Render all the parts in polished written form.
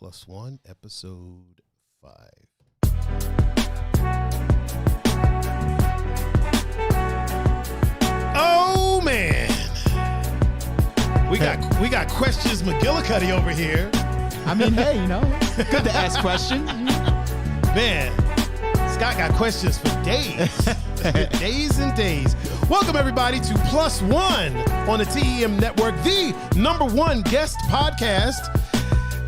+1, episode 5. Oh man, we got questions McGillicuddy over here. I mean, hey, good to ask questions. Man, Scott got questions for days. Days and days. Welcome everybody to +1 on the TEM Network, the #1 guest podcast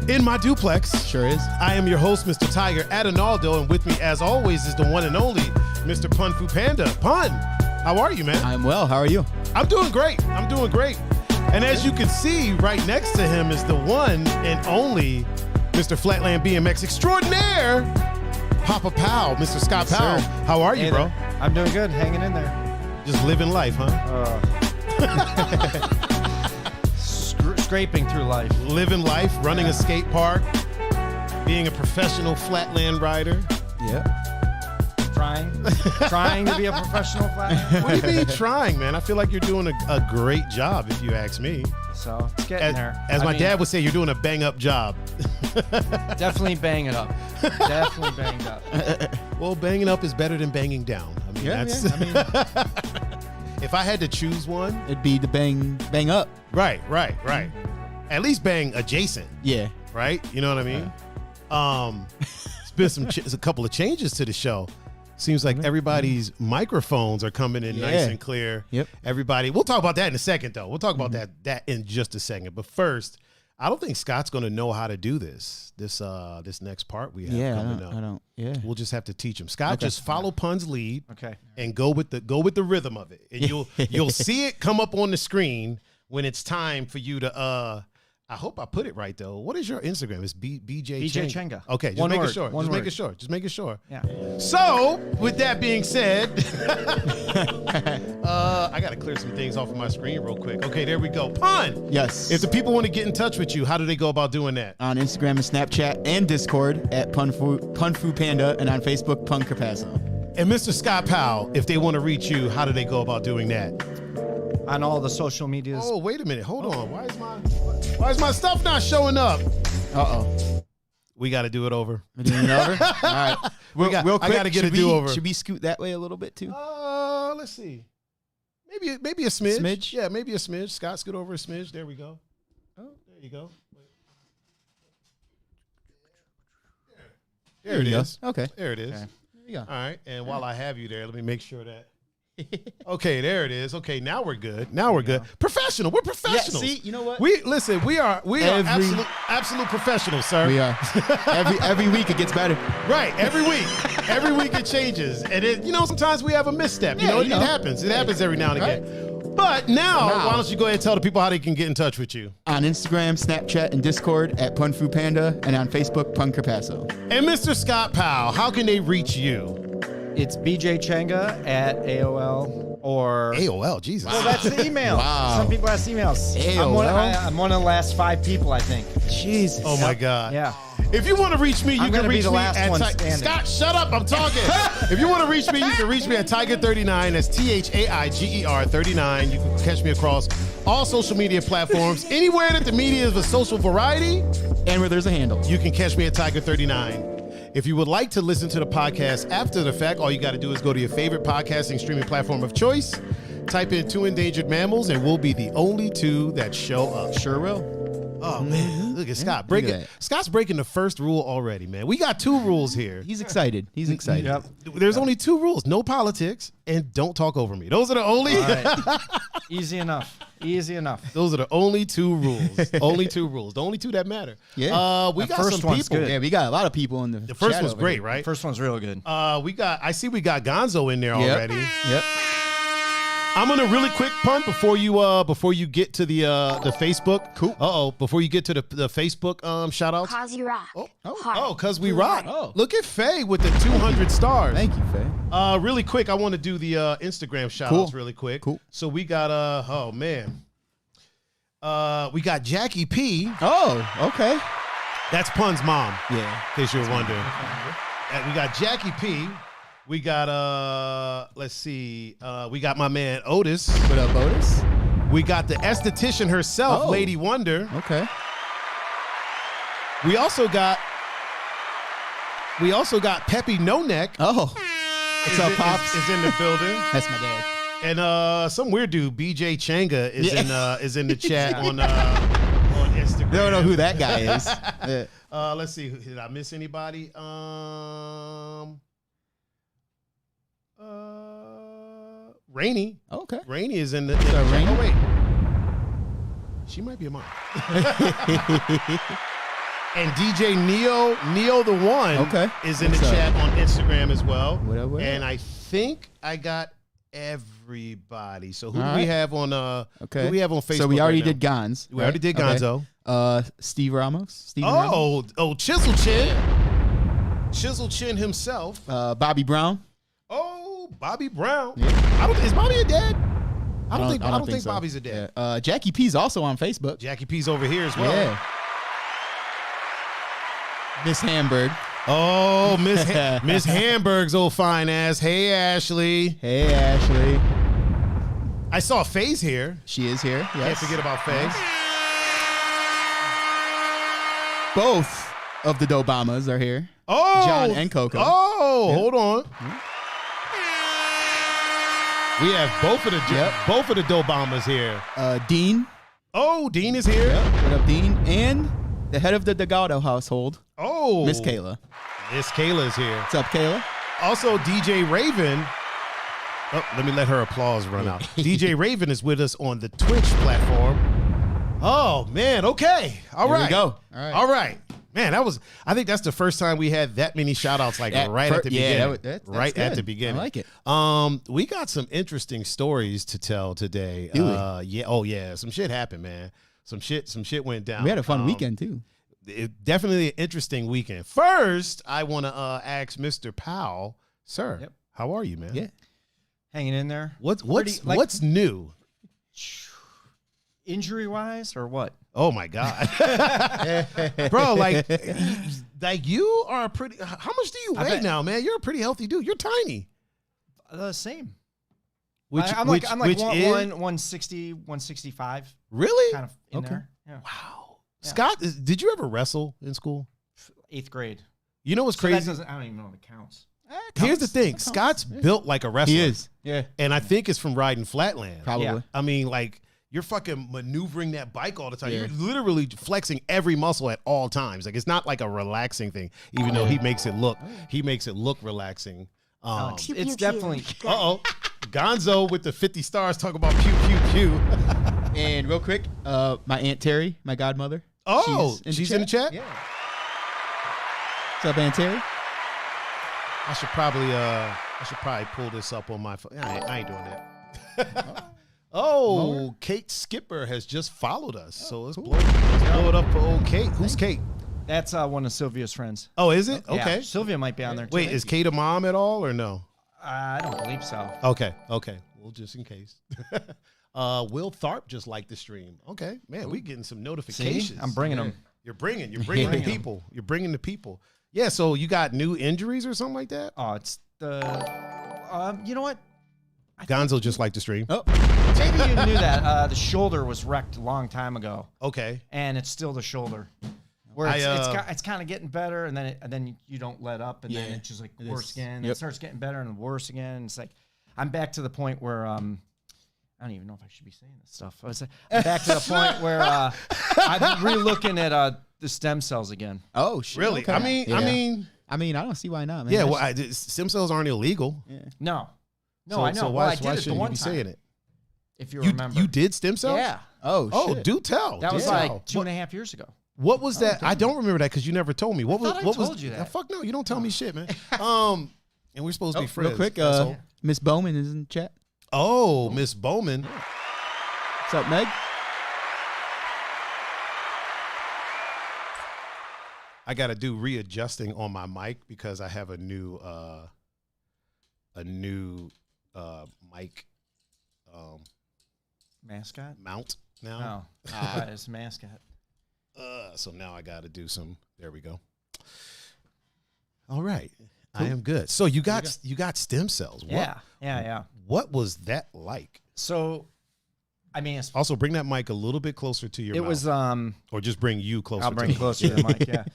in my duplex. Sure is. I am your host, Mr. Tiger Adonaldo, and with me, as always, is the one and only Mr. Pun Fu Panda. Pun, how are you, man? I'm well. How are you? I'm doing great. And as you can see, right next to him is the one and only Mr. FlatLand BMX extraordinaire, Papa Powell, Mr. Scott Powell. Sir. How are you, bro? I'm doing good, hanging in there. Just living life, huh? Scraping through life. Living life, running a skate park, being a professional flatland rider. Yeah. Trying to be a professional flatland. What do you mean trying, man? I feel like you're doing a great job, if you ask me. So it's getting there. As my dad would say, you're doing a bang-up job. Definitely bang it up. Definitely banged up. Well, banging up is better than banging down. I mean, if I had to choose one, It'd be the bang up. right. At least bang adjacent, Yeah. right? You know what I mean? It's been a couple of changes to the show. Seems like everybody's microphones are coming in nice and clear. Yep. Everybody, we'll talk about that in a second, though. We'll talk about that in just a second. But first, I don't think Scott's going to know how to do this next part we have coming up. I don't. Yeah. We'll just have to teach him. Scott, just follow Pun's lead. Okay. And go with the rhythm of it, and you'll see it come up on the screen when it's time for you to. I hope I put it right though. What is your Instagram? It's BJ Chenga. Okay, just One making word, sure. one Just word. making sure. Yeah. So, with that being said, I got to clear some things off of my screen real quick. Okay, there we go. Pun. Yes. If the people want to get in touch with you, how do they go about doing that? On Instagram and Snapchat and Discord at Pun Fu Panda, and on Facebook Pun Capasso. And Mr. Scott Powell, if they want to reach you, how do they go about doing that? On all the social medias. Oh, wait a minute. Hold on. Why is my stuff not showing up? Uh-oh. We got to do it over. We're doing it over? All right. Real quick, I got to get a do-over. Should we scoot that way a little bit too? Let's see. Maybe a smidge. Smidge? Yeah, maybe a smidge. Scott, scoot over a smidge. There we go. Oh, there you go. There it is. Okay. There it is. Okay. There you go. All right. And while I have you there, let me make sure that. Okay, there it is. Okay, now we're good. Good. Professional. We're professionals. Yeah, see, you know what? We are absolute professionals, sir. We are. Every week it gets better. Right, every week. Every week it changes. And sometimes we have a misstep. It happens. It happens every now and again. But now, why don't you go ahead and tell the people how they can get in touch with you? On Instagram, Snapchat, and Discord at Pun Fu Panda, and on Facebook, Pun Capasso. And Mr. Scott Powell, how can they reach you? It's BJ Chenga at AOL or AOL, Jesus. Well, that's the email. Wow. Some people ask emails. AOL? I'm one of the last 5 people, I think. Jesus. Oh my God. Yeah. If you want to reach me, you can reach me at Scott, shut up, I'm talking. If you want to reach me, you can reach me at Tiger39. That's THAIGER 39. You can catch me across all social media platforms. Anywhere that the media is a social variety. And where there's a handle. You can catch me at Tiger39. If you would like to listen to the podcast after the fact, all you got to do is go to your favorite podcasting streaming platform of choice, type in 2 Endangered Mammals, and we'll be the only 2 that show up. Sure will. Oh, man. Look at Scott. Look at that. Scott's breaking the first rule already, man. We got 2 rules here. He's excited. Yep. There's only 2 rules. No politics and don't talk over me. Those are the only... All right. Easy enough. Those are the only 2 rules. Only 2 rules. The only 2 that matter. Yeah. We got first some one's people. good. Yeah, we got a lot of people in the The first chat one's over great, here. right? First one's real good. We got Gonzo in there already. Yep. I'm gonna really quick punt before you get to the Facebook. Cool. Before you get to the Facebook shout outs. Cause you rock. Cause we rock. Oh. Look at Faye with the 200 stars. Thank you, Faye. Really quick, I want to do the Instagram shout outs really quick. Cool. So we got we got Jackie P. Oh, okay. That's Pun's mom. Yeah. In case you're wondering. And we got Jackie P. We got let's see. We got my man Otis. What up, Otis? We got the esthetician herself, Oh. Lady Wonder. Okay. We also got Peppy No Neck. Oh, what's up, Pops? Is in the building. That's my dad. And some weird dude, BJ Changa, is in the chat on Instagram. They don't know who that guy is. Yeah. Let's see. Did I miss anybody? Rainey. Okay. Rainey is in the. Rainey? Oh wait, she might be a mom. And DJ Neo the One is in the chat on Instagram as well. What up? And I think I got everybody. So who do we have on who do we have on Facebook? So we already right now? did Gonz. We already did Gonzo. Steve Ramos. Oh, Chisel Chin. Chisel Chin himself. Bobby Brown. Oh, Bobby Brown. Yeah. Is Bobby a dad? I don't think so. Bobby's a dad. Yeah. Jackie P's also on Facebook. Jackie P's over here as well. Yeah. Miss Hamburg. Oh, Miss Hamburg's old fine ass. Hey, Ashley. Hey, Ashley. I saw Faye's here. She is here. Yes. Can't forget about Faye. Both of the Dobamas are here. Oh, John and Coco. Oh, Yeah. hold on. We have both of the Dobamas here. Dean. Oh, Dean is here. Yep. What up, Dean? And the head of the Delgado household. Oh, Miss Kayla. Miss Kayla is here. What's up, Kayla? Also, DJ Raven. Oh, let me let her applause run out. DJ Raven is with us on the Twitch platform. Oh, man. Okay. All right. Here we go. All right. Man, I think that's the first time we had that many shout outs at the beginning. That's at the good. beginning. I like it. We got some interesting stories to tell today. Do we? Yeah. Oh, yeah. Some shit happened, man. Some shit went down. We had a fun weekend, too. Definitely an interesting weekend. First, I want to ask Mr. Powell, sir, Yep. How are you, man? Yeah. Hanging in there. What's new? Injury-wise or what? Oh, my God. Bro, like you are pretty – how much do you weigh now, man? You're a pretty healthy dude. You're tiny. The same. I'm like 160, 165. Really? Kind of in there. Yeah. Wow. Yeah. Scott, did you ever wrestle in school? 8th grade. You know what's So crazy? I don't even know if it counts. Here's the thing. Scott's built like a wrestler. He is. Yeah. And I think it's from riding Flatland. Probably. Yeah. I mean, like, you're fucking maneuvering that bike all the time. Yeah. You're literally flexing every muscle at all times. Like, it's not like a relaxing thing, even though he makes it look relaxing. It's definitely. Gonzo with the 50 stars talking about pew, pew, pew. And real quick, my Aunt Terry, my godmother. Oh, she's in the chat? Yeah. What's up, Aunt Terry? I should probably pull this up on my phone. I ain't doing that. Oh, Kate Skipper has just followed us. So let's blow it up for old Kate. Who's Kate? That's one of Sylvia's friends. Oh, is it? Yeah, Okay. Sylvia might be on there too. Wait, is Kate a mom at all or no? I don't believe so. Okay. Well, just in case. Will Tharp just liked the stream. Okay, man, we getting some notifications. See? I'm bringing them. You're bringing the people. You're bringing the people. Yeah, so you got new injuries or something like that? Oh, it's the. You know what? Gonzo just liked the stream. Oh. Maybe you knew that. The shoulder was wrecked a long time ago. Okay. And it's still the shoulder. Where it's kind of getting better, and then you don't let up, and then it's just like worse again. It starts getting better and worse again. It's like I'm back to the point where I don't even know if I should be saying this stuff. I'm back to the point where I'm re-looking at the stem cells again. Oh, shit. Really? Okay. I mean, I don't see why not, man. yeah. Well, stem cells aren't illegal. Yeah. No, So, I know. So Well, why I did it the shouldn't you one be time. saying it? If you remember, You did stem cells? Yeah. Oh, shit. do tell. That Do was tell. like 2.5 years ago. What was that? I don't remember that because you never told me. What was? thought I what told was? you that. Fuck no, you don't tell me shit, man. And we're supposed to be friends. Real quick, asshole. Miss Bowman is in the chat. Oh, Miss Bowman. What's up, Meg? I got to do readjusting on my mic because I have a new mic Mascot? mount now. Oh, it's mascot. So now I got to do some. There we go. All right, I am good. So you got stem cells. Yeah. What was that like? So I mean, Also, bring that mic a little bit closer to your mouth. It was or just bring you closer. I'll bring it closer to the mic. Yeah.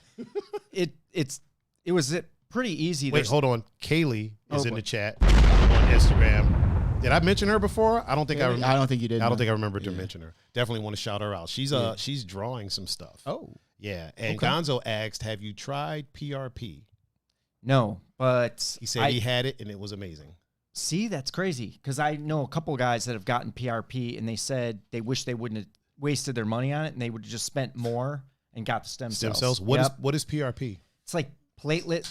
It was pretty easy. Wait, hold on. Kaylee is in the chat on Instagram. Did I mention her before? I don't think I remember. I don't think you did. I don't think I remembered to mention her. Definitely want to shout her out. She's drawing some stuff. Oh. Yeah. And Gonzo asked, have you tried PRP? No, but he said he had it and it was amazing. See, that's crazy because I know a couple of guys that have gotten PRP and they said they wish they wouldn't have wasted their money on it and they would have just spent more and got the stem cells. What is PRP? It's like platelet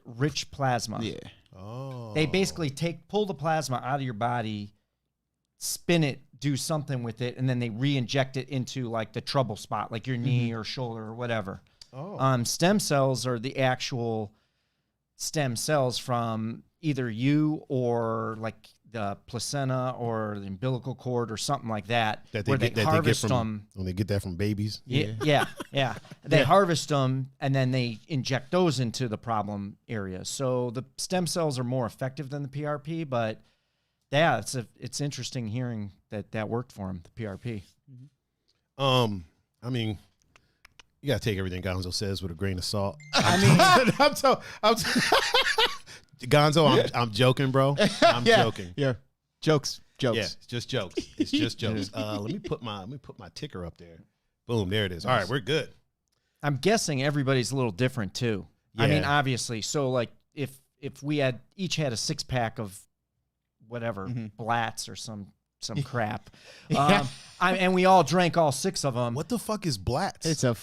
rich plasma. Yeah. Oh. They basically pull the plasma out of your body, spin it, do something with it, and then they re-inject it into like the trouble spot, like your knee or shoulder or whatever. Oh. Stem cells are the actual stem cells from either you or like the placenta or the umbilical cord or something like that. Where they harvest them. When they get that from babies. Yeah. They harvest them and then they inject those into the problem area. So the stem cells are more effective than the PRP, but yeah, it's interesting hearing that worked for him, the PRP. I mean, you gotta take everything Gonzo says with a grain of salt. Gonzo, I'm joking, bro. I'm joking. Yeah, jokes. Yeah, it's just jokes. It's just jokes. Let me put my ticker up there. Boom, there it is. All right, we're good. I'm guessing everybody's a little different too. Yeah. I mean, obviously. So like, if we each had a 6-pack of whatever Blatz or some crap, and we all drank all 6 of them. What the fuck is Blatz? It's a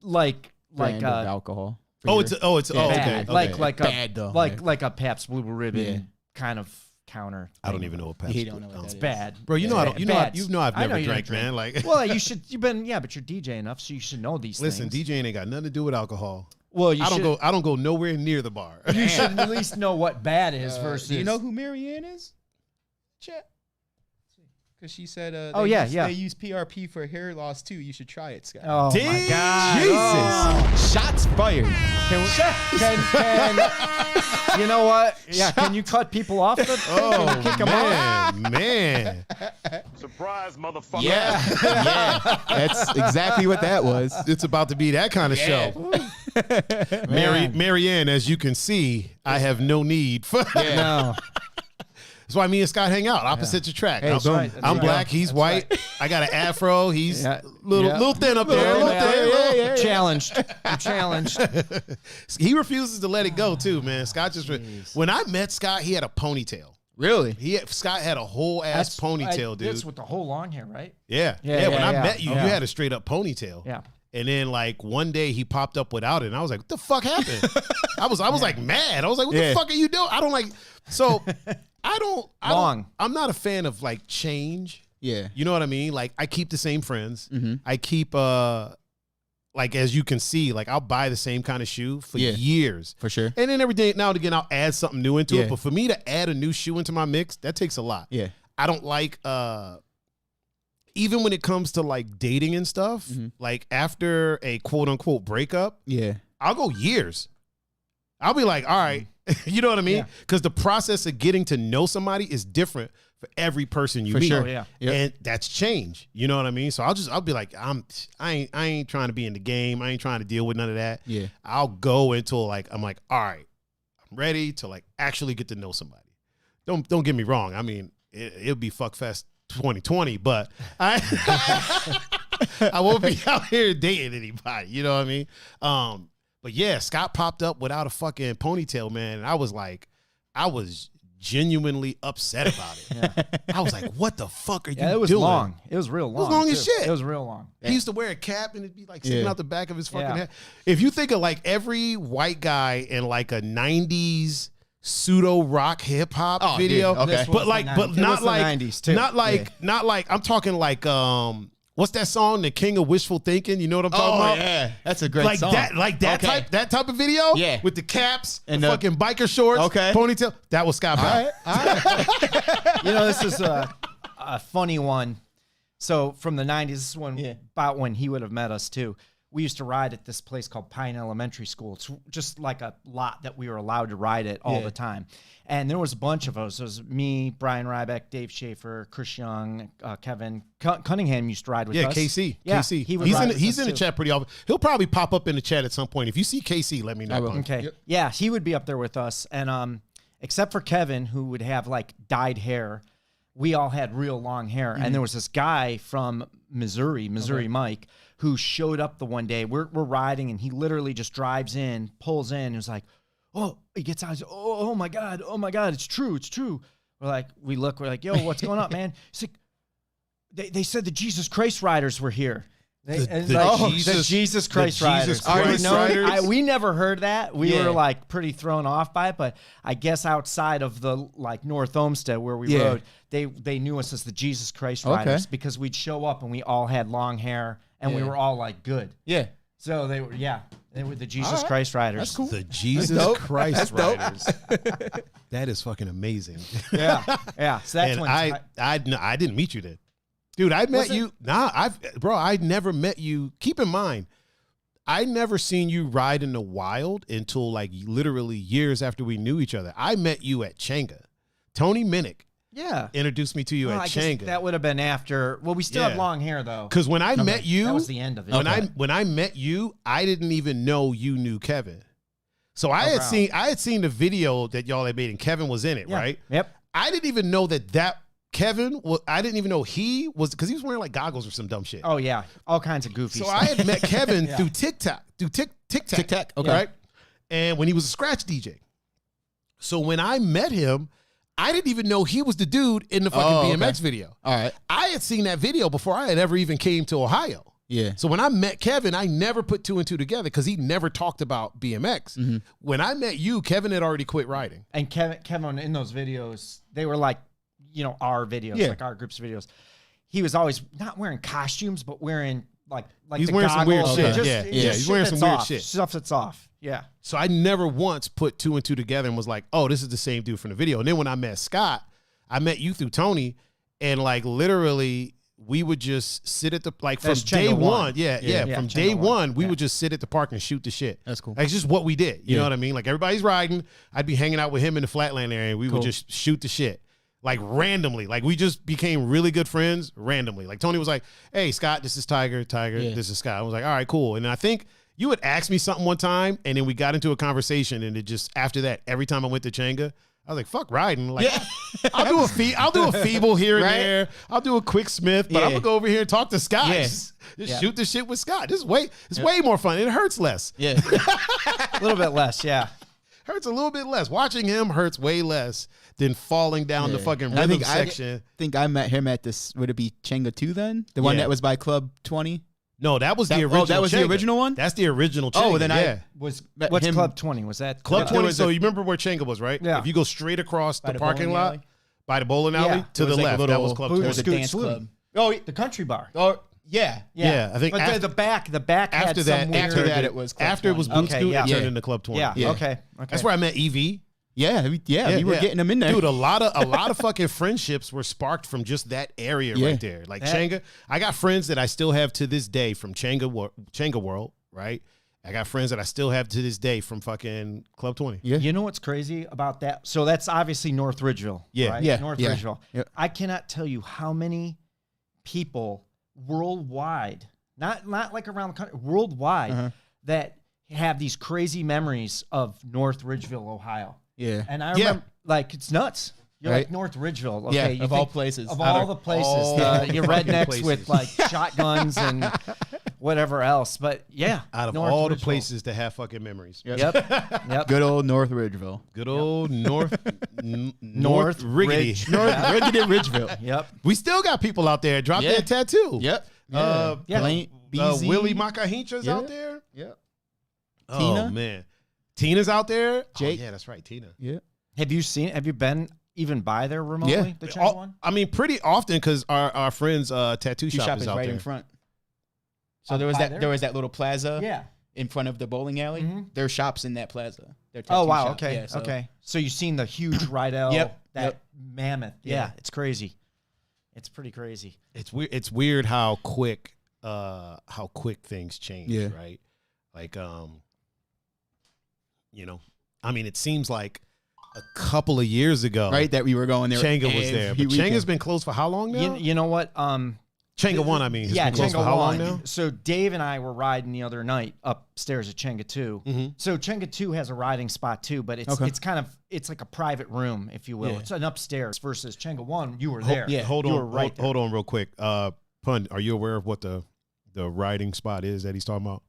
like alcohol. Okay. Like a Pabst Blue Ribbon kind of counter. I don't even know what Pabst. He don't know what it's that bad, bro. I've never drank, man. Like, well, but you're DJ enough, so you should know these things. Listen, DJing ain't got nothing to do with alcohol. Well, I don't go nowhere near the bar. You should at least know what bad is versus. Do you know who Marianne is? Chat. Because she said, they use PRP for hair loss too. You should try it, Scott. Oh my God! Jesus! Shots fired. Can you know what? Yeah, can you cut people off? Kick them off? Man. Surprise, motherfucker! Yeah, that's exactly what that was. It's about to be that kind of show. Marianne, as you can see, I have no need for. No. That's why me and Scott hang out, opposite the track. Hey, I'm black, he's white. Right. I got an afro, he's little thin up there. Challenged. I'm challenged. He refuses to let it go too, man. Scott when I met Scott, he had a ponytail. Really? Scott had a whole ass ponytail, dude. That's with the whole long hair, right? Yeah. When I met you, you had a straight up ponytail. Yeah. And then like one day he popped up without it, and I was like, "What the fuck happened?" I was like mad. I was like, "What the fuck are you doing?" I don't like. So I'm not a fan of like change. Yeah. You know what I mean? Like I keep the same friends. I keep like as you can see, like I'll buy the same kind of shoe for years. For sure. And then every day now and again I'll add something new into it. But for me to add a new shoe into my mix, that takes a lot. Yeah. I don't like even when it comes to like dating and stuff, like after a quote unquote breakup, I'll go years. I'll be like, all right, you know what I mean? Because the process of getting to know somebody is different for every person you meet. Sure, yeah. And that's change. You know what I mean? So I'll be like, I ain't trying to be in the game. I ain't trying to deal with none of that. Yeah. I'll go until like I'm like, all right, I'm ready to like actually get to know somebody. Don't get me wrong. I mean, it'll be fuckfest 2020, but I won't be out here dating anybody. You know what I mean? But yeah, Scott popped up without a fucking ponytail, man. And I was genuinely upset about it. I was like, what the fuck are you doing? It was long. It was real long. It was long as shit. It was real long. He used to wear a cap and it'd be like sticking out the back of his fucking head. If you think of like every white guy in like a 90s pseudo rock hip hop video, but not like 90s too. Not like I'm talking like what's that song, The King of Wishful Thinking? You know what I'm talking about? Yeah, that's a great song. That type of video, with the caps and the fucking biker shorts, ponytail. That was Scott Powell. All right. You know, this is a funny one. So from the 90s, this is about when he would have met us too. we used to ride at this place called Pine Elementary School. It's just like a lot that we were allowed to ride at all the time. And there was a bunch of us. It was me, Brian Ryback, Dave Schaefer, Chris Young, Kevin Cunningham used to ride with us. KC. Yeah, KC. He's in the chat pretty often. He'll probably pop up in the chat at some point. If you see KC, let me know. Okay. Yep. Yeah, he would be up there with us. And except for Kevin, who would have like dyed hair, we all had real long hair. And there was this guy from Missouri Mike, who showed up the one day. We're riding, and he literally just drives in, pulls in, and was like, oh, he gets out. He's like, oh my God, it's true. We're like, we're like, yo, what's going on, man? He's like, they said the Jesus Christ riders were here. The Jesus Christ riders. We never heard that. We were like pretty thrown off by it, but I guess outside of the like North Olmsted where we rode, they knew us as the Jesus Christ riders because we'd show up and we all had long hair and we were all like good. Yeah. So they were the Jesus Christ riders. That's cool. The Jesus Christ riders. That is fucking amazing. Yeah. So that's and I didn't meet you then. Dude, I met you. I never met you. Keep in mind, I never seen you ride in the wild until like literally years after we knew each other. I met you at Changa. Tony Minnick introduced me to you at Changa. That would have been after. Well, we still had long hair though. Because when I met you, that was the end of it. When I met you, I didn't even know you knew Kevin. So I had seen the video that y'all had made, and Kevin was in it, right? Yep. I didn't even know that Kevin, I didn't even know he was, because he was wearing like goggles or some dumb shit. Oh yeah, all kinds of goofy stuff. So I had met Kevin through TikTok, TikTok, okay, right? And when he was a scratch DJ. So when I met him, I didn't even know he was the dude in the fucking BMX video. All right. I had seen that video before I had ever even came to Ohio. Yeah. So when I met Kevin, I never put two and two together because he never talked about BMX. Mm-hmm. When I met you, Kevin had already quit riding. And Kevin in those videos, they were like, our videos, like our group's videos. He was always not wearing costumes, but wearing like he's wearing some weird shit. He's wearing some weird shit. Stuff that's off. Yeah. So I never once put two and two together and was like, oh, this is the same dude from the video. And then when I met Scott, I met you through Tony, and like literally we would just sit at the from day one. From day one, we would just sit at the park and shoot the shit. That's cool. Like, it's just what we did. You know what I mean? Like everybody's riding, I'd be hanging out with him in the FlatLand area. We would just shoot the shit. Like randomly, like we just became really good friends randomly. Like Tony was like, "Hey Scott, this is Tiger. This is Scott." I was like, "All right, cool." And I think you had asked me something one time, and then we got into a conversation, and it just after that, every time I went to Changa, I was like, "Fuck riding." Like, I'll do a feeble here and there. I'll do a quick Smith, but I'm gonna go over here and talk to Scott. Just shoot the shit with Scott. This is way more fun. It hurts less. Yeah, a little bit less. Yeah. Hurts a little bit less. Watching him hurts way less than falling down the fucking rhythm section. I think I met him at this, would it be Changa 2 then? The one that was by Club 20? No, that was the original. That was Changa. the original one? That's the original Changa. Oh, then I was. What's Club 20? Was that Club 20? So you remember where Changa was, right? Yeah. If you go straight across the parking lot by the bowling alley to the left, that was Club 20. There was a dance club. Oh, the country bar. Oh, yeah. I think. But the back after had after that it was Club after 20. It was Boot Scoot, it turned into Club 20. Yeah. Okay. That's where I met EV. We were getting them in there. Dude, a lot of fucking friendships were sparked from just that area right there. Like Changa, I got friends that I still have to this day from Changa World, right? I got friends that I still have to this day from fucking Club 20. Yeah. You know what's crazy about that? So that's obviously North Ridgeville, right? North Ridgeville. Yeah. I cannot tell you how many people worldwide, not like around the country, worldwide, that have these crazy memories of North Ridgeville, Ohio. Yeah. And I remember, like, it's nuts. You're like North Ridgeville. Okay, of all places. Of all the places. You're rednecks with, like, shotguns and whatever else. But, out of all the places to have fucking memories. Yep. Good old North Ridgeville. Good old North Riggedy. North Riggedy Ridgeville. Yep. We still got people out there. Drop that tattoo. Yep. Willie Makahincha's out there. Yep. Tina. Oh, man. Tina's out there. Jake. Oh, yeah, that's right. Tina. Yeah. Have you been even by there remotely? Yeah. The China one? I mean, pretty often because our friend's tattoo shop is out right there. in front. So there was that little plaza in front of the bowling alley. Mm-hmm. There are shops in that plaza. Oh, wow. Shop. Okay. Yeah, okay. So you've seen the huge Rydell, mammoth. Yeah. It's crazy. It's pretty crazy. It's weird how quick how quick things change, right? Like, you know, I mean, it seems like a couple of years ago, right, that we were going there. Changa was there, but Changa's been closed for how long now? You know what? Chenga 1, I mean, has been closed for how long now? So Dave and I were riding the other night upstairs at Chenga 2. Mm-hmm. So Chenga 2 has a riding spot too, but it's like a private room, if you will. It's an upstairs versus Chenga 1. You were there. Hold on real quick. Pun, are you aware of what the riding spot is that he's talking about?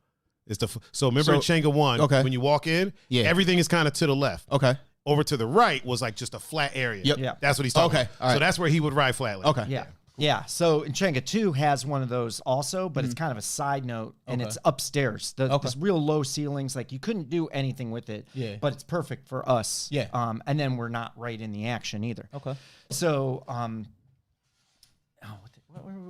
It's so remember in Chenga 1, when you walk in, everything is kind of to the left. Okay. Over to the right was like just a flat area. Yep. Yeah. That's what he's talking about. All right. So that's where he would ride Flatland. Okay. Yeah. Yeah. So Chenga 2 has one of those also, but it's kind of a side note, and it's upstairs. There's real low ceilings. Like you couldn't do anything with it. Yeah. But it's perfect for us. Yeah. And then we're not right in the action either. Okay. So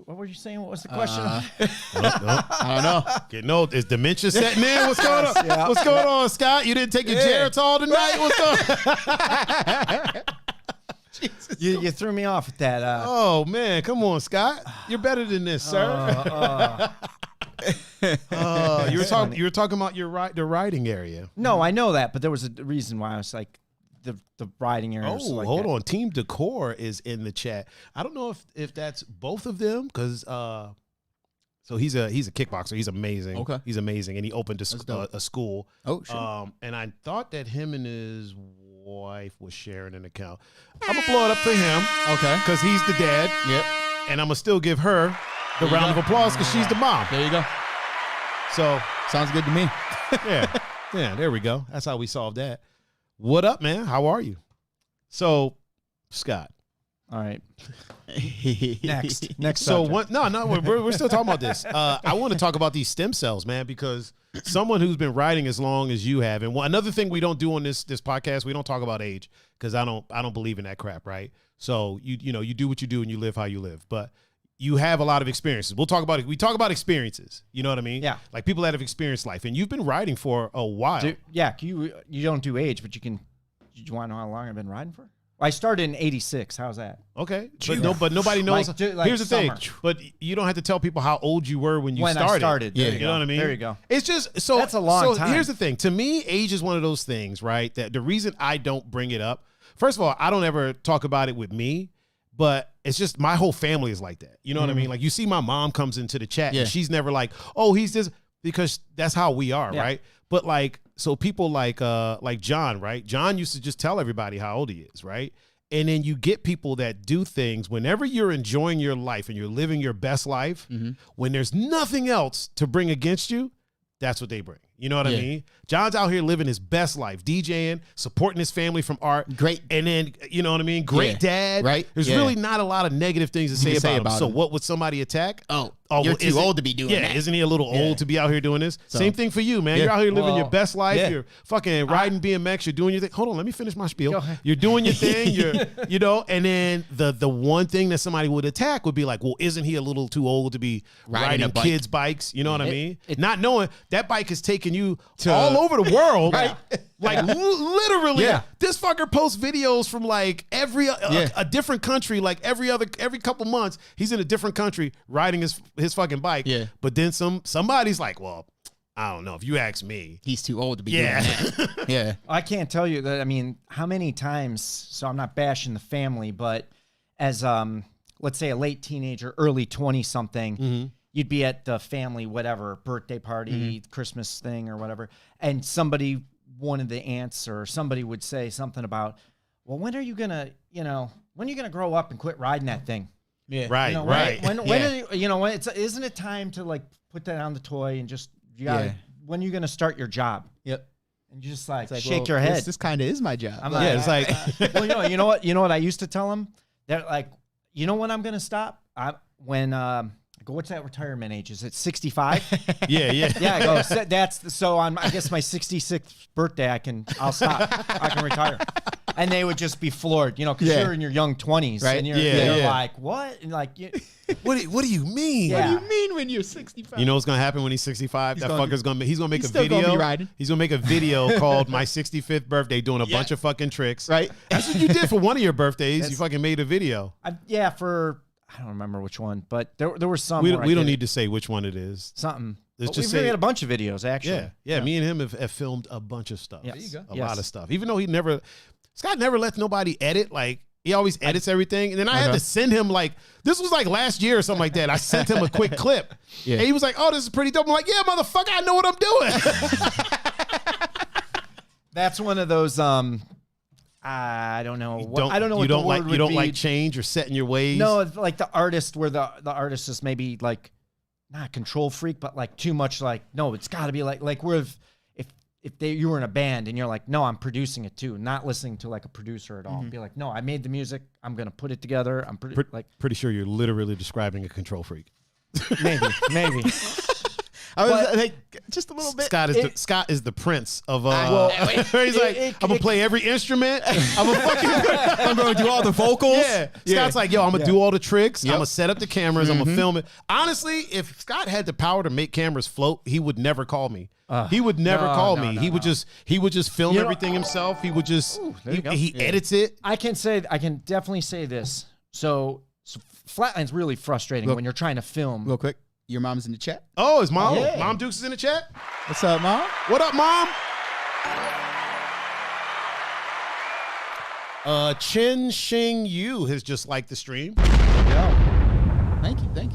what were you saying? What was the question? I don't know. Getting old. Is dementia setting in? What's going on? Yeah. What's going on, Scott? You didn't take your Geritol tonight? What's going on? You threw me off with that. Oh man, come on, Scott. You're better than this, sir. You were talking about the riding area. No, I know that, but there was a reason why I was like the riding area. Oh, like hold on. Team Decor is in the chat. I don't know if that's both of them because so he's a kickboxer. He's amazing. Okay, he's amazing, and he opened a school. Oh, sure. And I thought that him and his wife was sharing an account. I'm gonna blow it up for him. Okay, because he's the dad. Yep. And I'm gonna still give her the round of applause because she's the mom. There you go. So sounds good to me. yeah. There we go. That's how we solved that. What up, man? How are you? So, Scott. All right. Next. So we're still talking about this. I want to talk about these stem cells, man, because someone who's been riding as long as you have, and another thing we don't do on this podcast, we don't talk about age because I don't believe in that crap, right? So you do what you do and you live how you live, but you have a lot of experiences. We talk about experiences. You know what I mean? Yeah. Like people that have experienced life, and you've been riding for a while. You don't do age, but you can. Do you want to know how long I've been riding for? I started in '86. How's that? Okay, but nobody knows. Here's the thing, but you don't have to tell people how old you were when I started. Yeah, you know what I mean. There you go. It's just so that's a long time. Here's the thing. To me, age is one of those things, right? That the reason I don't bring it up. First of all, I don't ever talk about it with me, but it's just my whole family is like that. You know what I mean? Like you see, my mom comes into the chat and she's never like, "Oh, he's this," because that's how we are, right? But like, so people like John, right? John used to just tell everybody how old he is, right? And then you get people that do things whenever you're enjoying your life and you're living your best life, when there's nothing else to bring against you, that's what they bring. You know what I mean? John's out here living his best life, DJing, supporting his family from art. Great. And then, you know what I mean? Great dad. Right. There's really not a lot of negative things to say about him. So what would somebody attack? Oh, you're too old to be doing that. Yeah, isn't he a little old to be out here doing this? So, same thing for you, man. You're out here living your best life. You're fucking riding BMX. You're doing your thing. Hold on, let me finish my spiel. You're doing your thing. And then the one thing that somebody would attack would be like, well, isn't he a little too old to be riding kids' bikes? You know what I mean? Not knowing that bike has taken you all over the world. Right. Like literally, this fucker posts videos from like every a different country, like every couple months, he's in a different country riding his fucking bike. Yeah. But then somebody's like, well, I don't know. If you ask me, he's too old to be doing that. Yeah. I can't tell you that. I mean, how many times? So I'm not bashing the family, but as let's say a late teenager, early 20-something. You'd be at the family, whatever, birthday party, Christmas thing or whatever, and one of the aunts or somebody would say something about, well, when are you gonna grow up and quit riding that thing? Yeah. Right. Right. When isn't it time to like put that on the toy and just when are you gonna start your job? Yep. And you just like shake your head. This kind of is my job. I'm like, it's like, well, you know what I used to tell them? They're like, you know when I'm gonna stop? When I go, what's that retirement age? Is it 65? Yeah. I go, so on, I guess my 66th birthday, I'll stop. I can retire. And they would just be floored, because you're in your young 20s. Right. And you're like, what? And like, what do you mean? What do you mean when you're 65? You know what's gonna happen when he's 65? He's gonna make a video. Gonna be riding. He's gonna make a video called "My 65th Birthday," doing a bunch of fucking tricks. Right. That's what you did for one of your birthdays. You fucking made a video. I don't remember which one, but there were some. We don't need to say which one it is. Something. Let's just say, had a bunch of videos, actually. Yeah. Me and him have filmed a bunch of stuff. Yes. There you go. A lot of stuff. Even though Scott never lets nobody edit. Like, he always edits everything. And then I had to send him, like, this was like last year or something like that. I sent him a quick clip. Yeah. And he was like, oh, this is pretty dope. I'm like, yeah, motherfucker, I know what I'm doing. That's one of those, I don't know. I don't know what you the don't word like. would You don't be. like change or set in your ways. No, it's like the artist, where the artist is maybe like not control freak, but like too much. Like, no, it's got to be like where if you were in a band and you're like, no, I'm producing it too, not listening to like a producer at all. Be like, no, I made the music. I'm gonna put it together. I'm pretty sure you're literally describing a control freak. Maybe. I was like, just a little bit. Scott is the prince of he's like, I'm gonna play every instrument. I'm gonna do all the vocals. Yeah. Scott's like, yo, I'm gonna do all the tricks. I'm gonna set up the cameras. I'm gonna film it. Honestly, if Scott had the power to make cameras float, he would never call me. He would never call me. He would just film everything himself. He would just he edits it. I can definitely say this. So Flatland's really frustrating when you're trying to film. Real quick. Your mom's in the chat. Oh, is Mom? Yeah. Mom Dukes is in the chat? What's up, Mom? What up, Mom? Chen Xing Yu has just liked the stream. Thank you.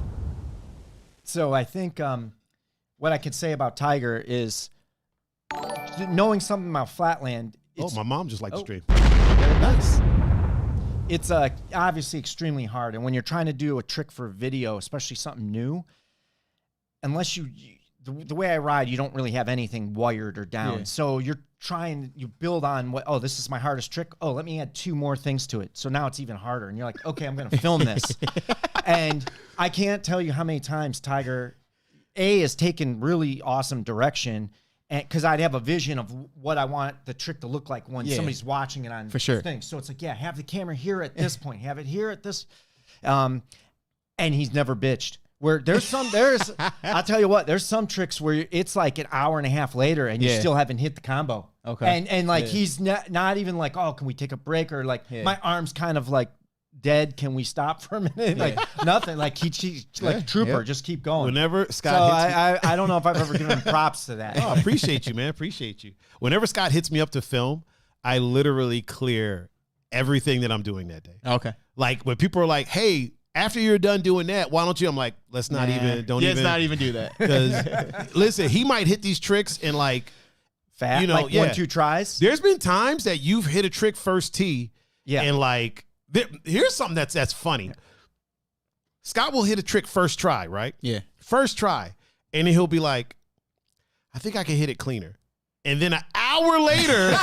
So I think what I can say about Tiger is knowing something about Flatland. My mom just liked the stream. Nice. It's obviously extremely hard. And when you're trying to do a trick for video, especially something new, unless the way I ride, you don't really have anything wired or down. Yeah. So you build on this is my hardest trick. Oh, let me add 2 more things to it. So now it's even harder. And you're like, okay, I'm going to film this. And I can't tell you how many times Tiger has taken really awesome direction. And because I'd have a vision of what I want the trick to look like when somebody's watching it on things. So it's like, have the camera here at this point, have it here at this. And he's never bitched. Where I'll tell you what, there's some tricks where it's like an hour and a half later and you still haven't hit the combo. Okay. And like he's not even like, oh, can we take a break? Or like my arm's kind of like dead. Can we stop for a minute? Like nothing. Like he like trooper, just keep going. Whenever Scott hits me, I don't know if I've ever given him props to that. Oh, appreciate you, man. Appreciate you. Whenever Scott hits me up to film, I literally clear everything that I'm doing that day. Okay. Like when people are like, hey, after you're done doing that, why don't you? I'm like, let's not even do that. Because listen, he might hit these tricks in like fat, like 1-2 tries. There's been times that you've hit a trick first tee, and like here's something that's funny. Scott will hit a trick first try, right? Yeah, first try, and then he'll be like, I think I can hit it cleaner. And then an hour later,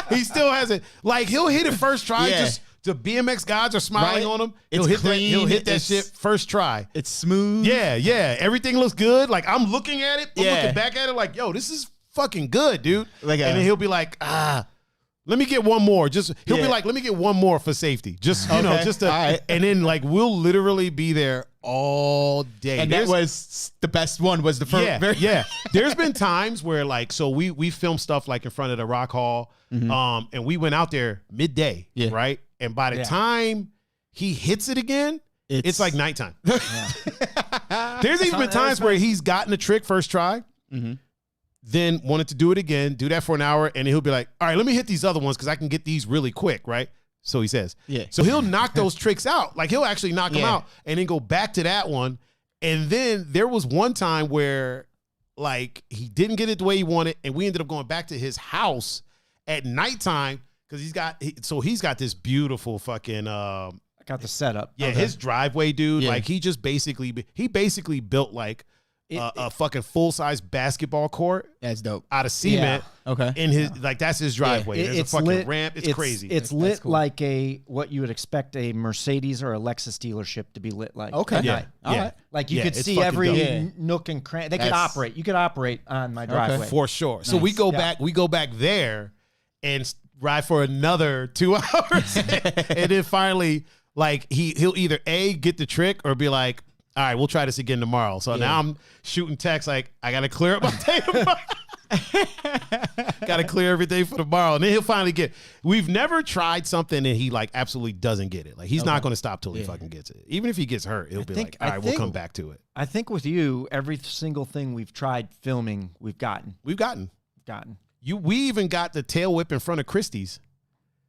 he still hasn't. Like he'll hit it first try, just. The BMX guys are smiling on him. He'll hit that shit first try. It's smooth. Yeah. Everything looks good. Like I'm looking at it. I'm looking back at it like, yo, this is fucking good, dude. And then he'll be like, let me get one more. He'll be like, let me get one more for safety. Just, you know, just to, and then like we'll literally be there all day. And that was the best one was the first. Yeah. There's been times where like, so we filmed stuff like in front of the Rock Hall. And we went out there midday, right? And by the time he hits it again, it's like nighttime. There's even been times where he's gotten a trick first try, then wanted to do it again, do that for an hour, and he'll be like, all right, let me hit these other ones because I can get these really quick, right? So he says. Yeah. So he'll knock those tricks out. Like he'll actually knock them out and then go back to that one. And then there was one time where like he didn't get it the way he wanted, and we ended up going back to his house at nighttime. Because he's got this beautiful fucking I got the setup. Yeah, his driveway, dude. Yeah. Like he basically built like a fucking full-size basketball court. That's dope. Out of cement. Yeah. Okay. In his like that's his driveway. There's it's a fucking lit, ramp. It's crazy. It's lit cool. Like what you would expect a Mercedes or a Lexus dealership to be lit like. Okay. Yeah. All right. Like you could see every nook and cranny. They could operate. You could operate on my driveway. For sure. Nice. So we go back there and ride for another 2 hours. And then finally, like he'll either get the trick or be like, all right, we'll try this again tomorrow. So now I'm shooting texts like, I got to clear up my day tomorrow. Got to clear everything for tomorrow. And then he'll finally get. We've never tried something and he like absolutely doesn't get it. Like he's not going to stop till he fucking gets it. Even if he gets hurt, he'll be like, all right, we'll come back to it. I think with you, every single thing we've tried filming, we've gotten. We even got the tail whip in front of Christie's.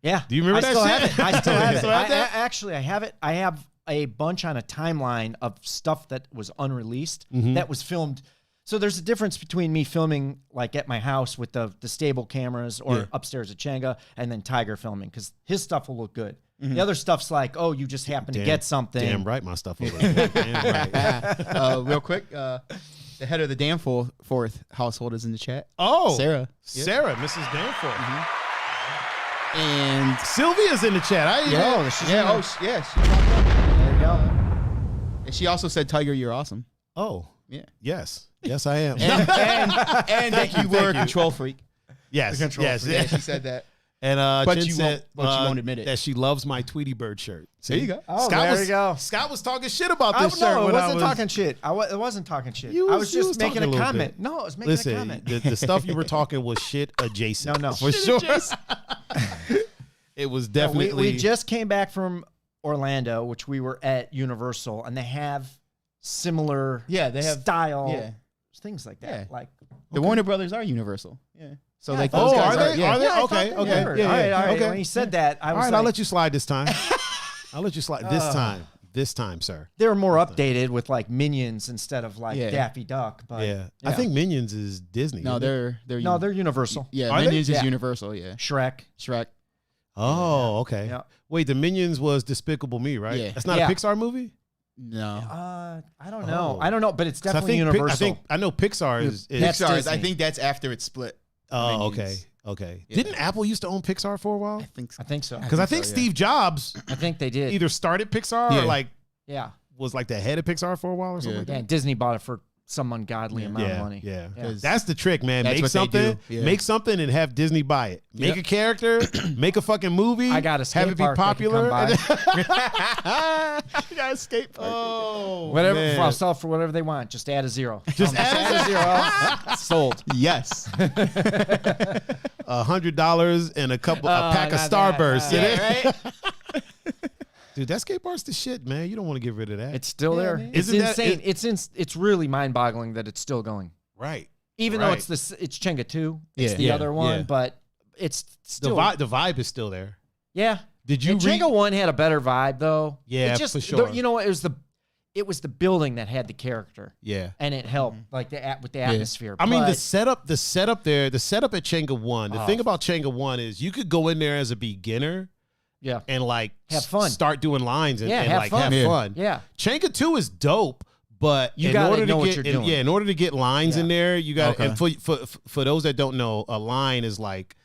Yeah. Do you remember that shit? I still have it. Actually, I have it. I have a bunch on a timeline of stuff that was unreleased that was filmed. So there's a difference between me filming like at my house with the stable cameras or upstairs at Changa and then Tiger filming because his stuff will look good. The other stuff's like, oh, you just happen to get something. Damn right, my stuff will look good. Damn right. Real quick, the head of the Danforth household is in the chat. Oh, Sarah, Mrs. Danforth. And Sylvia's in the chat. She popped up. There you go. And she also said, "Tiger, you're awesome." Oh, yeah. Yes, I am. And that you were a control freak. Yes, yes. Yeah, she said that. And but Jen you said, won't admit it. that she loves my Tweety Bird shirt. See? There you go. Oh, there you go. Scott was talking shit about this shirt. No, it when wasn't talking shit. It wasn't talking shit. I was just making a comment. No, I was making a comment. The stuff you were talking was shit adjacent. No, for sure. It was definitely. We just came back from Orlando, which we were at Universal, and they have similar style things like that. Yeah. Like the Warner Brothers are Universal. Yeah. So like those guys are they? Yeah. Are they? Yeah, Okay. all right. Okay. When he said that, I was all right, like, I'll let you slide this time. I'll let you slide this time, sir. they were more updated with like Minions instead of like Daffy Duck. But Yeah. I think Minions is Disney. No, they're Universal. Yeah, Are Minions they? is Yeah. Universal. Yeah. Shrek. Oh, okay. Yeah. Wait, the Minions was Despicable Me, right? Yeah. That's not a Pixar movie? No. I don't know. But it's definitely I Universal. I know Pixar is Pixar. Disney. I think that's after it split. Oh, Minions. okay. Yeah. Didn't Apple used to own Pixar for a while? I think so. Because I think Steve Jobs I think they did. either started Pixar or like Yeah. was like the head of Pixar for a while or something like Yeah. that. Disney bought it for some ungodly amount of money. Yeah. Yeah. That's the trick, man. That's Make what they something, do. Yeah. make something, and have Disney buy it. Make a character, make a fucking movie. I got a skate have it be park that can popular. come by. You got a skate park. Oh, Whatever, man. I'll sell for whatever they want. Just add a zero. Just add a zero. Sold. Yes. $100 and a pack of Starburst. Dude, that skate park's the shit, man. You don't want to get rid of that. It's still there. man. It's Isn't that- insane. It's really mind-boggling that it's still going. right. Even though it's Chenga 2, it's Yeah. the other one, Yeah. but it's still The vibe is still there. Yeah. Did you And Chenga 1 had a better vibe though. Yeah, It just, for sure. You know, it was the building that had the character. Yeah. And it helped with the atmosphere. I mean, But the setup at Chenga 1, the thing about Chenga 1 is you could go in there as a beginner yeah. and like Have fun. start doing lines and, Yeah, and have like fun. have fun. Yeah. Chenga 2 is dope, but You in gotta order know to what get you're doing. in order to get lines in there, you got Okay. and for those that don't know, a line is like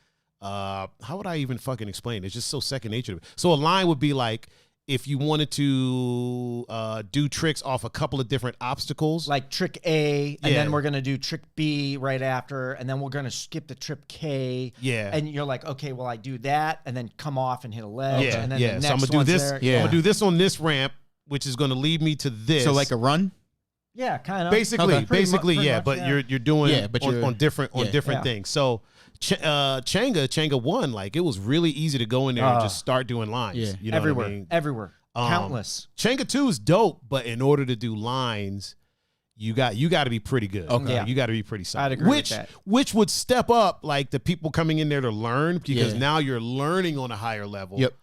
how would I even fucking explain it? It's just so second nature to me. So a line would be like if you wanted to do tricks off a couple of different obstacles. Like trick A, and Yeah. then we're going to do trick B right after, and then we're going to skip the trip K. Yeah. And you're like, okay, well, I do that, and then come off and hit a ledge. Yeah, And then yeah. the next So I'm gonna do one's this. there. I'm gonna do this on this ramp, which is gonna lead me to this. So like a run. Yeah, kind of. basically, Okay. basically, Pretty yeah. much, But yeah. you're doing but on, you're- on different Yeah. things. So Chenga 1, like it was really easy to go in there and just start doing lines. Yeah. You know everywhere. what I mean? Everywhere. Countless. Chenga 2 is dope, but in order to do lines, you got to be pretty good. Okay. Yeah. You got to be pretty solid. I'd agree with that. Which would step up like the people coming in there to learn because Yeah. now you're learning on a higher level. Yep.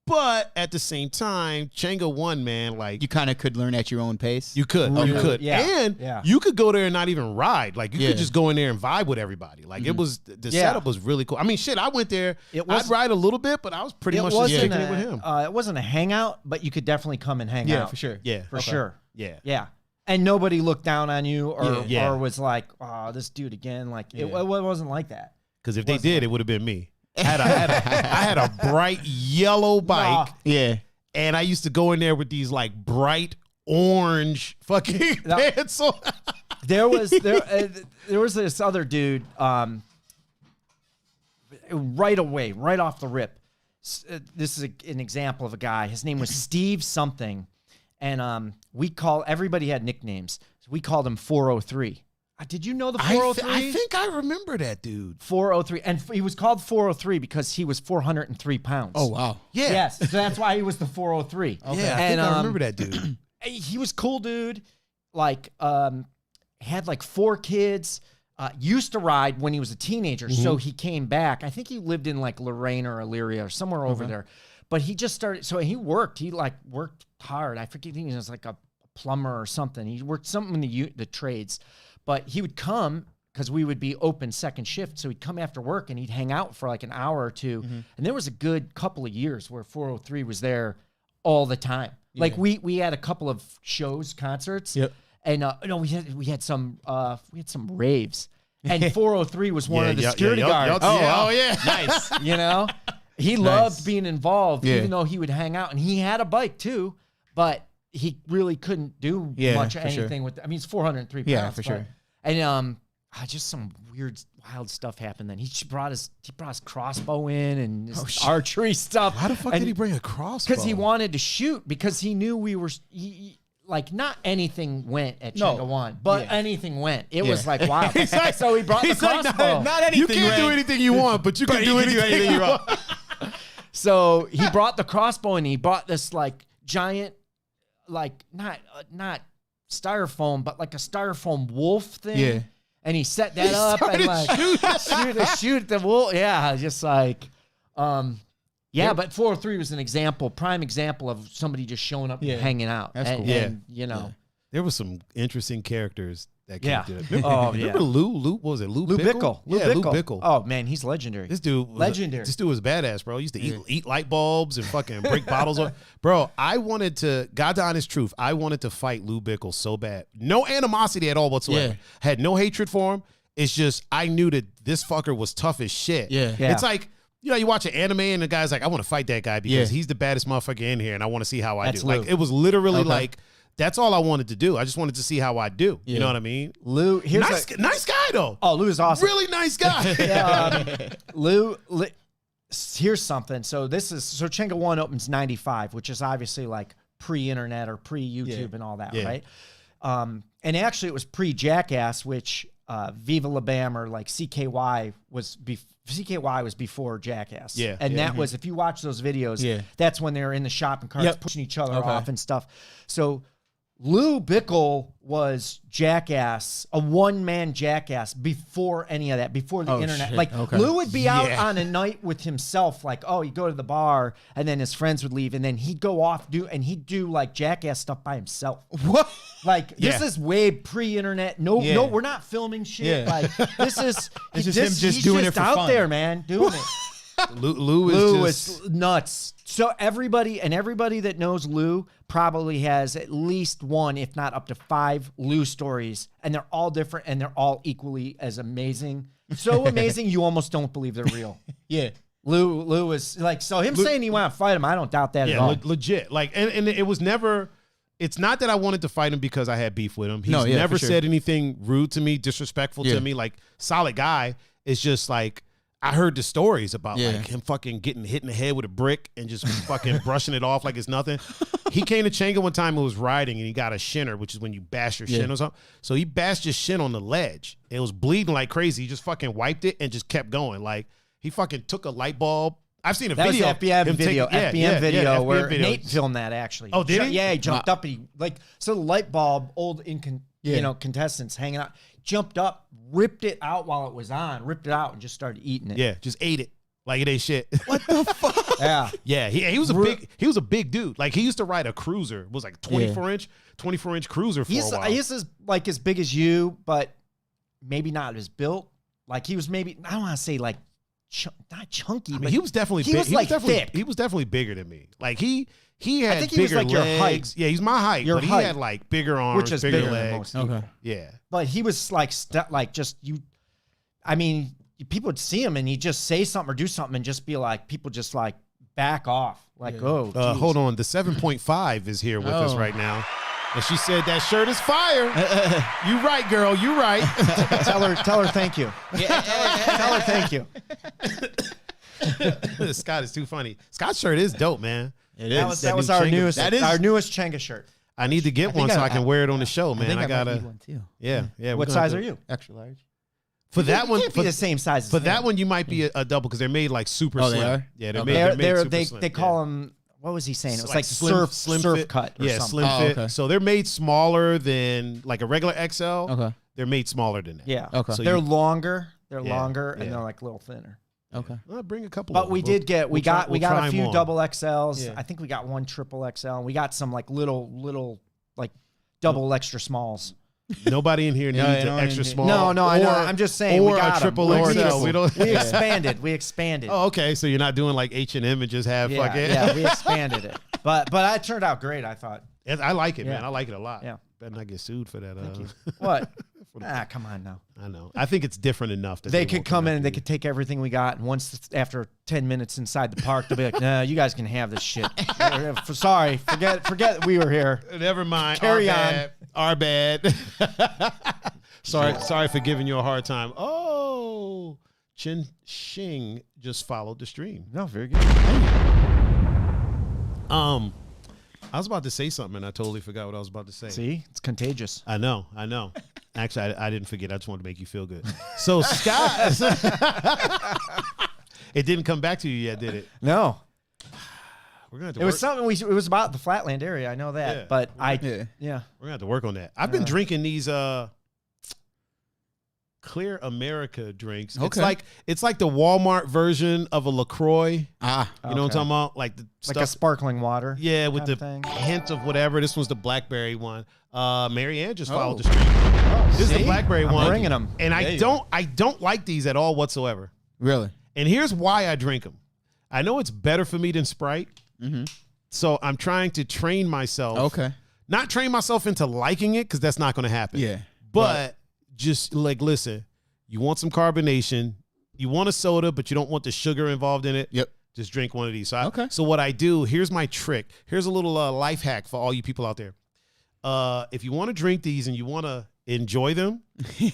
But at the same time, Chenga 1, man, like You kind of could learn at your own pace. you could. You could. Yeah. And Yeah. you could go there and not even ride. Like, you Yeah. could just go in there and vibe with everybody. Like, it was, the setup was really cool. I mean, shit, I went there. I'd ride a little bit, but I was pretty much just kicking it with him. It wasn't a hangout, but you could definitely come and hang out. for sure. Yeah. For sure. Yeah. Yeah. And nobody looked down on you or, Yeah. or was like, oh, this dude again. Like, it wasn't like that. Because if they did, it would have been me. I had a bright yellow bike, Yeah. and I used to go in there with these, like, bright orange fucking pants on. There was this other dude right away, right off the rip. This is an example of a guy. His name was Steve something, and everybody had nicknames. So we called him 403. Did you know the 403? I think I remember that dude. 403. And he was called 403 because he was 403 pounds. Oh, wow. Yeah. Yes. So that's why he was the 403. Okay. Yeah, I think I remember that dude. He was cool dude. Like, had like 4 kids. Used to ride when he was a teenager. So he came back. I think he lived in like Lorraine or Elyria or somewhere over there. But he just started. So he worked. He like worked hard. I forget. I think he was like a plumber or something. He worked something in the trades. But he would come because we would be open second shift. So he'd come after work and he'd hang out for like an hour or two. And there was a good couple of years where 403 was there all the time. Yeah. Like we had a couple of shows, concerts. Yep. And we had some raves. And 403 was one of the security guards. Oh yeah. Nice. You know? He loved being involved, even though he would hang out. And he had a bike too, but he really couldn't do much of anything with it. I mean, it's 403 pounds. Yeah, for sure. And just some weird, wild stuff happened then. He brought his crossbow in and his archery stuff. How the fuck did he bring a crossbow? Because he wanted to shoot, because he knew we were... Like, not anything went at Chenga One, but anything went. It was like, wow. So he brought the crossbow. Like, not anything you can't do anything you want, but you can do anything you want. So he brought the crossbow and he brought this like giant, like not styrofoam, but like a styrofoam wolf thing. Yeah. And he set that up and like shoot the wolf. Yeah, just like, but 403 was an prime example of somebody just showing up and hanging out. That's cool. And, you know. There were some interesting characters that came to it. Remember Lou? What was it? Lou Bickle? Lou Bickle. Oh, man, he's legendary. This dude was badass, bro. He used to eat light bulbs and fucking break bottles. Bro, God to honest truth, I wanted to fight Lou Bickle so bad. No animosity at all whatsoever. Yeah. Had no hatred for him. It's just I knew that this fucker was tough as shit. Yeah. It's like, you know, you watch an anime and the guy's like, I want to fight that guy because he's the baddest motherfucker in here and I want to see how I do. Lou. Like, it was literally like, that's all I wanted to do. I just wanted to see how I do. You know what I mean? Lou, nice guy though. Oh, Lou is awesome. Really nice guy. Lou, here's something. So Chenga One opens 95, which is obviously like pre-internet or pre-YouTube and all that, right? And actually it was pre-Jackass, which Viva La Bam or like CKY was before Jackass. Yeah. And that was, if you watch those videos, that's when they were in the shopping carts pushing each other off and stuff. So Lou Bickle was Jackass, a one-man Jackass before any of that, before the internet. Shit. Like, Lou would be out on a night with himself, like, he'd go to the bar, and then his friends would leave, and then he'd go off, he'd do, like, Jackass stuff by himself. What? Like, this is way pre-internet. No, we're not filming shit. Like, this is... This is him just doing it for out fun. There, man, doing it. Lou is nuts. So everybody that knows Lou probably has at least one, if not up to 5 Lou stories, and they're all different and they're all equally as amazing. So amazing, you almost don't believe they're real. Lou is like, so him saying he want to fight him, I don't doubt that at all. Legit. Like, and it was never. It's not that I wanted to fight him because I had beef with him. He's never said anything rude to me, disrespectful to me. Like, solid guy. It's just like, I heard the stories about like him fucking getting hit in the head with a brick and just fucking brushing it off like it's nothing. He came to Chenga one time and was riding and he got a shinner, which is when you bash your shin or something. So he bashed his shin on the ledge. It was bleeding like crazy. He just fucking wiped it and just kept going. Like, he fucking took a light bulb. I've seen a video. That was FBM video. FBM video where video. Nate filmed that actually. Oh, did he? Yeah, he jumped up and so the light bulb, old contestants hanging out, jumped up, ripped it out while it was on, ripped it out and just started eating it. Yeah, just ate it like it ain't shit. What the fuck? Yeah. He was a big dude. Like, he used to ride a cruiser. It was like 24 inch cruiser for a while. He's like as big as you, but maybe not as built. Like, he was maybe, I don't want to say like not chunky, but he was definitely big. He was thick. He was definitely bigger than me. Like, he had I think bigger he was like legs. your height. Yeah, he's my height. He had like bigger arms, which is bigger bigger legs. than most people. Okay. Yeah. But he was like just you. I mean, people would see him and he'd just say something or do something and just be like, people just like back off. Like, hold on. The 7.5 is here with us right now. And she said that shirt is fire. You right, girl. You right. tell her thank you. Tell her thank you. Scott is too funny. Scott's shirt is dope, man. It is. That was our newest Chenga shirt. I need to get one so I can wear it on the show, man. I gotta need one too. Yeah. What size are you? Extra large. For that one, can't be the same size. For that one, you might be a double because they're made like super slim. They are? Yeah, they're made super slim. They call them. What was he saying? It was like slim surf fit. cut. Or something. Slim fit. Okay. So they're made smaller than like a regular XL. Okay. They're made smaller than that. Yeah. Okay. So they're longer. They're longer yeah. and they're like a little thinner. Okay. I'll bring a couple. But we did get we got a few more. double XLs. Yeah. I think we got one triple XL. We got some like little like double extra smalls. Nobody in here needs an extra small. No, I know. I'm just saying. Or we got a triple XL. We expanded. We expanded. Oh, okay. So you're not doing like H&M and just have fucking. Yeah, we expanded it. But it turned out great, I thought. I like it, man. Yeah. I like it a lot. Yeah. Better not get sued for that. What? Come on now. I know. I think it's different enough that They could come in and they could take everything we got, and after 10 minutes inside the park, they'll be like, "Nah, you guys can have this shit." Sorry, forget we were here. Never mind. Carry on. Our bad. Sorry for giving you a hard time. Oh, Chin Shing just followed the stream. No, very good. I was about to say something and I totally forgot what I was about to say. See, it's contagious. I know. Actually, I didn't forget. I just wanted to make you feel good. So, Scott, it didn't come back to you yet, did it? No. We're gonna have to It was something it was about the FlatLand area. I know that, but We're gonna have to work on that. I've been drinking these Clear America drinks. Okay. It's like the Walmart version of a LaCroix. You know what I'm Okay. talking about? Like the like stuff, a sparkling water. yeah, with the thing. hint of whatever. This one's the blackberry one. Mary Ann just followed the Oh. stream. This is the See? blackberry I'm one. bringing them. And I don't like these at all whatsoever. Really? And here's why I drink them. I know it's better for me than Sprite. Mm-hmm. So I'm trying to train myself. Okay. Not train myself into liking it because that's not going to happen. Yeah. But just like, listen, you want some carbonation. You want a soda, but you don't want the sugar involved in it. Yep. Just drink one of these. Okay. So what I do, here's my trick. Here's a little life hack for all you people out there. If you want to drink these and you want to enjoy them, you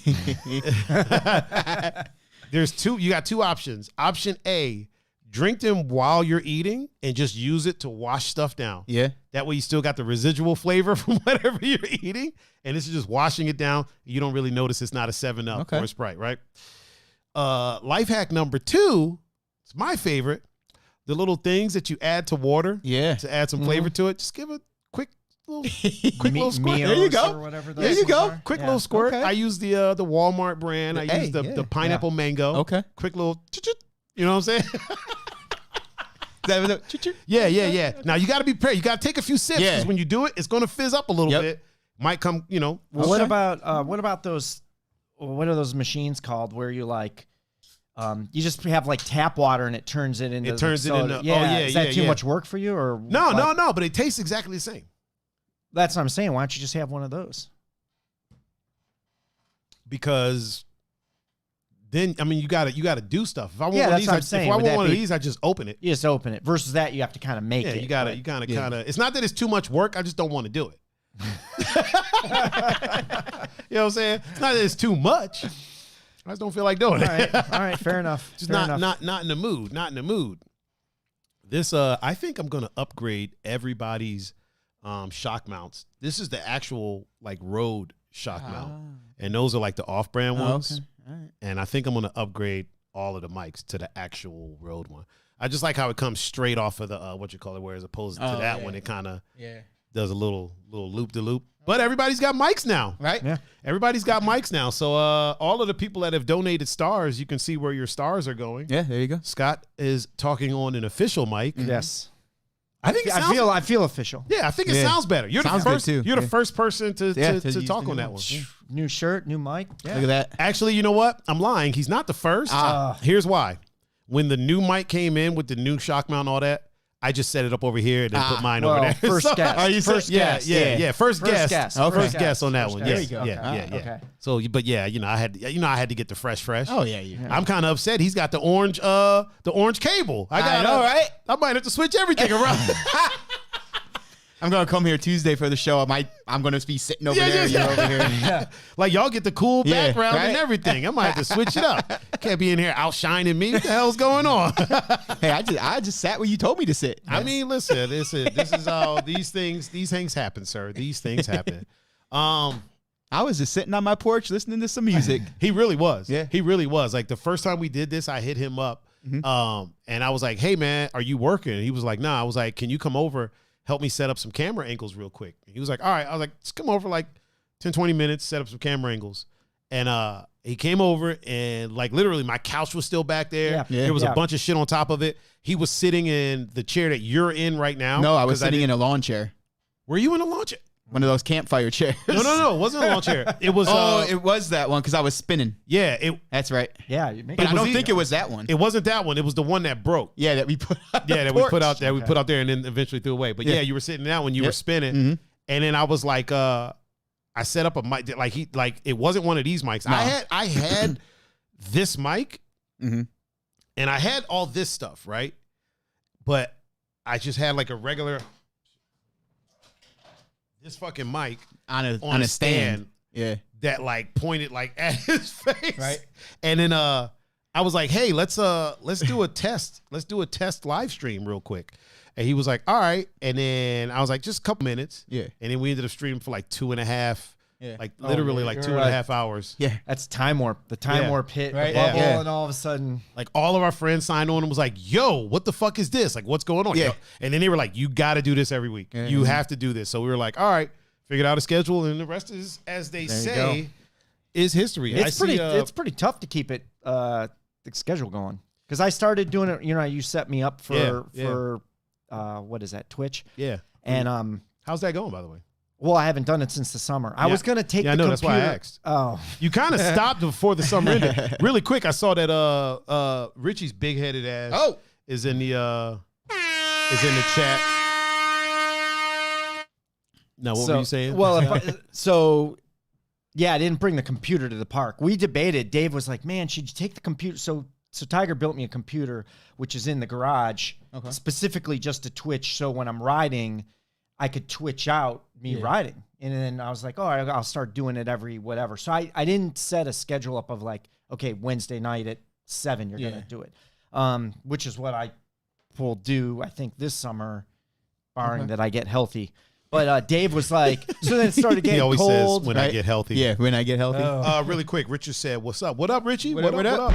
got two options. Option A, drink them while you're eating and just use it to wash stuff down. Yeah. That way you still got the residual flavor from whatever you're eating. And this is just washing it down. You don't really notice it's not a 7-Up or a Sprite, right? Life hack number 2, it's my favorite. The little things that you add to water to add some flavor to it. Just give a quick little squirt. There you go. Or whatever There you go. are. Quick little squirt. Okay. I use the Walmart brand. I use the pineapple mango. Okay. Quick little, you know what I'm saying? Yeah. Now you got to be prepared. You got to take a few sips because when you do it, it's going to fizz up a little bit. Might come, Well, what about those? What are those machines called where you like? You just have like tap water and it turns it into. It into. Is that too much work for you or? No. But it tastes exactly the same. That's what I'm saying. Why don't you just have one of those? Because then you got to do stuff. If I want Yeah, one of that's these, what I'm saying. if I Would want that one of be- these, I just open it. You just open it. Versus that, you have to kind of make Yeah, it. you got to kind of. It's not that it's too much work. I just don't want to do it. You know what I'm saying? It's not that it's too much. I just don't feel like doing it. All right, fair enough. Just Fair not enough. in the mood. Not in the mood. This I think I'm gonna upgrade everybody's shock mounts. This is the actual like road shock mount, and those are like the off-brand ones. Okay. All right. And I think I'm gonna upgrade all of the mics to the actual road one. I just like how it comes straight off of the where as opposed to that one, it kind of does a little loop de loop. But everybody's got mics now, Right? Yeah. Everybody's got mics now. So all of the people that have donated stars, you can see where your stars are going. Yeah, there you go. Scott is talking on an official mic. Yes. I think it sounds, I feel official. Yeah, I think it sounds better. You're Sounds the good first. too. You're the first person to use talk the on new that one. one. New shirt, new mic. Yeah. Look at that. Actually, you know what? I'm lying. He's not the first. Here's why. When the new mic came in with the new shock mount and all that, I just set it up over here and then put mine over there. First guess. Are you First yeah, guess. yeah. First guess. Okay. First guess on that one. There Yeah, you go. yeah. Okay. So, but yeah, I had to get the fresh. Oh, yeah. I'm kind of upset. He's got the orange cable. I know, right? I might have to switch everything around. I'm gonna come here Tuesday for the show. I'm gonna be sitting over there. You're over here. Yeah. Like y'all get the cool background right? and everything. I might have to switch it up. Can't be in here outshining me. What the hell's going on? Hey, I just sat where you told me to sit. I mean, listen, this is how these things happen, sir. These things happen. I was just sitting on my porch listening to some music. He really was. Yeah. He really was. Like the first time we did this, I hit him up. And I was like, hey man, are you working? And he was like, nah. I was like, can you come over, help me set up some camera angles real quick? And he was like, all right. I was like, just come over like 10, 20 minutes, set up some camera angles. And he came over and like literally my couch was still back there. Yeah. There was a bunch of shit on top of it. He was sitting in the chair that you're in right now. No, I was sitting in a lawn chair. Were you in a lawn chair? One of those campfire chairs. No. It wasn't a lawn chair. It was. It was that one because I was spinning. Yeah. That's right. Yeah, you make But I don't think it was that one. It wasn't that one. It was the one that broke. Yeah, that we put. We put out there. We put out there and then eventually threw away. But yeah, you were sitting down when you were spinning, and then I was like, I set up a mic. Like it wasn't one of these mics. No. I had this mic, and I had all this stuff right, but I just had like a regular. This fucking mic on a stand. Yeah. That like pointed like at his face. Right. And then I was like, hey, let's do a test. Let's do a test live stream real quick. And he was like, all right. And then I was like, just a couple minutes. Yeah. And then we ended up streaming for like 2.5. Yeah. Like literally like 2.5 hours. Yeah. That's time warp. The time warp hit right. the bubble, Yeah. and all of a sudden, like all of our friends signed on and was like, yo, what the fuck is this? Like, what's going on? Yeah. Yo. And then they were like, you got to do this every week. Yeah. You have to do this. So we were like, all right, figured out a schedule, and the rest is, as they say, is history. it's pretty tough to keep it the schedule going because I started doing it. You know, you set me up for what is that, Twitch? Yeah. And how's that going, by the way? Well, I haven't done it since the summer. I was gonna take. Yeah, I know. That's why I asked. Oh, you kind of stopped before the summer ended. Really quick, I saw that Richie's big-headed ass is in the chat. No, what were you saying? Well, yeah, I didn't bring the computer to the park. We debated. Dave was like, "Man, should you take the computer?" So Tiger built me a computer, which is in the garage, specifically just to Twitch. So when I'm riding, I could Twitch out me riding. And then I was like, oh, I'll start doing it every whatever. So I didn't set a schedule up of like, okay, Wednesday night at 7, you're going to do it. Which is what I will do, I think, this summer, barring that I get healthy. But Dave was like, so then it started getting cold. He always says, when I get healthy. Yeah, when I get healthy. Really quick, Richard said, what's up? What up, Richie? What up?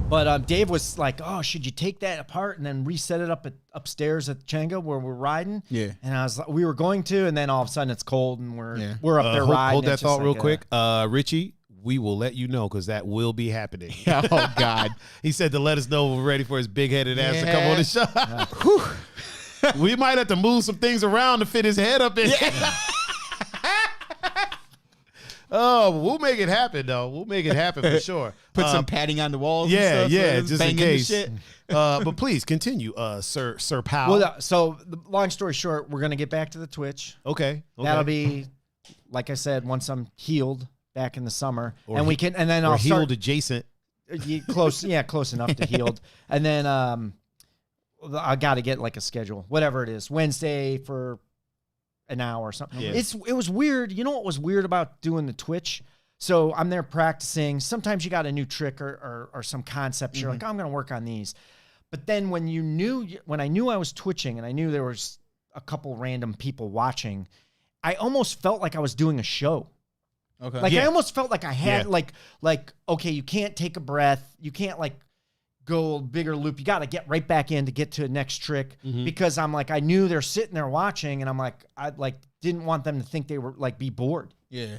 But Dave was like, oh, should you take that apart and then reset it up upstairs at Chenga where we're riding? Yeah. And I was like, we were going to, and then all of a sudden it's cold and we're up there riding. Hold that thought real quick. Richie, we will let you know because that will be happening. Oh, God. He said to let us know we're ready for his big-headed ass to come on the show. We might have to move some things around to fit his head up in. Oh, we'll make it happen, though. We'll make it happen for sure. Put some padding on the walls. Yeah, and stuff, yeah, so just in case. Shit. But please continue, Sir Powell. Well, so long story short, we're gonna get back to the Twitch. Okay. That'll be, like I said, once I'm healed back in the summer, or and we can, and then I'll healed start, adjacent. Close, yeah, close enough to healed, and then I got to get like a schedule, whatever it is, Wednesday for an hour or something. Yeah. It was weird. You know what was weird about doing the Twitch? So I'm there practicing. Sometimes you got a new trick or some concept. You're like, oh, I'm going to work on these. But then when I knew I was twitching and I knew there was a couple random people watching, I almost felt like I was doing a show. Okay. Like I almost felt like I had like, okay, you can't take a breath. You can't like go a bigger loop. You got to get right back in to get to the next trick because I'm like, I knew they're sitting there watching and I'm like, I like didn't want them to think they were like be bored. Yeah.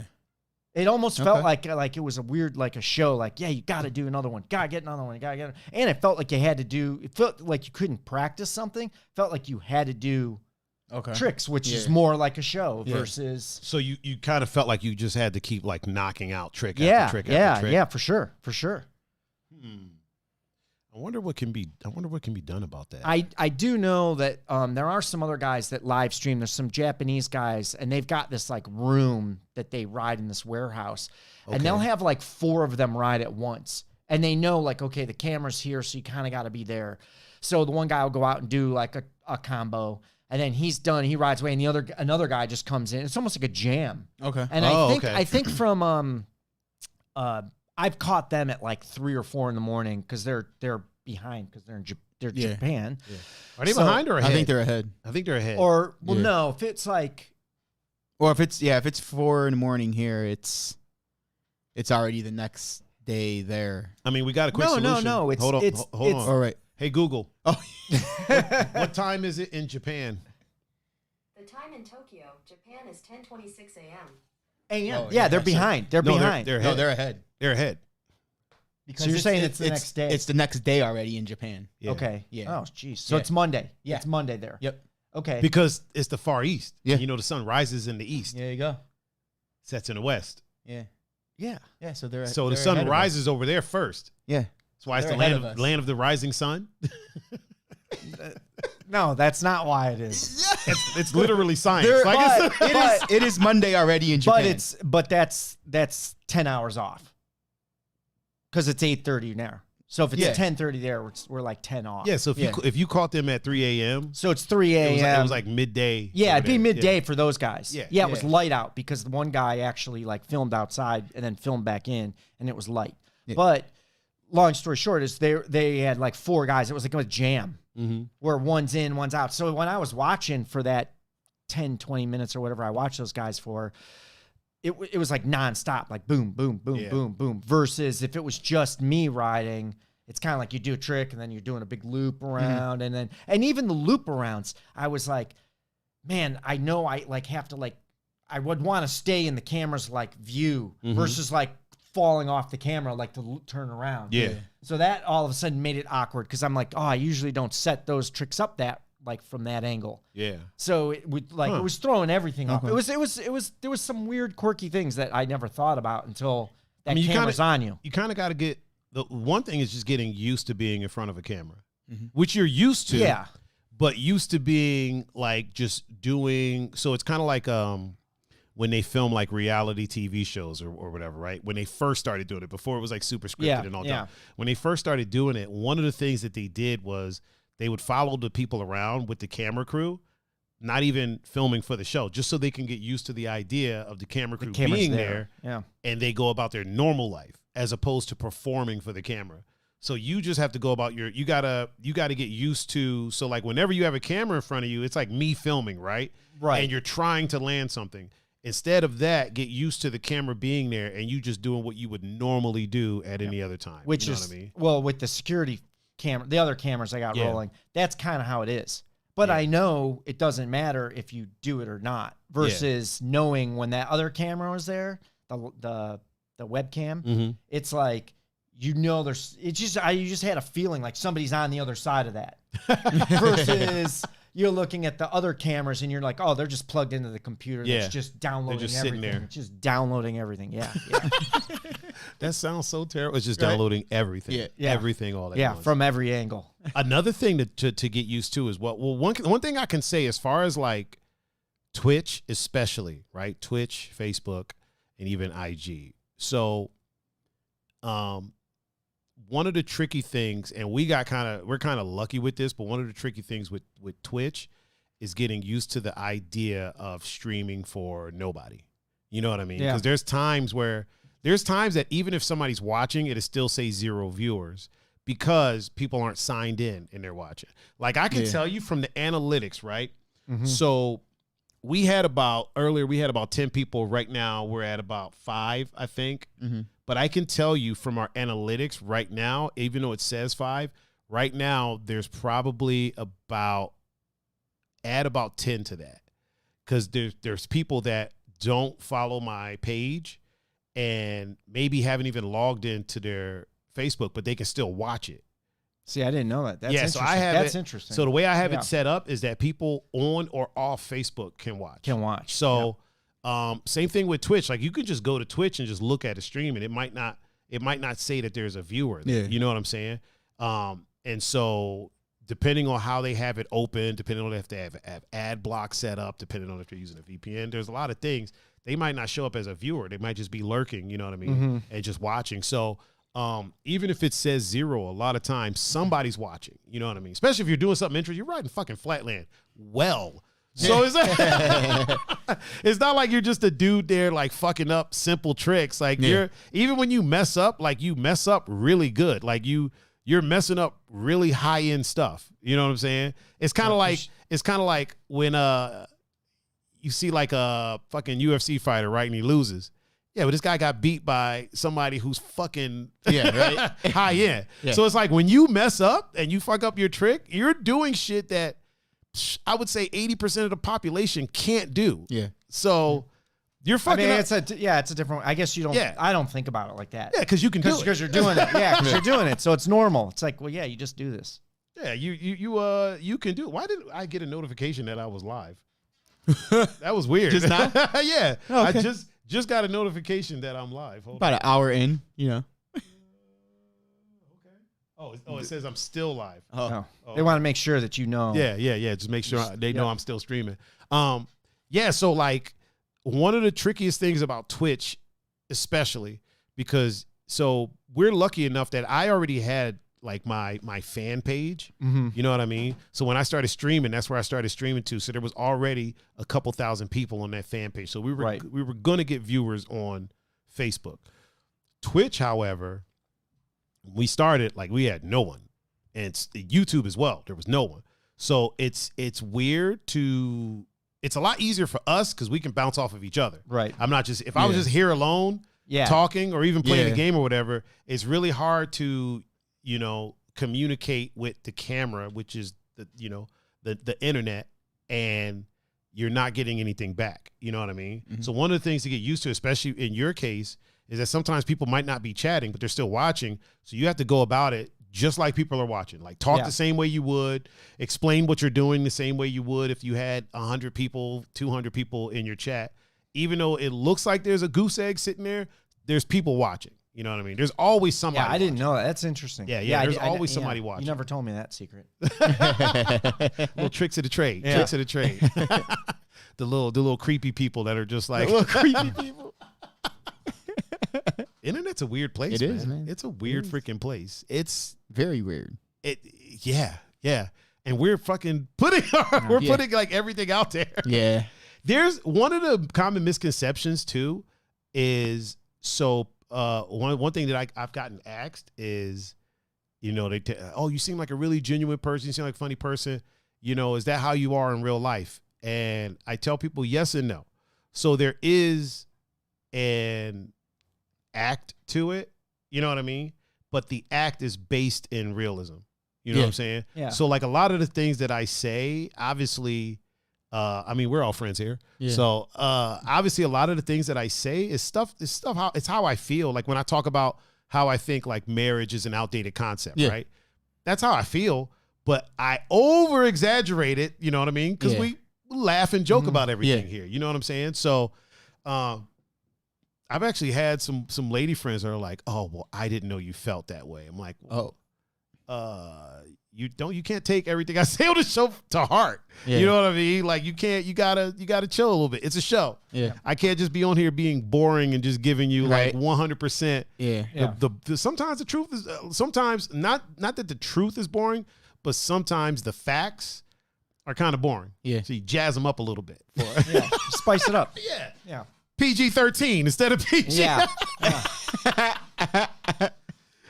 It almost felt like it was a weird, like a show, like, yeah, you got to do another one. Got to get another one. Got to get it. And it felt like you had to do, it felt like you couldn't practice something. It felt like you had to do tricks, which is more like a show versus. So you kind of felt like you just had to keep like knocking out trick after trick after trick. Yeah, for sure. For sure. I wonder what can be done about that. I do know that there are some other guys that live stream. There's some Japanese guys, and they've got this like room that they ride in this warehouse, and they'll have like 4 of them ride at once, and they know like, okay, the camera's here, so you kind of got to be there. So the one guy will go out and do like a combo, and then he's done. He rides away, and another guy just comes in. It's almost like a jam. Okay. And I think from I've caught them at like 3 or 4 in the morning because they're behind because they're in Japan. Yeah. Are they behind or ahead? I think they're ahead. Or no, if it's like, or if it's 4 in the morning here, it's already the next day there. I mean, we got a quick solution. No. Hold on. All right. Hey Google. Oh, what time is it in Japan? The time in Tokyo, Japan is 10:26 a.m. A.m. Yeah, they're behind. They're behind. They're ahead. No, they're ahead. They're ahead. Because so you're saying it's the next day. It's the next day already in Japan. Yeah. Okay. Yeah. Oh, jeez. So it's Monday. Yeah. It's Monday there. Yep. Okay. Because it's the Far East. Yeah. You know, the sun rises in the east, There you go. sets in the west. Yeah. Yeah. Yeah. So they're So the they're sun ahead of us. rises over there first. Yeah. That's why it's They're the ahead of us. land of the rising sun. No, that's not why it is. It's literally science. There- Like but- It is Monday already in Japan. But that's 10 hours off. Because it's 8:30 now. So if it's 10:30 there, we're like 10 off. yeah. So if you caught them at 3 a.m., So it's 3 a.m. it was like midday. Yeah, over it'd be there. midday for those guys. Yeah. Yeah, it was light out because the one guy actually like filmed outside and then filmed back in, and it was light. Yeah. But long story short is they had like 4 guys. It was like a jam where one's in, one's out. So when I was watching for that 10, 20 minutes or whatever I watched those guys for, it was like nonstop, like boom, boom, boom, Yeah. boom, boom. Versus if it was just me riding, it's kind of like you do a trick and then you're doing a big loop around, and even the loop arounds, I was like, man, I know I like have to like, I would want to stay in the camera's like view versus like falling off the camera like to turn around. Yeah. So that all of a sudden made it awkward because I'm like, oh, I usually don't set those tricks up that like from that angle. Yeah. So it would like it was throwing everything off. It was there was some weird quirky things that I never thought about until that camera's on you. You kind of got to get the one thing is just getting used to being in front of a camera, which you're used to. Yeah. But used to being like just doing. So it's kind of like when they film like reality TV shows or whatever, right? When they first started doing it, before it was like super scripted and all that. When they first started doing it, one of the things that they did was they would follow the people around with the camera crew, not even filming for the show, just so they can get used to the idea of the camera crew being there. Yeah. And they go about their normal life as opposed to performing for the camera. So you just have to go about you gotta get used to, so like whenever you have a camera in front of you, it's like me filming, right? Right. And you're trying to land something. Instead of that, get used to the camera being there and you just doing what you would normally do at any other time. Which you know is, what I mean? well, with the security camera, the other cameras I got rolling, that's kind of how it is. But I know it doesn't matter if you do it or not versus knowing when that other camera was there, the webcam, it's like, you know, you just had a feeling like somebody's on the other side of that versus you're looking at the other cameras and you're like, oh, they're just plugged into the computer. Yeah. That's just downloading just everything. sitting there. It's just downloading everything. Yeah. That sounds so terrible. It's just downloading everything. Yeah. Everything all at Yeah. once. From every angle. Another thing to get used to is one thing I can say as far as like Twitch, especially, right? Twitch, Facebook, and even IG. So, one of the tricky things, and we're kind of lucky with this, but one of the tricky things with Twitch is getting used to the idea of streaming for nobody. You know what I mean? Yeah. Because there's times that even if somebody's watching, it'll still say 0 viewers because people aren't signed in and they're watching. Like I can tell you from the analytics, right? So we had about 10 people. Right now we're at about 5, I think. But I can tell you from our analytics right now, even though it says 5, right now there's probably add about 10 to that. Because there's people that don't follow my page and maybe haven't even logged into their Facebook, but they can still watch it. See, I didn't know that. That's so I have That's interesting. So the way I have it set up is that people on or off Facebook can watch. So same thing with Twitch. Like you can just go to Twitch and just look at a stream, and it might not say that there's a viewer there. Yeah. You know what I'm saying? And so depending on how they have it open, depending on if they have ad block set up, depending on if they're using a VPN, there's a lot of things. They might not show up as a viewer. They might just be lurking, you know what I mean? And just watching. So even if it says 0, a lot of times somebody's watching. You know what I mean? Especially if you're doing something interesting. You're riding fucking FlatLand well. So it's not like you're just a dude there like fucking up simple tricks. Like even when you mess up, like you mess up really good. Like you're messing up really high end stuff. You know what I'm saying? It's kind of like when you see like a fucking UFC fighter, right, and he loses. Yeah, but this guy got beat by somebody who's fucking high end. Yeah. So it's like when you mess up and you fuck up your trick, you're doing shit that I would say 80% of the population can't do. Yeah. So you're fucking up. It's a different, I guess you don't, I don't think about it like that. Yeah, because you can do it. Because you're doing it. Yeah, because you're doing it. So it's normal. It's like, well, yeah, you just do this. Yeah, you can do it. Why did I get a notification that I was live? That was weird. Just now? Yeah. Oh, okay. I just got a notification that I'm live. Hold About an hour in, you know. Oh, it says I'm still live. Oh. They want to make sure that you know. Yeah. Just make sure they know I'm still streaming. So like one of the trickiest things about Twitch, especially because we're lucky enough that I already had like my fan page. Mm-hmm. You know what I mean? So when I started streaming, that's where I started streaming to. So there was already a couple thousand people on that fan page. So we were gonna get viewers on Facebook. Twitch, however, we started like we had no one, and YouTube as well. There was no one. So it's weird it's a lot easier for us because we can bounce off of each other. Right. I'm not just if I was just here alone, talking or even playing a game or whatever. It's really hard to communicate with the camera, which is the internet, and you're not getting anything back. You know what I mean? Mm-hmm. So one of the things to get used to, especially in your case, is that sometimes people might not be chatting, but they're still watching. So you have to go about it just like people are watching. Like talk the same way you would, explain what you're doing the same way you would if you had 100 people, 200 people in your chat. Even though it looks like there's a goose egg sitting there, there's people watching. You know what I mean? There's always somebody. Yeah, I didn't know that. That's interesting. Yeah. There's always somebody watching. You never told me that secret. Little tricks of the trade. Yeah. Tricks of the trade. the little creepy people that are just like little creepy people. Internet's a weird place. It is, man. It's a weird freaking place. It's very weird. Yeah. And we're fucking putting like everything out there. Yeah. There's one of the common misconceptions too is one thing that I've gotten asked is, you seem like a really genuine person. You seem like a funny person. Is that how you are in real life? And I tell people yes and no. So there is an act to it. You know what I mean? But the act is based in realism. You know what I'm saying? Yeah. So like a lot of the things that I say, obviously, we're all friends here. Yeah. So obviously a lot of the things that I say is how I feel. Like when I talk about how I think like marriage is an outdated concept, right? That's how I feel, but I over exaggerate it, you know what I mean? Because we laugh and joke about everything here. You know what I'm saying? So I've actually had some lady friends that are like, oh, well, I didn't know you felt that way. I'm like, you can't take everything I say on the show to heart. Yeah. You know what I mean? Like you gotta chill a little bit. It's a show. Yeah. I can't just be on here being boring and just giving you like 100%. Yeah. Sometimes the truth is sometimes not that the truth is boring, but sometimes the facts are kind of boring. Yeah. So you jazz them up a little bit. Spice it up. Yeah. PG-13 instead of PG. Yeah.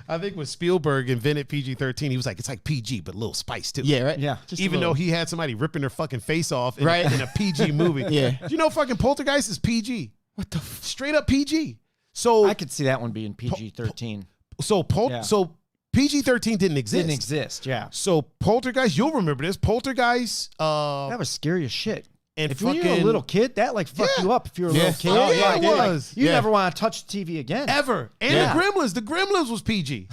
I think when Spielberg invented PG-13, he was like, it's like PG, but a little spice too. Yeah, right? Yeah. Even though he had somebody ripping their fucking face off in a PG movie. Do you know fucking Poltergeist is PG? What the straight up PG. So I could see that one being PG-13. So PG-13 didn't exist. Yeah. So Poltergeist, you'll remember this. Poltergeist. That was scary as shit. And if you're a little kid, that like fucked you up if you're a little kid. Oh, yeah, it was. You never want to touch the TV again. Ever. And the Gremlins was PG.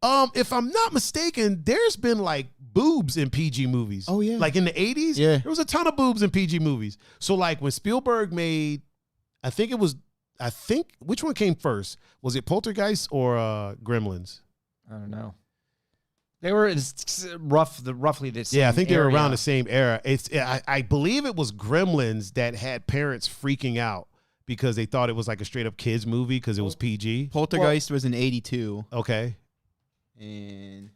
If I'm not mistaken, there's been like boobs in PG movies. Oh, yeah. Like in the 80s, there was a ton of boobs in PG movies. So like when Spielberg made, I think which one came first? Was it Poltergeist or Gremlins? I don't know. They were roughly the same. Yeah, I think they were around the same era. I believe it was Gremlins that had parents freaking out because they thought it was like a straight up kids movie because it was PG. Poltergeist was in 82. Okay. And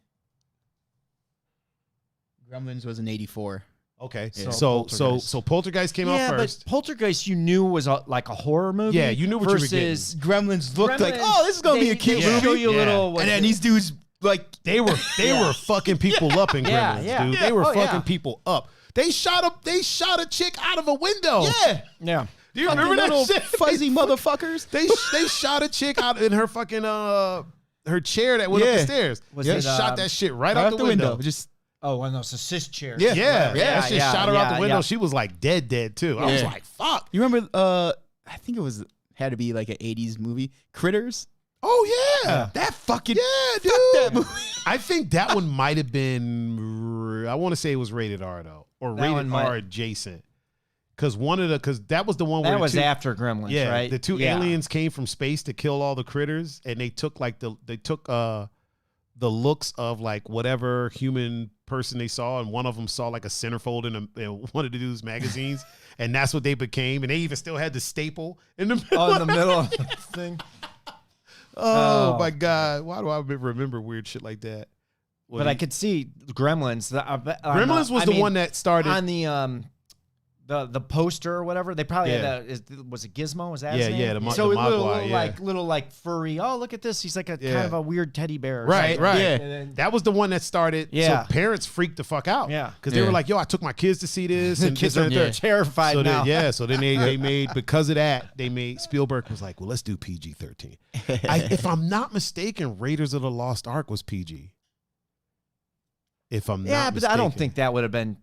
Gremlins was in 84. Okay. Yeah. So Poltergeist came out first. But Poltergeist, you knew was like a horror movie. Yeah, you knew what you were getting. Versus Gremlins looked like, oh, this is gonna be a kid they movie. show you a little, And then these dudes like They were fucking people up in Gremlins, dude. They were fucking people up. They shot a chick out of a window. Yeah. Do you remember that little shit? fuzzy motherfuckers? They shot a chick out in her fucking her chair that went up the stairs. They shot that shit right out the window. Just one of those assist chairs. Yeah. That shit shot her out the window. Yeah. She was like dead too. I was like, fuck. you remember? I think it had to be like an 80s movie, Critters. Oh yeah. That fucking dude. that movie. I think that one might have been. I want to say it was rated R though, or That rated one might- R adjacent. Because that was the one where That the was two, after Gremlins, right? The two aliens came from space to kill all the critters, and they took the looks of like whatever human person they saw, and one of them saw like a centerfold in one of the dude's magazines, and that's what they became. And they even still had the staple in the middle. Oh, in the middle of the thing. Oh my God! Why do I remember weird shit like that? But I could see Gremlins. Gremlins was the one that started on the poster or whatever. They probably had was it Gizmo? Was that his name? the so the little like furry. Oh, look at this. He's like a kind of a weird teddy bear. Right. And then, That was the one that started. Yeah. So parents freaked the fuck out. Yeah. Because they were like, yo, I took my kids to see this. And kids this, are terrified so now. So then they made, because of that, Spielberg was like, well, let's do PG-13. If I'm not mistaken, Raiders of the Lost Ark was PG. If I'm not mistaken. but I don't think that would have been.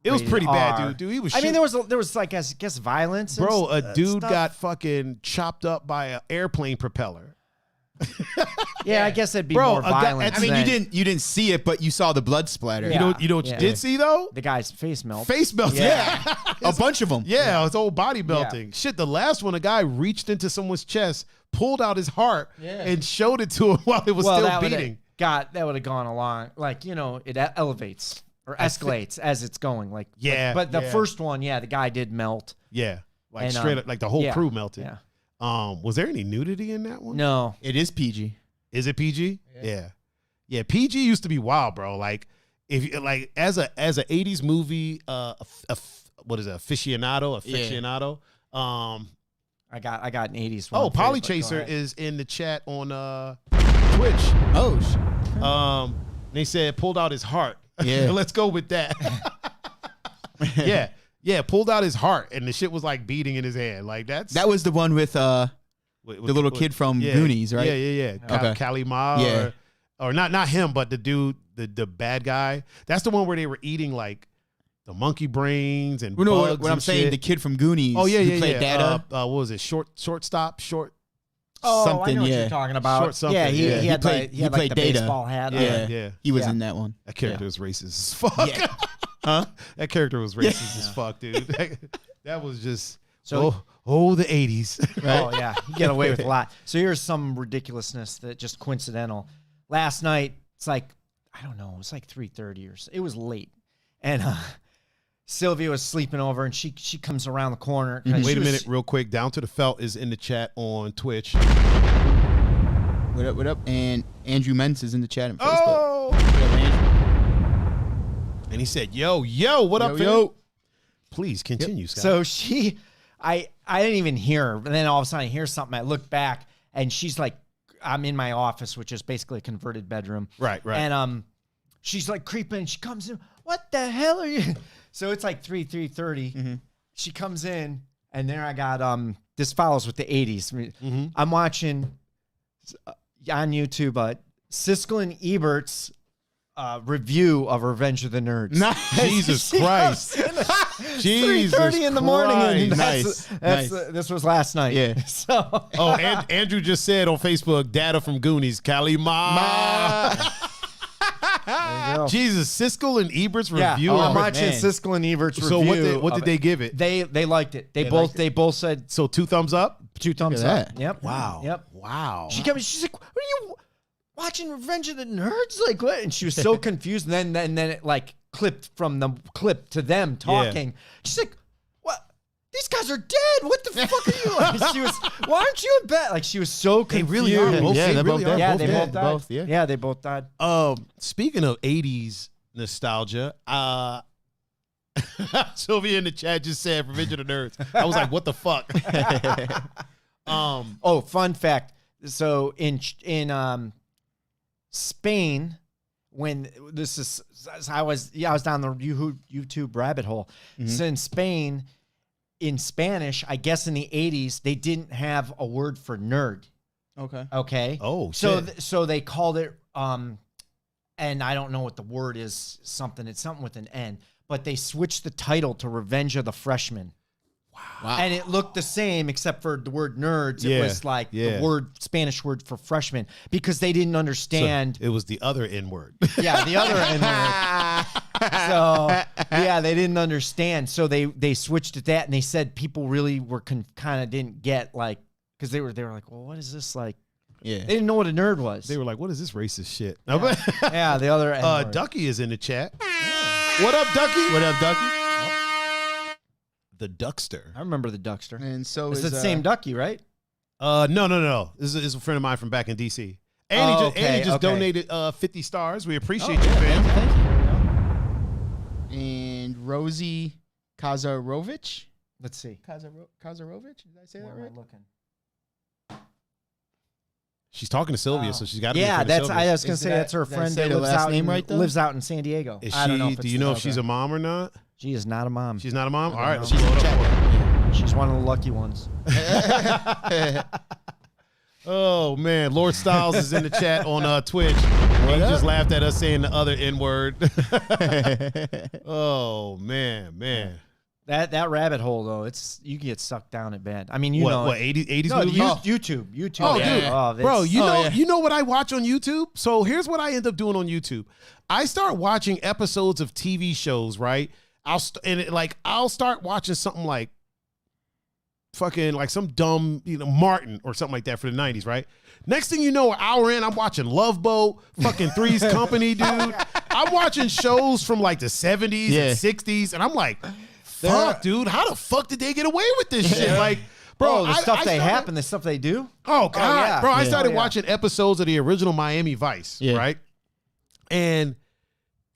It was pretty bad, R. dude. He was. I mean, there was like, I guess, violence. Bro, a dude stuff. got fucking chopped up by an airplane propeller. I guess that'd be Bro, more a guy- violence. I mean, than you didn't see it, but you saw the blood splatter. Yeah. You know what you Yeah. did see though? the guy's face melt. Face melting. Yeah. Yeah. A bunch of them. Yeah, it's old body melting. Shit, the last one, a guy reached into someone's chest, pulled out his heart, and showed it to him while it was still that beating. That would have gone along. Like, it elevates or escalates as it's going. Like, Yeah, But the yeah. first one, the guy did melt. Yeah, like And, straight up, like the whole crew melted. Yeah. Was there any nudity in that one? No. It is PG. Is it PG? Yeah. PG used to be wild, bro. Like if you like as a 80s movie, what is it, aficionado? I got an 80s one. Oh, Polly Chaser is in the chat on Twitch. Oh, shit. They said pulled out his heart. Yeah. Let's go with that. Yeah, pulled out his heart, and the shit was like beating in his hand. Like That was the one with the little kid from Goonies, right? Yeah. Okay. Kali Ma, Yeah. or not him, but the dude, the bad guy. That's the one where they were eating like the monkey brains and Well, no, bugs what I'm and saying, shit. the kid from Goonies. Oh yeah, who played Data. what was it? Shortstop. Oh, something, I know what yeah. you're talking about. Short something, Yeah, yeah. he had played the Data. baseball hat. Yeah. He was Yeah. in that one. That character was racist as fuck. Yeah. Huh? That character was racist as fuck, dude. That was just So- the 80s. Oh yeah, you get away with a lot. So here's some ridiculousness that just coincidental. Last night, it's like I don't know, it was like 3:30 or so. It was late, and Sylvia was sleeping over, and she comes around the corner. Wait a minute, real quick. Down to the Felt is in the chat on Twitch. What up? And Andrew Mentz is in the chat on Facebook. Oh! What up, Andrew? And he said, yo, what up, fam? Yo. Please continue, Scott. So I didn't even hear her, and then all of a sudden I hear something. I look back, and she's like, I'm in my office, which is basically a converted bedroom. Right. And she's like creeping, and she comes in. What the hell are you? So it's like 3:30. Mm-hmm. She comes in, and there I got this follows with the 80s. Mm-hmm. I'm watching on YouTube Siskel and Ebert's review of Revenge of the Nerds. Nice. Jesus Christ. Jesus 3:30 in the morning. And Nice. This was last night. Yeah. So And Andrew just said on Facebook, Data from Goonies, Kali Ma. there you go. Jesus, Siskel and Ebert's Yeah. review. I'm of watching man. Siskel and Ebert's So review. what did they give it? They liked it. They liked both said So 2 thumbs up? 2 thumbs Look at up. that. Yep. Wow. Yep. Wow. She comes. She's like, "What are you watching? Revenge of the Nerds? Like what?" And she was so confused. And then it like clipped from the clip to them talking. She's like, "What? these guys are dead. What the fuck are you? Like, she was, why aren't you in bed? Like, she was so confused. They really are. They both both Yeah, are. they both died. Both, yeah. Yeah, they both died. Speaking of 80s nostalgia, Sylvia in the chat just said Revenge of the Nerds. I was like, what the fuck? Oh, fun fact. So in Spain, when this is, I was down the YouTube rabbit hole. So in Spain, in Spanish, I guess in the 80s, they didn't have a word for nerd. Okay. Oh, so shit. so they called it and I don't know what the word is. It's something with an N. But they switched the title to Revenge of the Freshmen. Wow. And it looked the same except for the word nerds. It was like the Spanish word for freshman because they didn't understand. So it was the other N word. Yeah, the other N word. So, yeah, they didn't understand. So they switched to that and they said people really were kind of didn't get like, because they were like, well, what is this like? Yeah. They didn't know what a nerd was. They were like, what is this racist shit? Yeah, yeah, the other N word. Ducky is in the chat. What up, Ducky? What up, Ducky? The Duckster. I remember the Duckster. And so it's the same Ducky, right? No. This is a friend of mine from back in DC. Andy just donated 50 stars. We appreciate you, fam. Thank you. And Rosie Kazarovich. Let's see. Kazarovich? Did I say that right? Am I looking? She's talking to Sylvia, so she's got to I was Sylvia. was gonna say that's her friend say that the lives last out name right, though? lives out in San Diego. Is I don't know. do you know if she's a mom or not? She is not a mom. She's not a mom? All right, let's She's blow it up. She's one of the lucky ones. Oh, man. Lord Styles is in the chat on Twitch. He just laughed at us saying the other N-word. Oh, man. That rabbit hole though, you can get sucked down at bad. I mean, what 80s no, movies? YouTube. Oh, yeah. dude, bro, you know what I watch on YouTube? So here's what I end up doing on YouTube. I start watching episodes of TV shows, right? I'll start watching something like fucking like some dumb, Martin or something like that for the 90s, right? Next thing you know, an hour in, I'm watching Love Boat, fucking Three's Company, dude. I'm watching shows from like the 70s and 60s, and I'm like, fuck, dude, how the fuck did they get away with this shit? Like, bro, the stuff the stuff they do. Oh, God. Bro, I started watching episodes of the original Miami Vice, right? And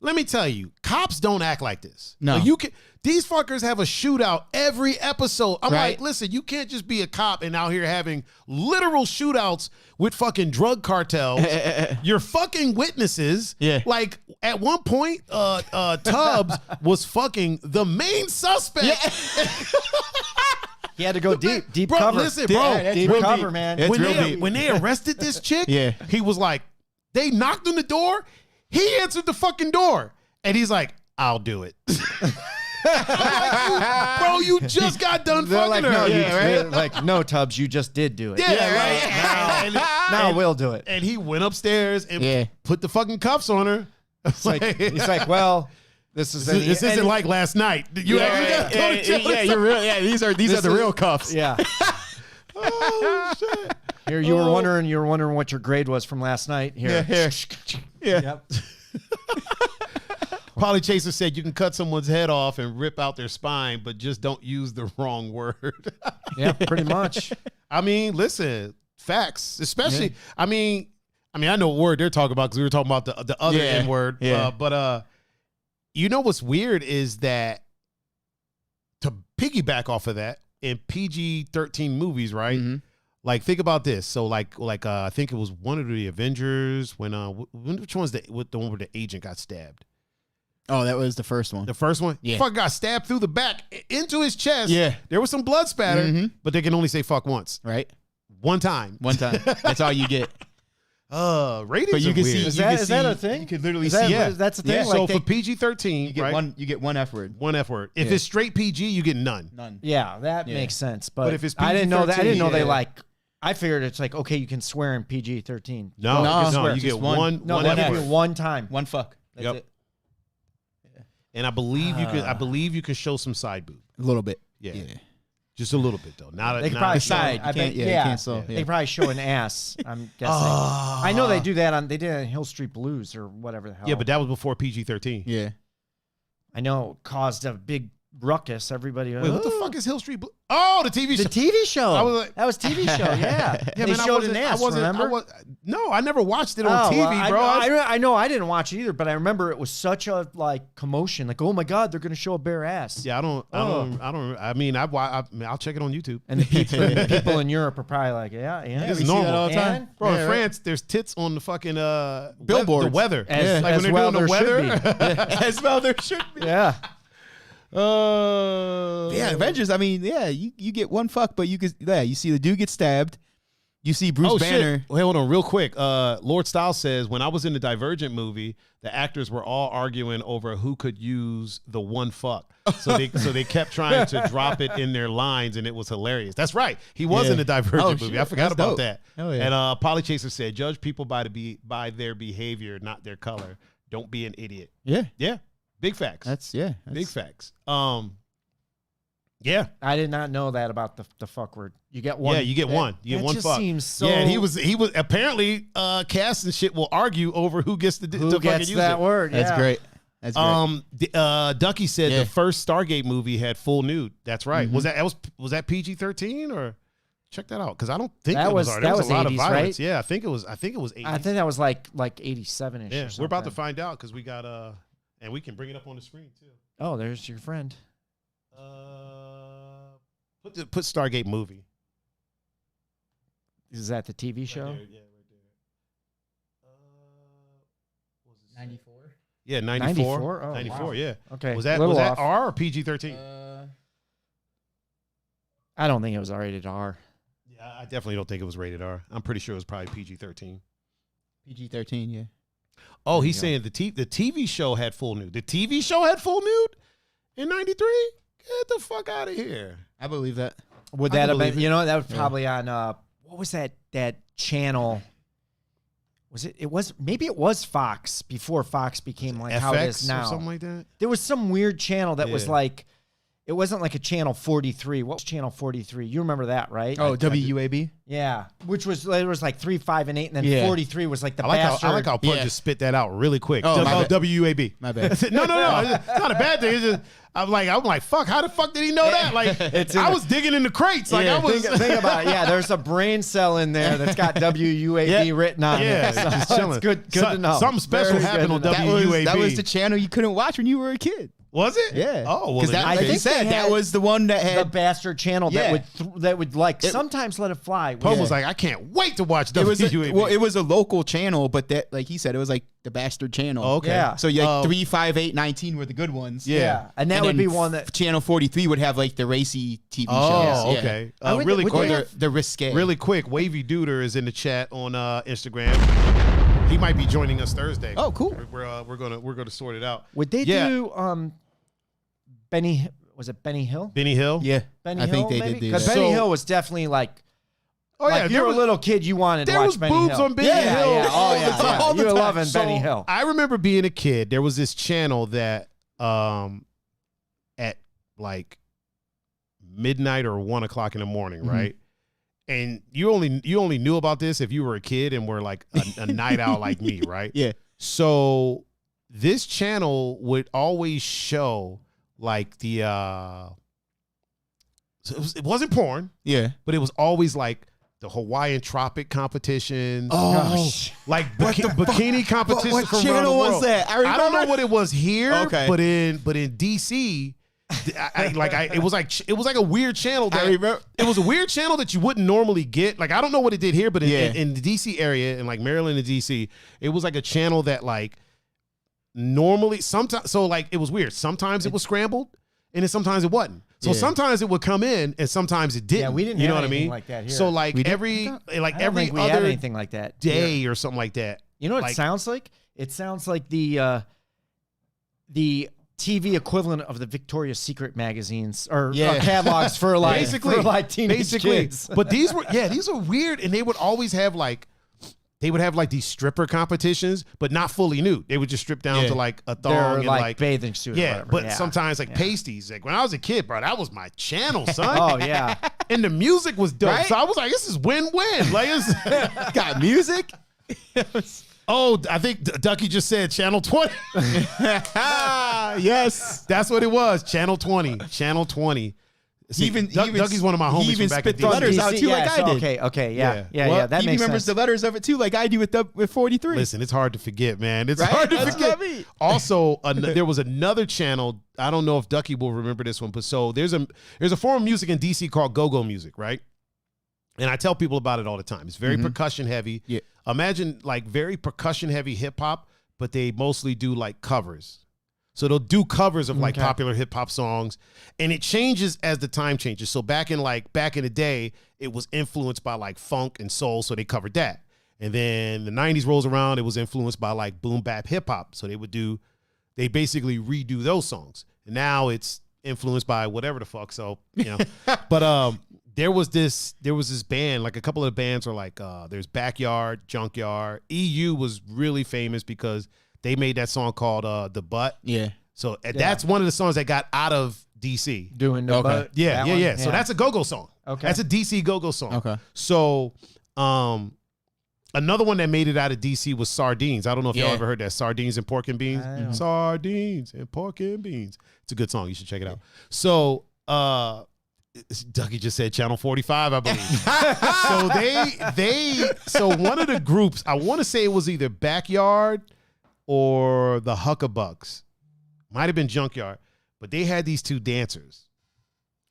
let me tell you, cops don't act like this. No. Like, these fuckers have a shootout every episode. I'm like, listen, you can't just be a cop and out here having literal shootouts with fucking drug cartels. You're fucking witnesses. Yeah. Like, at one point, Tubbs was fucking the main suspect. Yeah. He had to go deep bro, cover. Listen, bro. Deep cover, man. When they arrested this chick, he was like, they knocked on the door. He answered the fucking door. And he's like, I'll do it. I'm like, bro, you just got done fucking her. Like, no, Tubbs, you just did do it. Yeah, right. Now we'll do it. And he went upstairs and put the fucking cuffs on her. He's like, well, this isn't like last night. You're real. These are the real cuffs. Yeah. Oh shit. Here you were wondering what your grade was from last night. Here. Yeah. Yep. Polly Chaser said you can cut someone's head off and rip out their spine, but just don't use the wrong word. Yeah, pretty much. I mean, listen, facts. Especially, I mean, I know what word they're talking about because we were talking about the other N word. Yeah. But you know what's weird is that to piggyback off of that in PG-13 movies, right? Mm-hmm. Like, think about this. So, like I think it was one of the Avengers when which one's the one where the agent got stabbed? Oh, that was the first one. The first one? Yeah. Fuck got stabbed through the back into his chest. Yeah. There was some blood spatter, but they can only say fuck once. Right. One time. That's all you get. Ratings But you are can weird. see. Is that a thing? You could literally see. Yeah. That's a thing. Yeah. So for PG-13, you get one F word. One F word. If it's straight PG, you get none. Yeah, that makes sense. But if it's I didn't know that. I didn't know they PG-13, like. I figured it's like, okay, you can swear in PG-13. No, you get one. No, one they F give word. you one time. One fuck. That's Yep. it. And I believe you can show some side boob. A little bit. Yeah. Just a little bit though. Not They could not probably a show. side. I You bet. can't- yeah, you Yeah, can't show- they yeah. could probably show an ass. I'm guessing. I know they do that They did it on Hill Street Blues or whatever the hell. Yeah, but that was before PG-13. Yeah. I know it caused a big ruckus. Everybody. Wait, what the fuck is Hill Street Blues? Oh, the TV show. The TV show. I was like, that was TV show. Yeah. Yeah, they man, showed an ass. Remember? No, I never watched it on TV, bro. I know I didn't watch it either, but I remember it was such a like commotion. Like, oh my God, they're gonna show a bare ass. Yeah, I don't. I mean, I'll check it on YouTube. And the people in Europe are probably like, yeah. It's normal all the time, bro. In France, there's tits on the fucking billboards. The weather, as like when they're doing the weather. As well, there should be. Yeah. Yeah, Avengers. I mean, yeah, you get one fuck, but you see the dude get stabbed. You see Bruce Banner. Wait, hold on, real quick. Lord Styles says when I was in the Divergent movie, the actors were all arguing over who could use the one fuck. So they kept trying to drop it in their lines, and it was hilarious. That's right. He was in the Divergent movie. I forgot about that. Oh, yeah. And Polly Chaser said, "Judge people by their behavior, not their color. Don't be an idiot." Yeah. Yeah. Big facts. That's big facts. Yeah. I did not know that about the fuck word. You get one. Yeah, you get one. You get one just fuck. Seems so. Yeah, and he was apparently cast and shit will argue over who gets to who fucking gets use that it. word. That's great. That's great. Ducky said the first Stargate movie had full nude. That's right. Mm-hmm. Was that PG-13 or check that out? Because I don't think that it was. There was a lot 80s, of violence. right? Yeah, I think it was 80s. I think that was like 87ish. Yeah, or we're about to find out because we got and we can bring it up on the screen too. Oh, there's your friend. Put Stargate movie. Is that the TV show? Right there, yeah, right there. 94. Yeah, 94. 94? Oh, 94, wow. yeah. Okay. Was that R or PG-13? I don't think it was rated R. Yeah, I definitely don't think it was rated R. I'm pretty sure it was probably PG-13. PG-13, yeah. Oh, he's saying the TV show had full nude. The TV show had full nude in 93? Get the fuck out of here. I believe that. Would that have been, that was probably on, what was that channel? Maybe it was Fox before Fox became like FX how it is now. Or something like that? There was some weird channel that was like, it wasn't like a channel 43. What was channel 43? You remember that, right? Oh, WUAB? Yeah. Which was, there was like 3, 5, and 8, and then 43 was like the bastard. I like how Pud just spit that out really quick. Oh, WUAB. My bad. No. It's not a bad thing. It's just, I'm like, fuck, how the fuck did he know that? Like, I was digging in the crates. Like, I was. Think about it. Yeah, there's a brain cell in there that's got WUAB written on it. Yeah, So just chilling. It's good to know. Something special happened on WUAB. That was the channel you couldn't watch when you were a kid. Was it? Yeah. Oh, well, because like you said, that was the one that had the bastard channel that would like sometimes let it fly. Pud was like, I can't wait to watch WUAB. It was a local channel, but that, like he said, it was like the bastard channel. Oh, okay. Yeah. So like 3, 5, 8, 19 were the good ones. Yeah. And that would be one that channel 43 would have like the racy TV shows. Oh, okay. Really quick. The risque. Really quick. Wavy Duder is in the chat on Instagram. He might be joining us Thursday. Oh, cool. We're gonna sort it out. would they do Benny? Was it Benny Hill? Benny Hill? Yeah. Benny I Hill, think they maybe? did do Because that. Benny Hill was definitely like. Oh yeah, if you were a little kid, you wanted to there watch was Benny boobs Hill. on Benny Hill. Yeah. all Oh the time. yeah. All the You were time. loving Benny Hill. I remember being a kid. There was this channel that at like midnight or 1 o'clock in the morning, right? And you only knew about this if you were a kid and were like a night owl like me, right? Yeah. So this channel would always show like the so it wasn't porn, Yeah. but it was always like the Hawaiian tropic competitions. Oh, like bikini competitions. What from channel around the was world. that? I don't know what it was here. Okay. But in DC, it was like a weird channel. That, I remember. It was a weird channel that you wouldn't normally get. Like I don't know what it did here, but in the DC area, in like Maryland and DC, it was like a channel that like normally sometimes. So like it was weird. Sometimes it was scrambled, and then sometimes it wasn't. So sometimes it would come in, and sometimes it didn't. Yeah, we didn't. You know have what I anything mean? like that here. So like I every don't think we had other anything like that day or something like that. You know what like, it sounds like? It sounds like the TV equivalent of the Victoria's Secret magazines or catalogs for like teenage kids. But these were weird, and they would always have like these stripper competitions, but not fully nude. They would just strip down to like a thong They're and like bathing suit. Yeah, or whatever. but sometimes like pasties. Like when I was a kid, bro, that was my channel, son. Oh yeah, and the music was dope. Right? So I was like, this is win-win. Like it's got music. Oh, I think Ducky just said Channel 20. Yes. That's what it was. Channel 20. Channel 20. See, Ducky's one of my homies. He even from back spit at the DC. letters out too, like I did. Okay, yeah. That He makes remembers sense. the letters of it too, like I do with 43. Listen, it's hard to forget, man. It's Right? hard to That's forget. what I mean. Also, there was another channel. I don't know if Ducky will remember this one, but so there's a form of music in DC called go-go music, right? And I tell people about it all the time. It's very percussion heavy. Yeah. Imagine like very percussion heavy hip hop, but they mostly do like covers. So they'll do covers of like popular hip hop songs, and it changes as the time changes. So back in the day, it was influenced by like funk and soul, so they covered that. And then the 90s rolls around, it was influenced by like boom bap hip hop. So they basically redo those songs. And now it's influenced by whatever the fuck. So, but there was this band, like a couple of bands are like there's Backyard, Junkyard. EU was really famous because they made that song called The Butt. Yeah. So that's one of the songs that got out of DC. Doing the butt. Yeah. So that's a go-go song. Okay. That's a DC go-go song. Okay. So another one that made it out of DC was Sardines. I don't know if y'all ever heard that. Sardines and Pork and Beans. Sardines and Pork and Beans. It's a good song. You should check it out. So Ducky just said Channel 45, I believe. So one of the groups, I want to say it was either Backyard or the Huckabucks. Might have been Junkyard. But they had these two dancers,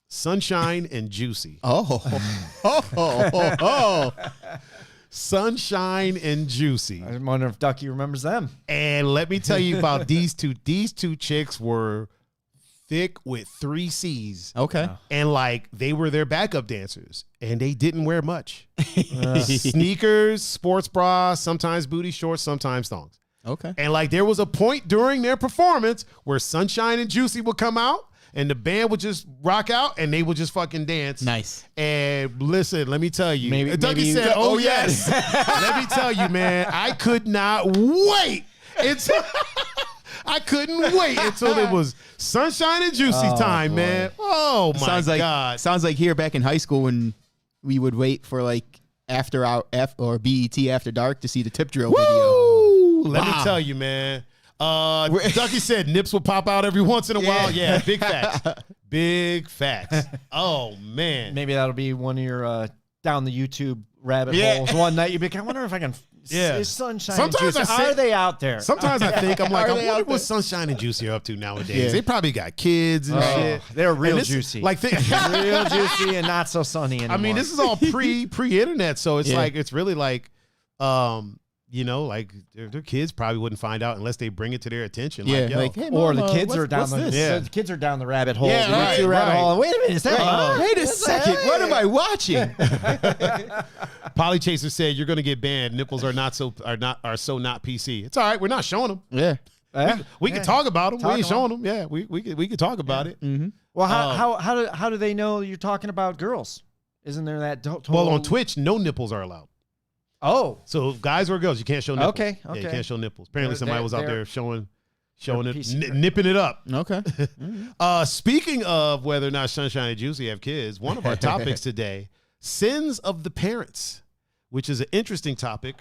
Sunshine and Juicy. Sunshine and Juicy. I wonder if Ducky remembers them. And let me tell you about these two. These two chicks were thick with 3 C's. Okay. And like they were their backup dancers, and they didn't wear much. Sneakers, sports bras, sometimes booty shorts, sometimes thongs. Okay. And like there was a point during their performance where Sunshine and Juicy would come out and the band would just rock out and they would just fucking dance. Nice. And listen, let me tell you. Maybe Dougie said, oh yes. Let me tell you, man, I could not wait until I couldn't wait until it was Sunshine and Juicy time, man. Oh my God. Sounds like here back in high school when we would wait for like after our or BET After Dark to see the Tip Drill video. Let me tell you, man. Ducky said nips will pop out every once in a while. Yeah, big facts. Big facts. Oh, man. Maybe that'll be one of your down the YouTube rabbit holes one night. You'll be like, I wonder if I can. Is Sunshine Sometimes and Juicy, are they out there? Sometimes I think, I'm like, I wonder what Sunshine and Juicy are up to nowadays. Yeah. They probably got kids and shit. They're real juicy. Like real juicy and not so sunny anymore. I mean, this is all pre-internet, so it's like, it's really like, like their kids probably wouldn't find out unless they bring it to their attention. Yeah, like, hey, or Mom, the kids are down the kids are down the rabbit hole. Yeah, right, right. hole. Wait a minute, is that wait a second, what am I watching? Polly Chaser said you're gonna get banned. Nipples are not PC. It's all right. We're not showing them. Yeah. We can talk about them. We ain't showing them. Yeah, we can talk about it. Mm-hmm. Well, how do they know you're talking about girls? Isn't there that total? Well, on Twitch, no nipples are allowed. Oh, so guys or girls, you can't show nipples. Okay. Yeah, you can't show nipples. Apparently, somebody was out there showing it, nipping it up. Okay. Speaking of whether or not Sunshine and Juicy have kids, one of our topics today: sins of the parents, which is an interesting topic.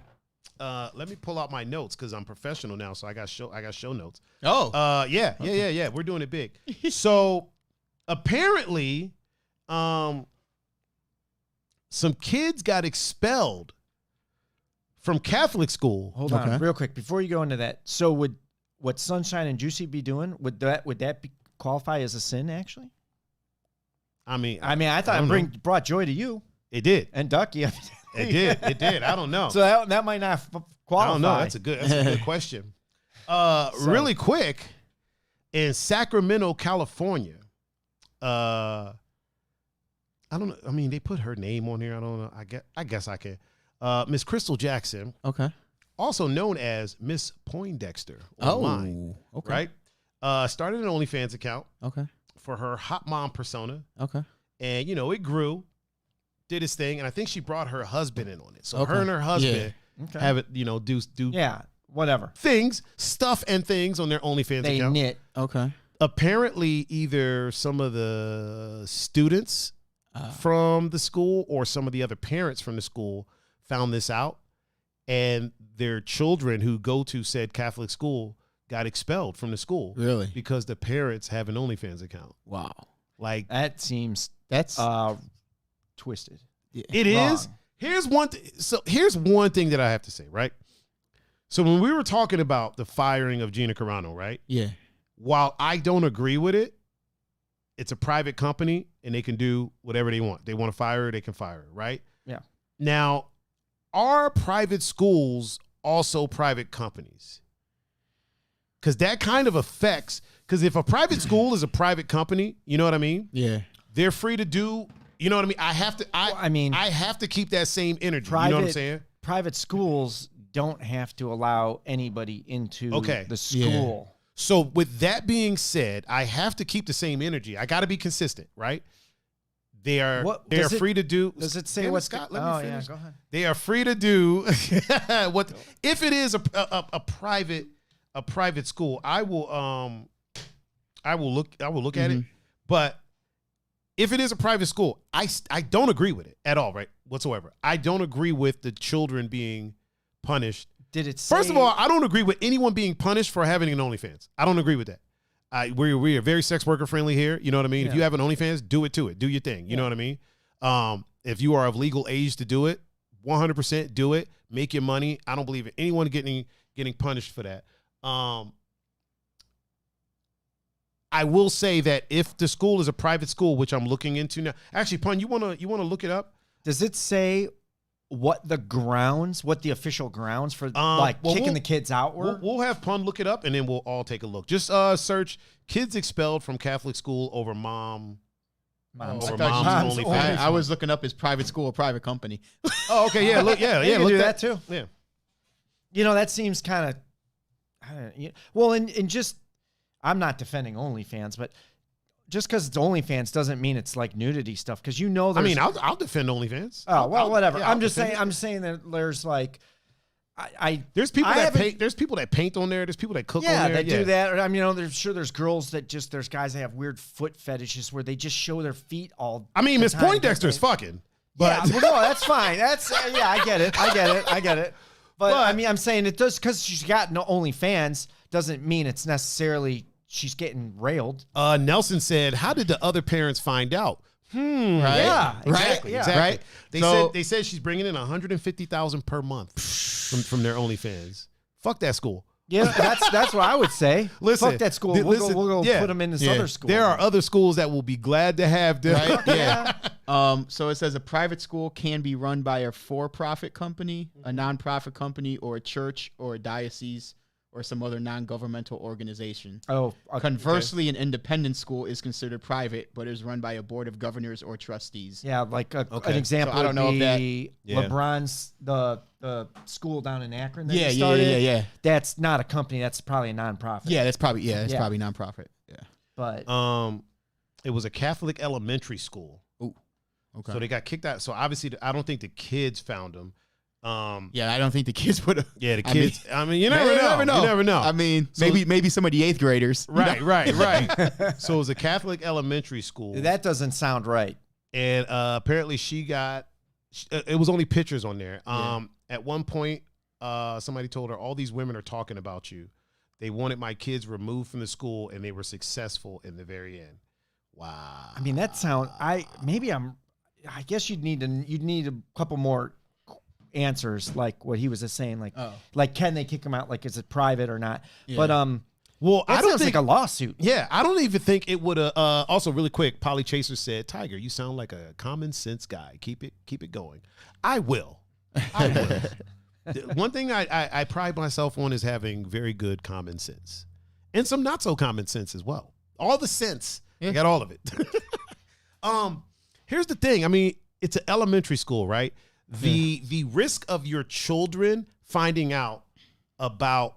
Let me pull out my notes because I'm professional now, so I got show notes. Oh. Yeah. We're doing it big. So apparently, some kids got expelled from Catholic school. Hold on, real quick before you go into that. So what Sunshine and Juicy be doing? Would that qualify as a sin? Actually, I mean, I thought it brought joy to you. It did, and Ducky. It did. I don't know. So that might not qualify. I don't know. That's a good question. Really quick, in Sacramento, California. I don't know. I mean, they put her name on here. I don't know. I guess I can. Miss Crystal Jackson, also known as Miss Poindexter online, right? Started an OnlyFans account, for her hot mom persona, and it grew, did its thing, and I think she brought her husband in on it. So her and her husband have it, do whatever stuff and things on their OnlyFans account. They knit, Apparently, either some of the students from the school or some of the other parents from the school found this out, and their children who go to said Catholic school got expelled from the school. Really? Because the parents have an OnlyFans account. Wow. Like that seems twisted. It is. Here's one thing that I have to say, right? So when we were talking about the firing of Gina Carano, right? Yeah. While I don't agree with it, it's a private company and they can do whatever they want. They want to fire her, they can fire her, right? Yeah. Now, are private schools also private companies? Because that kind of affects, because if a private school is a private company, you know what I mean? Yeah. They're free to do, you know what I mean? I have to keep that same energy. You know what I'm saying? Private schools don't have to allow anybody into the school. Yeah. So with that being said, I have to keep the same energy. I got to be consistent, right? They are free to do. Does it say what Scott? Let me finish. Yeah, go ahead. They are free to do what if it is a private school. I will look at it. But if it is a private school, I don't agree with it at all, right? Whatsoever. I don't agree with the children being punished. Did it say? First of all, I don't agree with anyone being punished for having an OnlyFans. I don't agree with that. We are very sex worker friendly here. You know what I mean? Yeah. If you have an OnlyFans, do it. Do your thing. You know what I mean? If you are of legal age to do it, 100% do it. Make your money. I don't believe in anyone getting punished for that. I will say that if the school is a private school, which I'm looking into now, actually, Pun, you wanna look it up? Does it say what the official grounds for kicking the kids out were? We'll have Pun look it up, and then we'll all take a look. Just search kids expelled from Catholic school over mom's OnlyFans. I was looking up his private school or private company. Oh, okay, yeah, look, yeah, look do that too. Yeah, that seems kind of, well, and just, I'm not defending OnlyFans, but just because it's OnlyFans doesn't mean it's like nudity stuff. Because I'll defend OnlyFans. Oh well, whatever. Yeah, I'm just saying that there's like, there's people that paint. There's people that paint on there. There's people that cook on there. They do that. I mean, there's girls that there's guys that have weird foot fetishes where they just show their feet all. I mean, Miss Poindexter's fucking. But no, that's fine. That's I get it. But I mean, I'm saying it does because she's got no OnlyFans doesn't mean it's necessarily she's getting railed. Nelson said, "How did the other parents find out?" Right? Yeah, exactly. Yeah. Exactly. Right? They said she's bringing in $150,000 per month from their OnlyFans. Fuck that school. Yeah, that's what I would say. Listen, fuck that school. We'll go put them in this other school. There are other schools that will be glad to have them. Right? Yeah. So it says a private school can be run by a for-profit company, a non-profit company, or a church, or a diocese, or some other non-governmental organization. Oh, okay. Conversely, an independent school is considered private, but is run by a board of governors or trustees. Yeah, like an example. So I don't know if LeBron's the school down in Akron. That he started. Yeah. That's not a company. That's probably a nonprofit. Yeah, that's probably nonprofit. Yeah, but it was a Catholic elementary school. Ooh, okay. So they got kicked out. So obviously, I don't think the kids found them. I don't think the kids would have. Yeah, the kids. You never know. You never know. I mean, maybe some of the 8th graders. Right. So it was a Catholic elementary school. That doesn't sound right. And apparently she got. It was only pictures on there. At one point, somebody told her, "All these women are talking about you. They wanted my kids removed from the school, and they were successful in the very end." Wow. I mean, that sound. I guess you'd need a couple more answers, like what he was just saying, like can they kick him out, like is it private or not? But well, I don't think like a lawsuit. Yeah, I don't even think it would have. Also, really quick, Polly Chaser said, "Tiger, you sound like a common sense guy. Keep it going." I will. One thing I pride myself on is having very good common sense, and some not so common sense as well. All the sense, I got all of it. Here's the thing. I mean, it's an elementary school, right? The risk of your children finding out about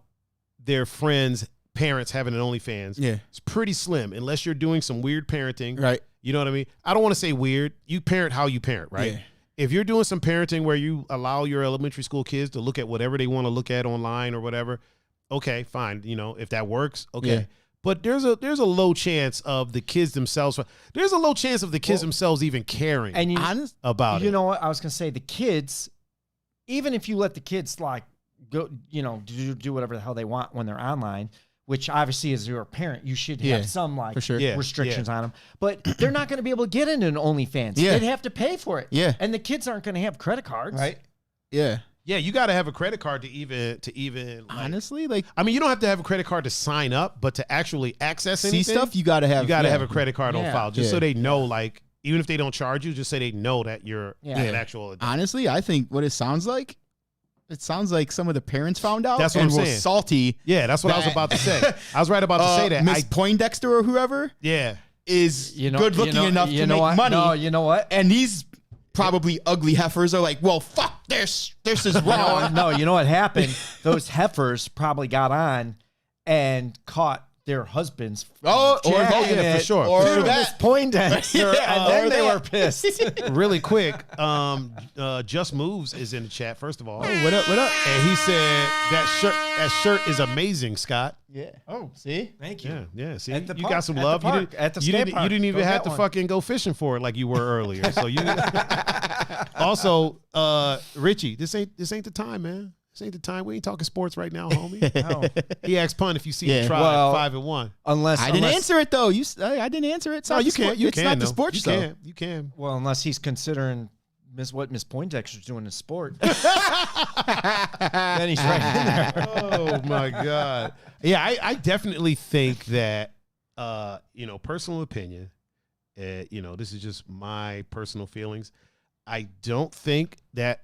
their friends' parents having an OnlyFans is pretty slim, unless you're doing some weird parenting. Right. You know what I mean? I don't want to say weird. You parent how you parent, right? Yeah. If you're doing some parenting where you allow your elementary school kids to look at whatever they want to look at online or whatever, okay, fine. If that works, okay. Yeah. But there's a low chance of the kids themselves. There's a low chance of the kids themselves even caring about it. You know what? I was going to say the kids, even if you let the kids like go, do whatever the hell they want when they're online, which obviously as your parent, you should have some like restrictions on them, but they're not going to be able to get into an OnlyFans. They'd have to pay for it. Yeah. And the kids aren't going to have credit cards. Right. Yeah. Yeah, you got to have a credit card to even honestly, like, I mean, you don't have to have a credit card to sign up, but to actually access anything, see stuff, you got to have a credit card on file just so they know, like, even if they don't charge you, just say they know that you're an actual adult. Honestly, I think what it sounds like some of the parents found out. That's what I'm saying. Were salty. Yeah, that's what I was about to say. I was right about to say that. Miss Poindexter or whoever. Yeah. Is good looking enough to make money. No, you know what? And these probably ugly heifers are like, well, fuck, this is wrong. No, you know what happened? Those heifers probably got on and caught their husbands. For sure. Or Miss Poindexter, and then they were pissed. Really quick, Just Moves is in the chat, first of all. Oh, what up? And he said that shirt is amazing, Scott. Yeah. Oh, see? Thank you. Yeah. See, at the you park, got some at love. The park, at the skate park. You didn't even have to fucking go fishing for it like you were earlier. So you. Also, Richie, this ain't the time, man. This ain't the time. We ain't talking sports right now, homie. No. He asked Pun if you see the tribe 5-1. I didn't answer it though. I didn't answer it. No, you can't. It's not the sports show. You can. Well, unless he's considering what Miss Poindexter's doing in sport. Then he's right in there. Oh my God. Yeah, I definitely think that personal opinion. This is just my personal feelings. I don't think that.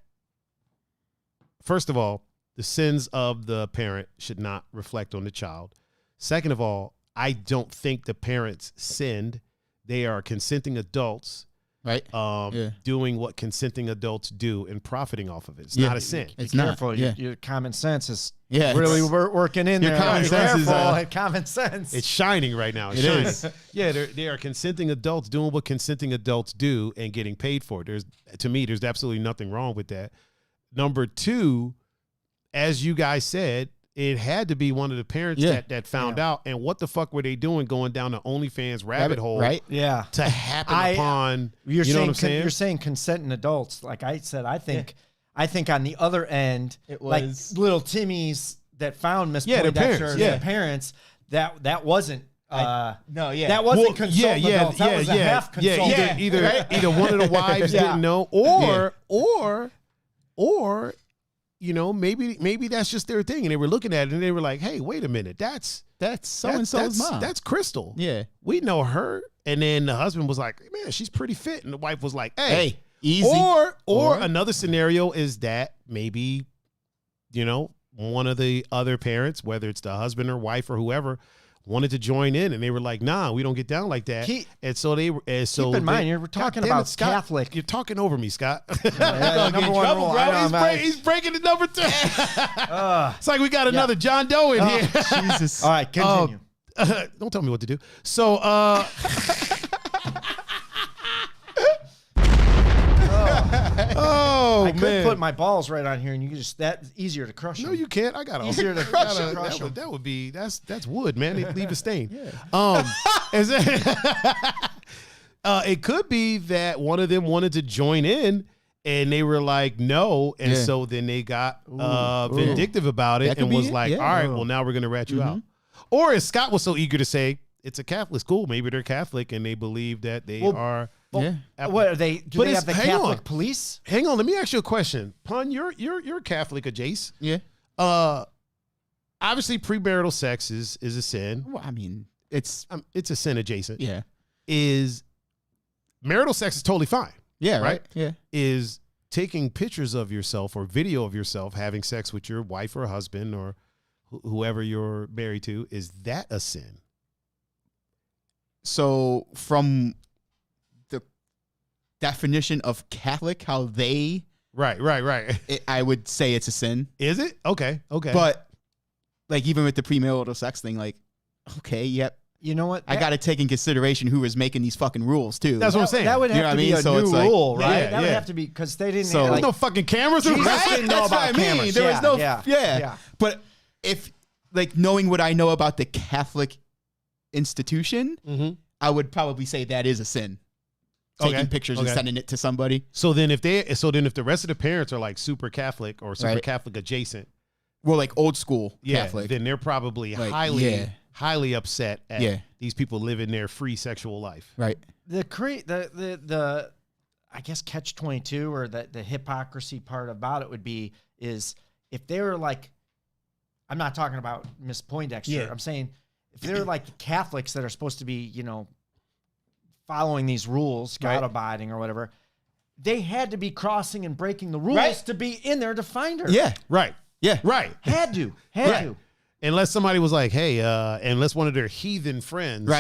First of all, the sins of the parent should not reflect on the child. Second of all, I don't think the parents sinned. They are consenting adults, right? Doing what consenting adults do and profiting off of it. It's not a sin. It's Be not. Careful. Yeah. Your common sense is really working in your there. common sense is common sense. It's shining right now. It's shining. Yeah, they are consenting adults doing what consenting adults do and getting paid for it. To me, there's absolutely nothing wrong with that. Number two, as you guys said, it had to be one of the parents that found out. And what the fuck were they doing going down the OnlyFans rabbit hole? Right? Yeah. To happen upon, you know what I'm saying? You're saying consenting adults. Like I said, I think on the other end, it was like little Timmy's that found Miss Poindexter and their parents, that wasn't. That wasn't consultant adults. That was a half consultant. Either one of the wives didn't know, or maybe that's just their thing, and they were looking at it and they were like, "Hey, wait a minute, that's so and so's mom. That's Crystal. Yeah, we know her." And then the husband was like, "Man, she's pretty fit," and the wife was like, "Hey, easy." Or another scenario is that maybe, one of the other parents, whether it's the husband or wife or whoever, wanted to join in, and they were like, "Nah, we don't get down like that." And so they were. Keep in mind, you're talking about Scott, Catholic. You're talking over me, Scott. Number one rule. He's breaking the number 2. It's like we got another John Doe in here. Jesus. All right, continue. Don't tell me what to do. So, I could put my balls right on here, and you can that's easier to crush them. No, you can't. I got easier to crush them. That would be that's wood, man. They leave a stain. It could be that one of them wanted to join in, and they were like, no, and so then they got vindictive about it and was like, all right, well, now we're gonna rat you out. Or as Scott was so eager to say, it's a Catholic school. Maybe they're Catholic and they believe that they are. What are they? Do they have the Catholic police? Hang on, let me ask you a question. Pun, you're Catholic, Jace. Yeah. Obviously, premarital sex is a sin. Well, I mean, it's a sin adjacent. Yeah. Is marital sex is totally fine. Yeah. Right. Yeah. Is taking pictures of yourself or video of yourself having sex with your wife or husband or whoever you're married to, is that a sin? So from the definition of Catholic, how they right, I would say it's a sin. Is it? Okay. But like even with the premarital sex thing, like, okay, yep. You know what? I got to take in consideration who was making these fucking rules too. That's what I'm saying. That would have to be a new rule, right? Yeah, that would have to be because they didn't. There's no fucking cameras. Jesus didn't know about cameras. There was no. Yeah. But if like knowing what I know about the Catholic institution, I would probably say that is a sin. taking pictures and sending it to somebody. So then if the rest of the parents are like super Catholic or super Catholic adjacent, well, like old school Catholic, then they're probably highly upset at these people living their free sexual life. Right. The I guess catch-22 or the hypocrisy part about it would be is if they were like, I'm not talking about Miss Poindexter. Yeah. I'm saying if they're like Catholics that are supposed to be, you know, following these rules, God abiding or whatever, they had to be crossing and breaking the rules to be in there to find her. Yeah. Right. Yeah. Right. Had to. Unless somebody was like, hey, unless one of their heathen friends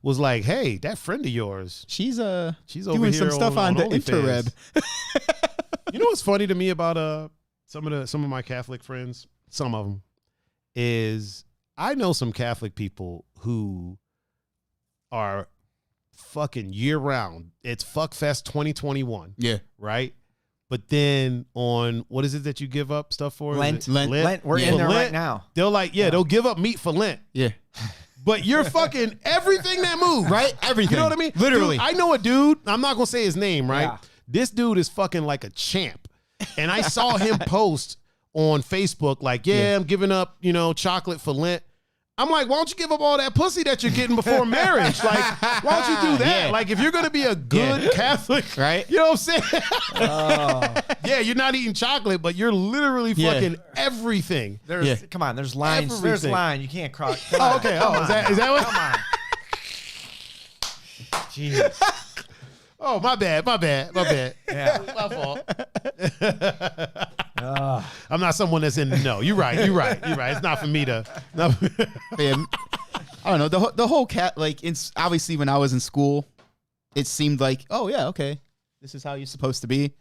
was like, hey, that friend of yours, she's over doing here some stuff on the interweb. You know what's funny to me about some of my Catholic friends, some of them, is I know some Catholic people who are fucking year round. It's Fuckfest 2021. Yeah. Right? But then on, what is it that you give up stuff for? Lent. We're in there right now. They'll like, they'll give up meat for Lent. Yeah. But you're fucking everything that moves. Right? Everything. You know what I mean? Literally. Dude, I know a dude, I'm not going to say his name, right? Yeah. This dude is fucking like a champ. And I saw him post on Facebook like, I'm giving up, chocolate for Lent. I'm like, why don't you give up all that pussy that you're getting before marriage? Like, why don't you do that? Yeah. Like, if you're going to be a good Catholic, right? You know what I'm saying? Yeah, you're not eating chocolate, but you're literally fucking everything. Come on, there's lines. Everything. There's line. You can't cross. Okay. Is that what? Come on. Jesus. Oh, my bad. Yeah. My fault. I'm not someone that's in the know. You're right. It's not for me to. Yeah, I don't know. The whole cat, like, obviously when I was in school, it seemed like, oh yeah, okay, this is how you're supposed to be.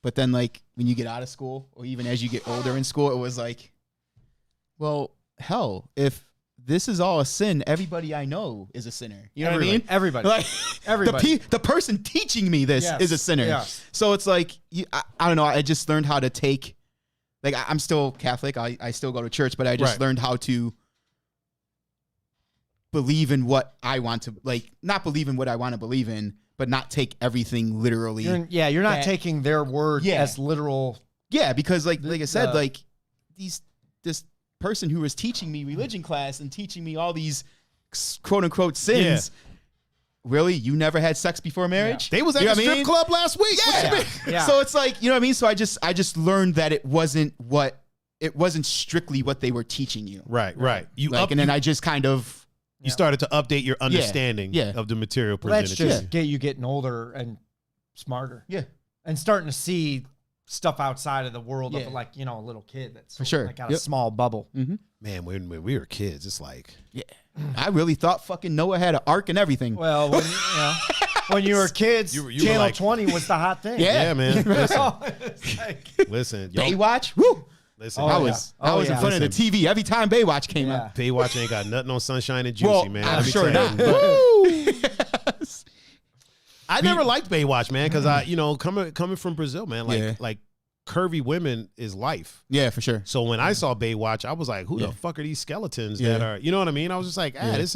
But then, like, when you get out of school, or even as you get older in school, it was like, well, hell, if this is all a sin, everybody I know is a sinner. You know what I mean? Everybody. Like, everybody. The person teaching me this is a sinner. Yes. So it's like, I don't know. I just learned how to take, like, I'm still Catholic. I still go to church, but I just learned how to believe in what I want to, like, not believe in what I want to believe in, but not take everything literally. You're not taking their word as literal. Yeah, because like I said, like this person who was teaching me religion class and teaching me all these quote unquote sins. Really? You never had sex before marriage? They was at the strip club last week. Yeah. So it's like, you know what I mean? So I just learned that it wasn't strictly what they were teaching you. Right. And then I just kind of you started to update your understanding of the material presented. That's just you getting older and smarter. Yeah. And starting to see stuff outside of the world of, like, a little kid that's for sure like got a small bubble. Mm-hmm. Man, when we were kids, it's like, I really thought fucking Noah had an ark and everything. Well, when you were kids, you Channel like, 20 was the hot thing. Yeah, man. Listen, Baywatch. Woo. Listen, I was in front of the TV every time Baywatch came out. Baywatch ain't got nothing on Sunshine and Juicy, man. I'm sure not. I never liked Baywatch, man, because coming from Brazil, man, like curvy women is life. Yeah, for sure. So when I saw Baywatch, I was like, who the fuck are these skeletons that are, you know what I mean? I was just like, this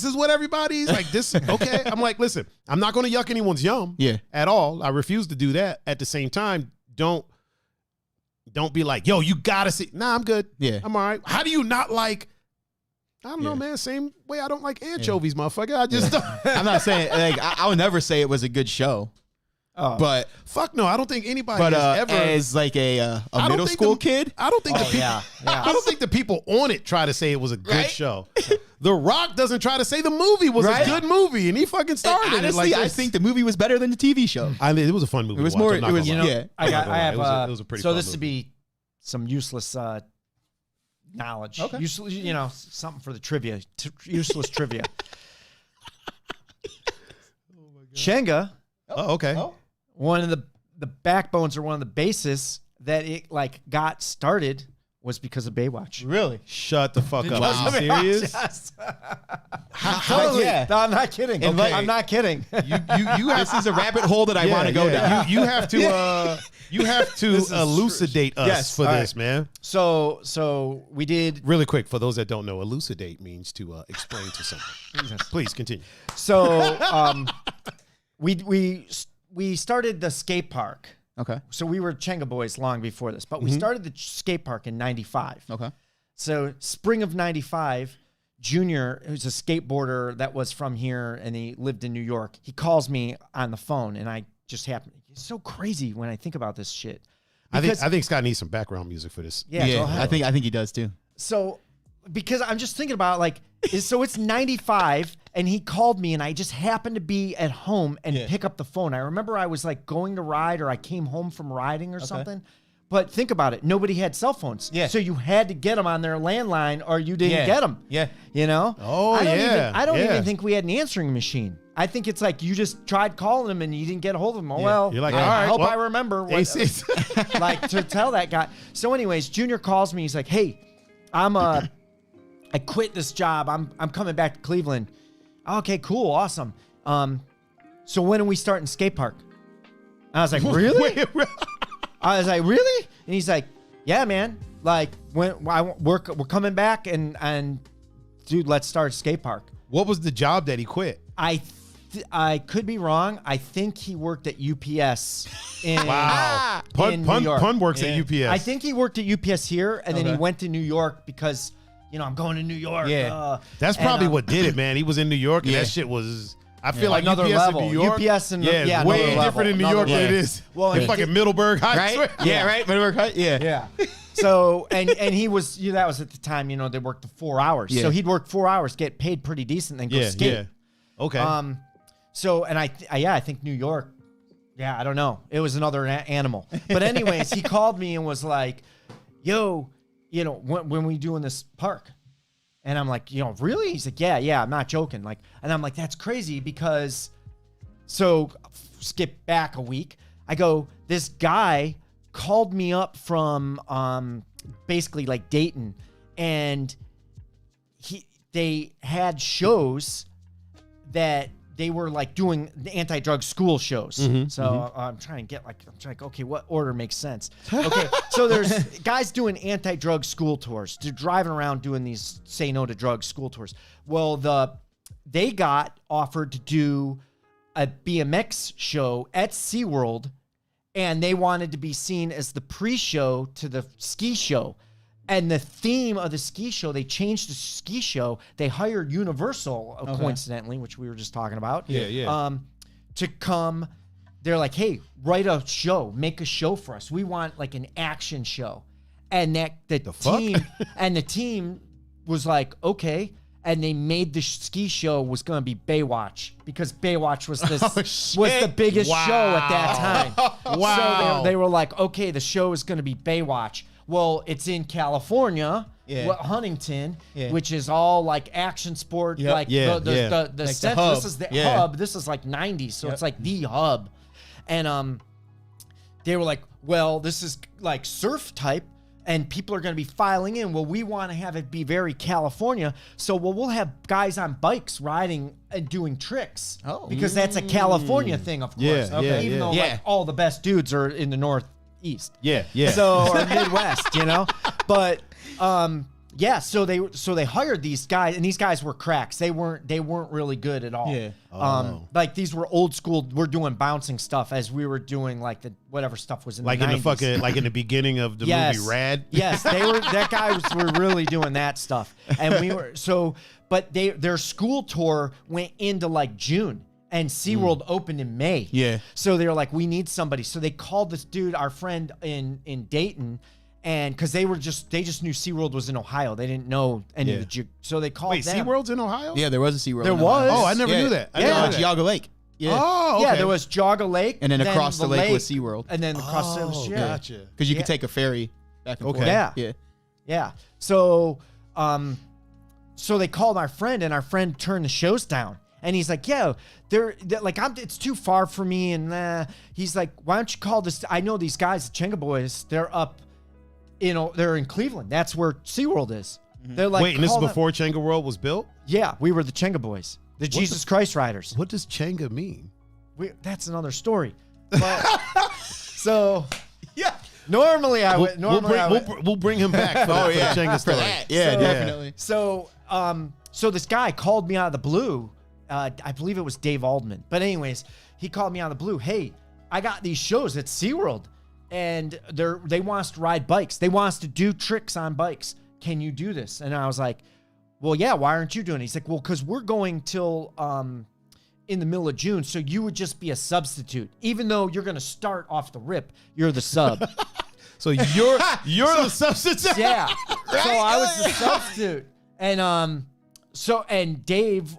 is what everybody's like, this, okay. I'm like, listen, I'm not going to yuck anyone's yum at all. I refuse to do that. At the same time, don't be like, yo, you gotta see. Nah, I'm good. Yeah. I'm all right. How do you not like, I don't know, man. Same way I don't like anchovies, motherfucker. I just don't. I'm not saying, like, I would never say it was a good show. But fuck no, I don't think anybody has ever as like a middle school kid. I don't think I don't think the people on it try to say it was a good show. The Rock doesn't try to say the movie was a good movie, and he fucking started honestly, it. Like I think the movie was better than the TV show. I mean, it was a fun movie. It was to watch. more. It was I have. It was a pretty. So fun this movie. would be some useless knowledge. Okay. Useless, something for the trivia. Useless trivia. Shenga. Oh, okay. One of the backbones or one of the bases that it like got started was because of Baywatch. Really? Shut the fuck up. Are you serious? Yes. Totally. Yeah. No, I'm not kidding. Okay. I'm not kidding. You this is a rabbit hole that I want to go down. You have to elucidate us for this, man. So we did really quick for those that don't know. Elucidate means to explain to someone. Please continue. So we started the skate park. Okay. So we were Chenga boys long before this, but we started the skate park in 95. Okay. So spring of 95, Junior, who's a skateboarder that was from here and he lived in New York, he calls me on the phone and I just happened. It's so crazy when I think about this shit. I think Scott needs some background music for this. Yeah, I think he does too. So because I'm just thinking about like, so it's 95 and he called me and I just happened to be at home and pick up the phone. I remember I was like going to ride or I came home from riding or something. But think about it. Nobody had cell phones. Yeah. So you had to get them on their landline or you didn't get them. Yeah. You know? Oh, I don't even think we had an answering machine. I think it's like you just tried calling them and you didn't get a hold of them. Oh, well, you're like, I all right, hope well, I remember what, like to tell that guy. So anyways, Junior calls me. He's like, hey, I quit this job. I'm coming back to Cleveland. Okay, cool. Awesome. So when are we starting skate park? I was like, really? I was like, really? And he's like, yeah, man. Like we're coming back and dude, let's start a skate park. What was the job that he quit? I could be wrong. I think he worked at UPS in Wow. in New York. Pun works at UPS. I think he worked at UPS here, and then he went to New York because, you know, I'm going to New York. Yeah. That's probably what did it, man. He was in New York, and that shit was. I feel like Another UPS level. in New York. UPS and yeah, way another different in New level. York than it is. Well, in he fucking did- Middleburg Heights. Right? Yeah, right. Middleburg Heights. Yeah. Yeah. So and he was that was at the time, you know, they worked the 4 hours. Yeah. So he'd work 4 hours, get paid pretty decent, then go skate. Yeah. Okay. So and I think New York. Yeah, I don't know. It was another animal. But anyways, he called me and was like, "Yo, you know, when we doing this park?" And I'm like, "You know, really?" He's like, "Yeah, I'm not joking." Like, and I'm like, "That's crazy because." So skip back a week. I go, this guy called me up from basically like Dayton, and they had shows that they were like doing the anti-drug school shows. I'm trying to okay, what order makes sense? Okay, so there's guys doing anti-drug school tours. They're driving around doing these say no to drugs school tours. Well, they got offered to do a BMX show at SeaWorld, and they wanted to be seen as the pre-show to the ski show. And the theme of the ski show, they changed the ski show. They hired Universal, coincidentally, which we were just talking about. To come. They're like, hey, write a show, make a show for us. We want like an action show. And the team was like, okay. And they made the ski show was going to be Baywatch because Baywatch was the biggest show at that time. So they were like, okay, the show is going to be Baywatch. Well, it's in California, Huntington, which is all like action sport, the like center. the hub. This is the hub. This is like 90s, so it's like the hub. And they were like, well, this is like surf type. And people are going to be filing in. Well, we want to have it be very California. So, we'll have guys on bikes riding and doing tricks. Oh. Because that's a California thing, of course. Even though like, all the best dudes are in the Northeast. Yeah. So, or Midwest, you know? But, so they hired these guys, and these guys were cracks. They weren't really good at all. Yeah. Like these were old school. We're doing bouncing stuff as we were doing like the whatever stuff was in like the 90s. in the beginning of the movie Rad. Yes, they were. That guys were really doing that stuff, and we were so. But their school tour went into like June. And SeaWorld opened in May. Yeah. So they were like, we need somebody. So they called this dude, our friend in Dayton. And because they just knew SeaWorld was in Ohio. They didn't know any of the so they called them. SeaWorld's in Ohio? Yeah, there was a SeaWorld. There in was? Ohio. Oh, I never knew that. I didn't know that. Geauga Lake. Yeah. Oh, okay. Yeah, there was Geauga Lake. And then across the lake was SeaWorld. And then across the gotcha. Because you could take a ferry back and forth. Yeah. Yeah. So so they called our friend, and our friend turned the shows down. And he's like, yeah, they're like, it's too far for me. And he's like, why don't you call this? I know these guys, the Chenga boys, they're up, they're in Cleveland. That's where SeaWorld is. They're like, wait, and this is before Chenga World was built? Yeah, we were the Chenga boys, the Jesus Christ Riders. What does Chenga mean? That's another story. But, so, yeah. Normally I would. We'll bring him back for the Chenga story. Yeah, definitely. So this guy called me out of the blue. I believe it was Dave Aldman. But anyways, he called me out of the blue. Hey, I got these shows at SeaWorld, and they want us to ride bikes. They want us to do tricks on bikes. Can you do this? And I was like, well, yeah, why aren't you doing it? He's like, well, because we're going till in the middle of June, so you would just be a substitute. Even though you're going to start off the rip, you're the sub. So you're the substitute? Yeah. Right? So I was the substitute. And Dave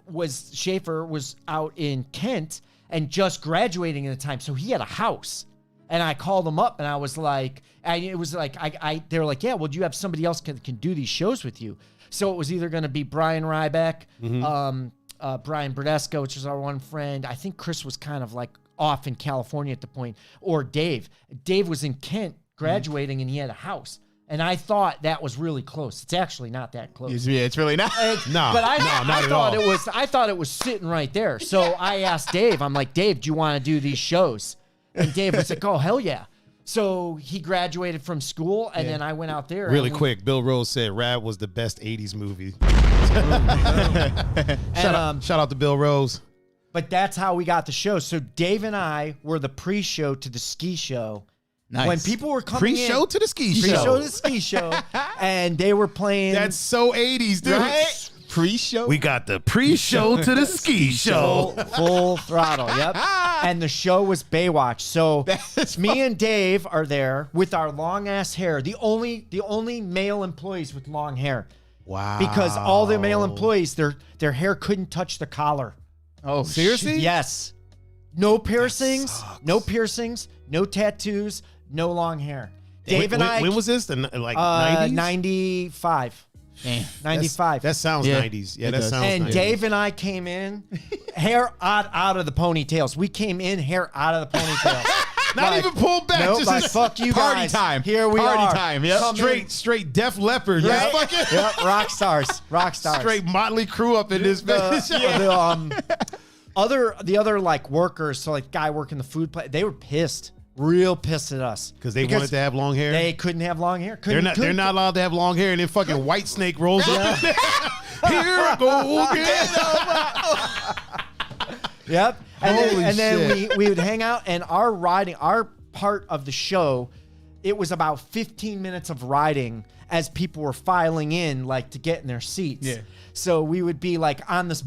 Schaefer was out in Kent and just graduating at the time. So he had a house. And I called him up and I was like, they were like, yeah, well, do you have somebody else can do these shows with you? So it was either going to be Brian Ryback, Brian Bradesco, which was our one friend. I think Chris was kind of like off in California at the point, or Dave. Dave was in Kent graduating and he had a house. And I thought that was really close. It's actually not that close. Yeah, it's really not. No, but I thought at all. I thought it was sitting right there. So I asked Dave, I'm like, Dave, do you want to do these shows? And Dave was like, oh, hell yeah. So he graduated from school, and then I went out there. Really quick, Bill Rose said Rad was the best 80s movie. Shout out to Bill Rose. But that's how we got the show. So Dave and I were the pre-show to the ski show. Nice. When people were coming Pre-show to the ski show. Pre-show to the ski show. And they were playing. That's so 80s, dude. Right? Pre-show? We got the pre-show to the ski show. Full throttle, yep. And the show was Baywatch. So me and Dave are there with our long-ass hair. The only male employees with long hair. Wow. Because all the male employees, their hair couldn't touch the collar. Oh, seriously? Yes. No piercings, no tattoos, no long hair. Dave and I. When was this? The 90s? 95. Damn. 95. That sounds 90s. Yeah, that sounds 90s. And Dave and I came in, hair out of the ponytails. We came in, hair out of the ponytails. Not even pulled back. Nope, just like, fuck you party guys. time. Here we are. Party time. Yep. Straight Def Leppard. Right? Yeah, fuck it. Yep, rock stars. Straight Motley Crue up in this bitch. The other like workers, so like guy working the food place, they were pissed. Real pissed at us because they wanted to have long hair. They couldn't have long hair. They're not allowed to have long hair, and then fucking Whitesnake rolls up. Here I go again. Yep. And then we would hang out, and our part of the show, it was about 15 minutes of riding as people were filing in, like to get in their seats. Yeah. So we would be like on this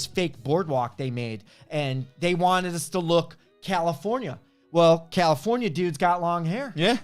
fake boardwalk they made, and they wanted us to look California. Well, California dudes got long hair. Yeah,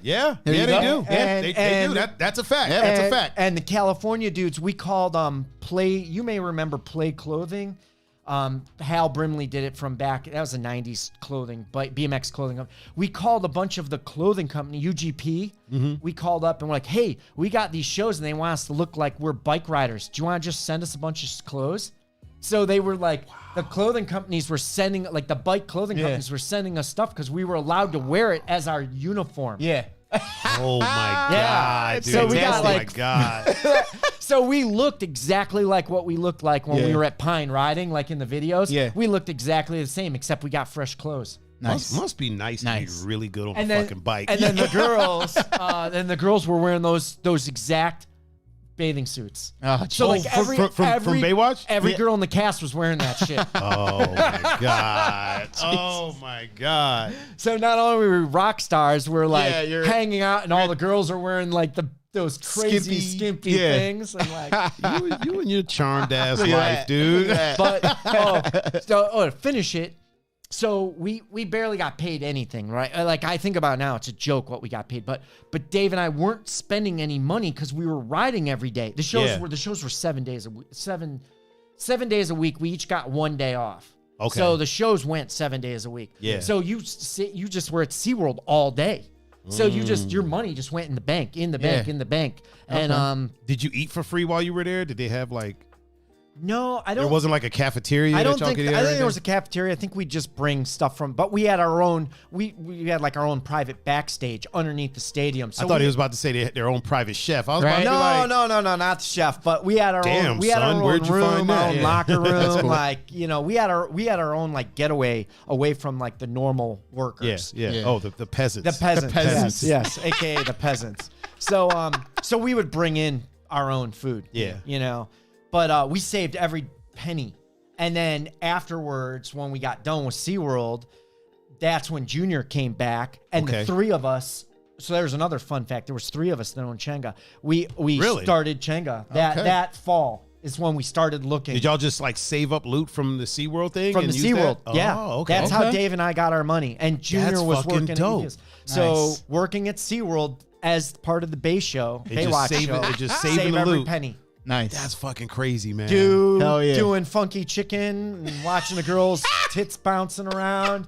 they do. They do. That's a fact. Yeah, that's a fact. And the California dudes, we called Play. You may remember Play Clothing. Hal Brimley did it from back. That was a '90s clothing, but BMX clothing. We called a bunch of the clothing company UGP. Mm-hmm. We called up and we're like, "Hey, we got these shows, and they want us to look like we're bike riders. Do you want to just send us a bunch of clothes?" So they were like, the clothing companies were sending, like the bike clothing companies were sending us stuff because we were allowed to wear it as our uniform. Yeah. Oh my God, dude. So we got my God. So we looked exactly like what we looked like when we were at Pine riding, like in the videos. Yeah. We looked exactly the same, except we got fresh clothes. Nice. Must be nice to be really good on the fucking bike. And then the girls were wearing those exact bathing suits. So like from Baywatch? Every girl in the cast was wearing that shit. Oh my God. Oh my God. So not only were we rock stars, we're like hanging out and all the girls are wearing like those crazy skimpy things. And like you and your charmed ass life, dude. But to finish it, so we barely got paid anything, right? Like I think about it now, it's a joke what we got paid, but Dave and I weren't spending any money because we were riding every day. The shows were 7 days a week, 7 days a week. We each got 1 day off. Okay. So the shows went 7 days a week. Yeah. So you just were at SeaWorld all day. So your money just went in the bank. And did you eat for free while you were there? Did they have like? No, I don't. There wasn't like a cafeteria. I think there was a cafeteria. I think we just bring stuff from, but we had our own. We had like our own private backstage underneath the stadium. So I thought he was about to say they had their own private chef. I was about to be like, no, not the chef, but we had our own. We had our own room, our own locker room. Cool. Like we had our own like getaway away from like the normal workers. Yeah. Oh, the peasants. The peasants. Yes, aka the peasants. So we would bring in our own food. Yeah. But we saved every penny. And then afterwards, when we got done with SeaWorld, that's when Junior came back. And the three of us, so there's another fun fact. There was three of us that owned Chenga. We started Chenga that fall. Is when we started looking. Did y'all just like save up loot from the SeaWorld thing? From the SeaWorld, yeah. Oh, okay. That's how Dave and I got our money. And Junior was working dope. at So working at SeaWorld as part of the Baywatch show. It just saving the every loot. penny. Nice. That's fucking crazy, man. Dude, Hell yeah. doing funky chicken and watching the girls' tits bouncing around.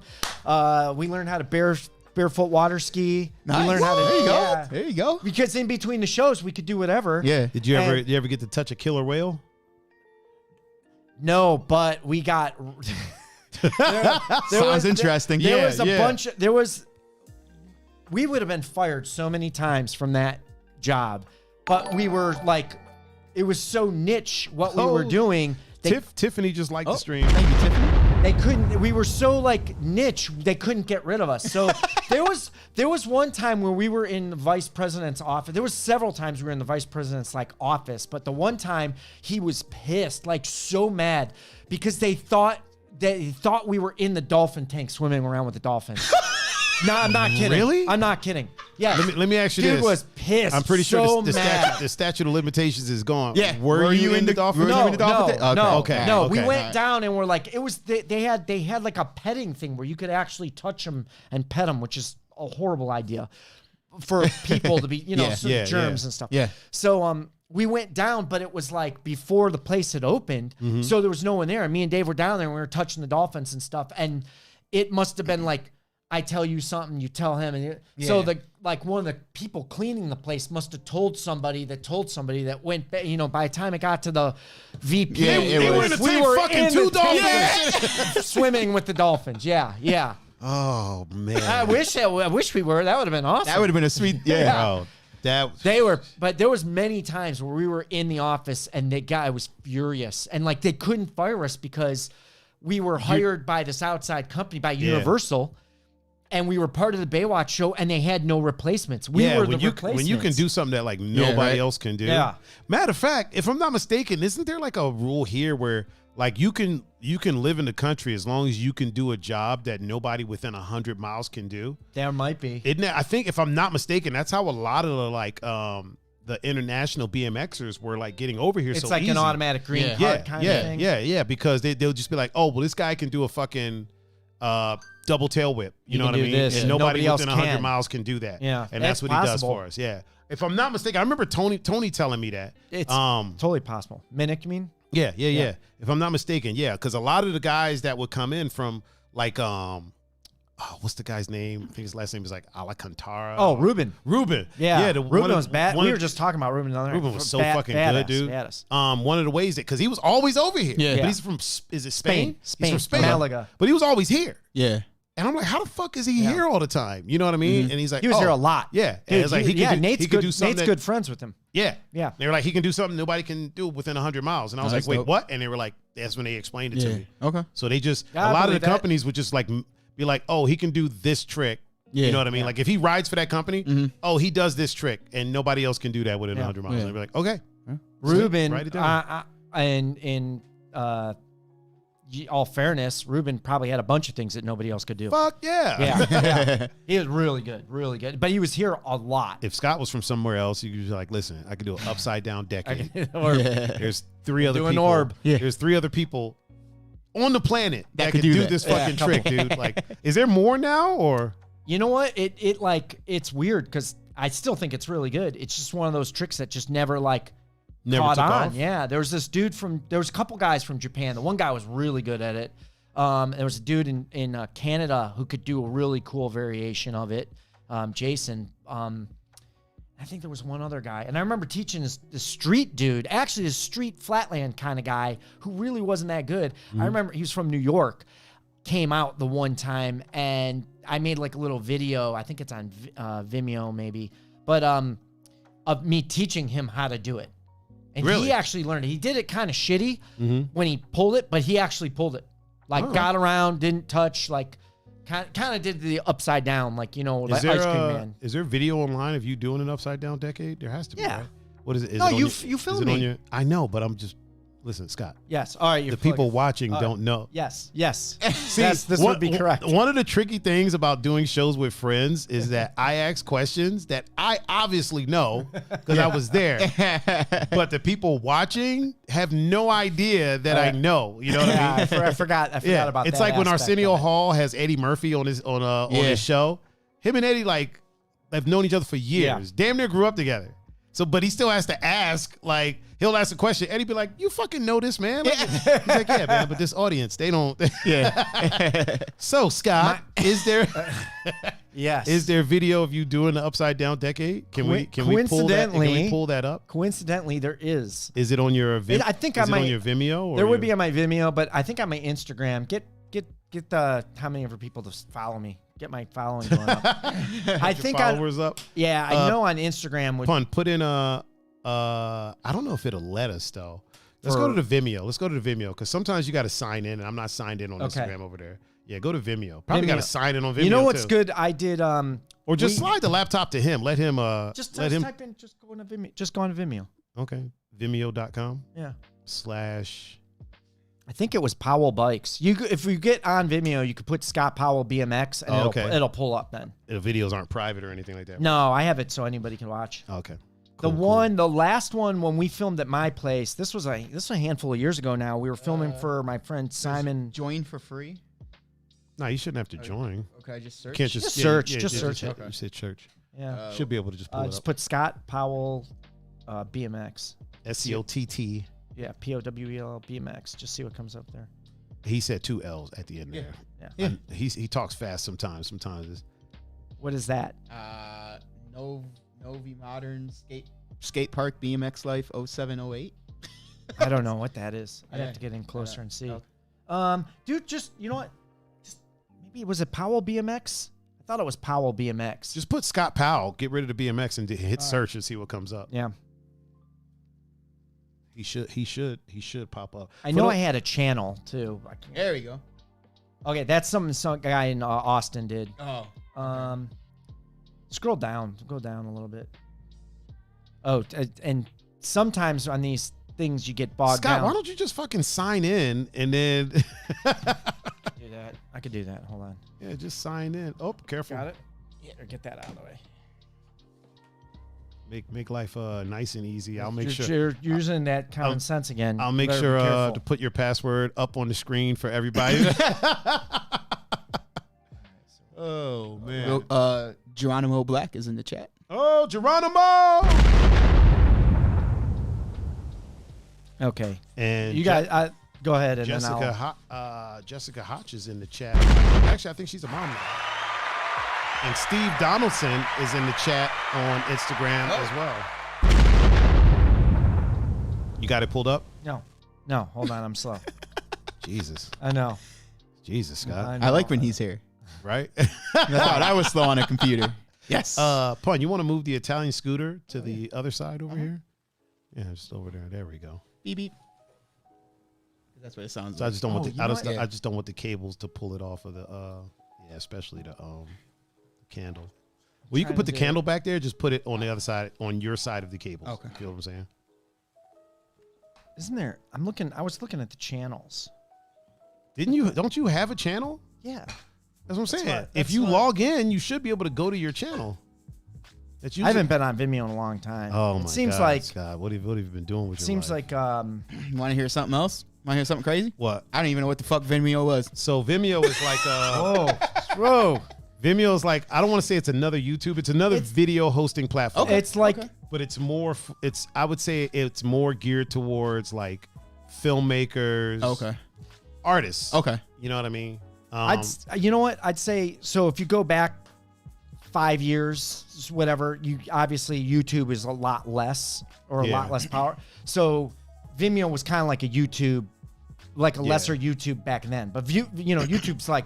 We learned how to barefoot water ski. Nice. We learned how to There you go. yeah. There you go. Because in between the shows, we could do whatever. Yeah. Did you ever get to touch a killer whale? No, but we got. Sounds interesting. There was a bunch. We would have been fired so many times from that job, but we were like, it was so niche what we were doing. Tiffany just liked the stream. Thank you, Tiffany. They couldn't. We were so like niche. They couldn't get rid of us. So there was one time where we were in the vice president's office. There was several times we were in the vice president's like office, but the one time he was pissed, like so mad, because they thought we were in the dolphin tank swimming around with the dolphins. No, I'm not kidding. Really? I'm not kidding. Yeah. Let me ask you this. Dude was pissed. I'm pretty sure so the mad. statute of limitations is gone. Yeah. Were you in the dolphin? No, Okay. no. Okay. We went down and we're like, it was they had like a petting thing where you could actually touch them and pet them, which is a horrible idea for people to be, germs and stuff. Yeah. So we went down, but it was like before the place had opened, so there was no one there. And me and Dave were down there and we were touching the dolphins and stuff, and it must have been like, I tell you something, you tell him, and so one of the people cleaning the place must have told somebody that went. By the time it got to the VP, we were in two dolphins swimming with the dolphins. Yeah. Oh man, I wish we were. That would have been awesome. That would have been a sweet. Yeah. But there was many times where we were in the office and the guy was furious, and like they couldn't fire us because we were hired by this outside company, by Universal. And we were part of the Baywatch show, and they had no replacements. We were the replacements. When you can do something that like nobody else can do. Yeah. Matter of fact, if I'm not mistaken, isn't there like a rule here where like you can live in the country as long as you can do a job that nobody within 100 miles can do? There might be. Isn't it? I think if I'm not mistaken, that's how a lot of the like the international BMXers were like getting over here. It's so like easy. an automatic green card kind of thing. Yeah, because they'll just be like, oh, well, this guy can do a fucking double tail whip. You know what I mean? And nobody within 100 miles can do that. Yeah. And that's what he does for us. Yeah. If I'm not mistaken, I remember Tony telling me that. It's totally possible. Minnick, you mean? Yeah. If I'm not mistaken, yeah. Because a lot of the guys that would come in from like what's the guy's name? I think his last name is like Alcantara. Oh, Ruben. Yeah. Ruben was bad. We were just talking about Ruben. Ruben was so fucking good, dude. One of the ways that, because he was always over here. Yeah. But he's from, is it Spain? Spain. He's from Spain. Malaga. But he was always here. Yeah. And I'm like, how the fuck is he here all the time? You know what I mean? And he's like, he was here a lot. Yeah. Dude, and it's like, Nate's good friends with him. Yeah. Yeah. They were like, he can do something nobody can do within 100 miles. And I was like, wait, dope. what? And they were like, that's when they explained it to me. Okay. So they just, a lot of the companies would just like be like, oh, he can do this trick. Yeah. You know what I mean? Like if he rides for that company, oh, he does this trick and nobody else can do that within 100 miles. And they'd be like, okay. Ruben, write it down. in all fairness, Ruben probably had a bunch of things that nobody else could do. Fuck yeah. Yeah. He was really good. But he was here a lot. If Scott was from somewhere else, you could be like, listen, I could do an upside down decade. There's There's three other people. An orb. Yeah. There's three other people on the planet that could do this fucking trick, dude. Like, is there more now or? You know what? It's weird because I still think it's really good. It's just one of those tricks that just never caught took on. off? Yeah, there was a couple guys from Japan. The one guy was really good at it. There was a dude in Canada who could do a really cool variation of it. Jason. I think there was one other guy. And I remember teaching the street dude, actually the street FlatLand kind of guy who really wasn't that good. I remember he was from New York, came out the one time, and I made like a little video. I think it's on Vimeo maybe. But of me teaching him how to do it. And he actually learned it. He did it kind of shitty when he pulled it, but he actually pulled it. Like got around, didn't touch, like kind of did the upside down, like, like Ice Cream Man. Is there video online of you doing an upside down decade? There has to be, right? What is it? You filmed me. I know, but I'm just Listen, Scott. Yes. All right. The people watching don't know. Yes. Yes. See, this would be correct. One of the tricky things about doing shows with friends is that I ask questions that I obviously know because I was there, but the people watching have no idea that I know. You know what I mean? I forgot about that. It's like when Arsenio Hall has Eddie Murphy on his show. Him and Eddie like have known each other for years. Damn near grew up together. So, but he still has to ask, like, he'll ask a question. Eddie be like, you fucking know this, man. Like, he's like, yeah, man, but this audience, they don't. So, Scott, is there is there video of you doing the upside down decade? Can we pull that? Can we pull that up? Coincidentally, there is. Is it on your Vimeo? I think on your Vimeo? Or there would be on my Vimeo, but I think on my Instagram. Get the how many of people to follow me. Get my following going up. I think followers up. Yeah, I know on Instagram. Put in I don't know if it'll let us though. Let's go to the Vimeo. Let's go to the Vimeo because sometimes you got to sign in, and I'm not signed in on Instagram over there. Yeah, go to Vimeo. Probably got to sign in on Vimeo. You know what's too. good? I did. Or just slide the laptop to him. Let him. Just type in. Just go on Vimeo. Just go on Vimeo. Okay. Vimeo.com. Yeah. / I think it was Powell Bikes. If you get on Vimeo, you could put Scott Powell BMX, and it'll pull up then. The videos aren't private or anything like that. No, I have it so anybody can watch. Okay. Cool, the last one when we filmed at my place. This was a handful of years ago. Now we were filming for my friend Simon. Join for free. No, you shouldn't have to join. Okay, just search. You can't just search. Just search. search. You said church. Yeah. Should be able to just pull it just up. put Scott Powell BMX. SCOTT. Yeah, POWEL BMX. Just see what comes up there. He said 2 L's at the end there. Yeah. He talks fast sometimes. Sometimes it's what is that? Novi Modern Skate Park BMX Life 0708. I don't know what that is. I'd have to get in closer and see. Dude, just you know what? Just maybe was it Powell BMX? I thought it was Powell BMX. just put Scott Powell. Get rid of the BMX and hit search and see what comes up. Yeah. He should pop up. I know I had a channel too. There we go. Okay, that's something some guy in Austin did. Oh. Scroll down. Go down a little bit. Oh, and sometimes on these things you get bogged down. Scott, why don't you just fucking sign in and then do that? I could do that. Hold on. Yeah, just sign in. Oh, careful. Got it? Yeah, or get that out of the way. Make life nice and easy. I'll make you're, sure you're using that common sense again. I'll make sure to put your password up on the screen for everybody. Oh man. Geronimo Black is in the chat. Oh, Geronimo. Okay. And you guys go ahead and Jessica then Jessica Hotch is in the chat. Actually, I think she's a mom now. And Steve Donaldson is in the chat on Instagram as well. You got it pulled up? No, hold on, I'm slow. Jesus. I know. Jesus, Scott. I like when he's here. Right? I thought I was slow on a computer. Yes. Pun, you want to move the Italian scooter to the other side over here? Yeah, just over there. There we go. Beep beep. That's what it sounds So like. I just don't want the Yeah. I just don't want the cables to pull it off of the especially the candle. Well, you can put the candle back there. Just put it on the other side, on your side of the cables. Okay. You know what I'm saying? Isn't there? I was looking at the channels. Don't you have a channel? Yeah. That's what I'm saying. If you log in, you should be able to go to your channel. I haven't been on Vimeo in a long time. Oh my God. It seems God, like Scott, what have you been doing with your seems life? like You want to hear something else? Want to hear something crazy? What? I don't even know what the fuck Vimeo was. So Vimeo is like whoa. Vimeo is like, I don't want to say it's another YouTube. It's another video hosting platform. Okay. It's like but it's more I would say it's more geared towards like filmmakers. Okay. Artists. Okay. You know what I mean? you know what? I'd say so if you go back 5 years, whatever, obviously YouTube is a lot less or a lot less power. So Vimeo was kind of like a YouTube, like a lesser YouTube back then. But YouTube's like,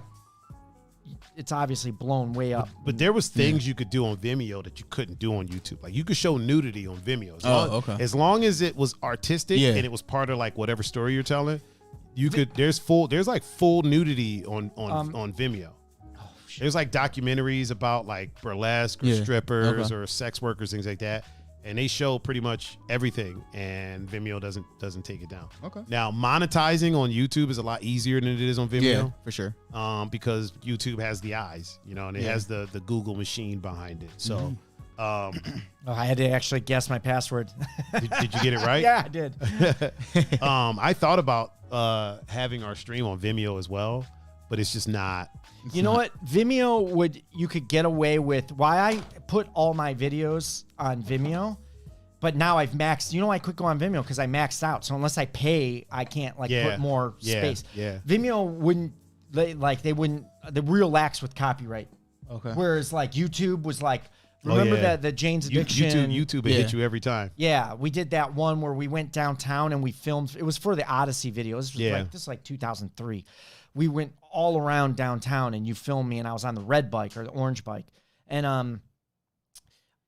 it's obviously blown way up. But there was things you could do on Vimeo that you couldn't do on YouTube. Like you could show nudity on Vimeo. As long as it was artistic and it was part of like whatever story you're telling, you could. There's like full nudity on Vimeo. There's like documentaries about like burlesque or strippers or sex workers, things like that. and they show pretty much everything, and Vimeo doesn't take it down. Okay. Now monetizing on YouTube is a lot easier than it is on Vimeo. Yeah, for sure. Because YouTube has the eyes, and it has the Google machine behind it. So, I had to actually guess my password. did you get it right? Yeah, I did. I thought about having our stream on Vimeo as well, but it's just not. You know what? Vimeo you could get away with. Why I put all my videos on Vimeo, but now I've maxed. I quit going on Vimeo because I maxed out. So unless I pay, I can't put more space. Yeah. Vimeo wouldn't they wouldn't. They're real lax with copyright. Okay. Whereas YouTube was like, remember that the Jane's Addiction. YouTube hit you every time. Yeah, we did that one where we went downtown and we filmed. It was for the Odyssey video. This was like 2003. We went all around downtown and you filmed me, and I was on the red bike or the orange bike, and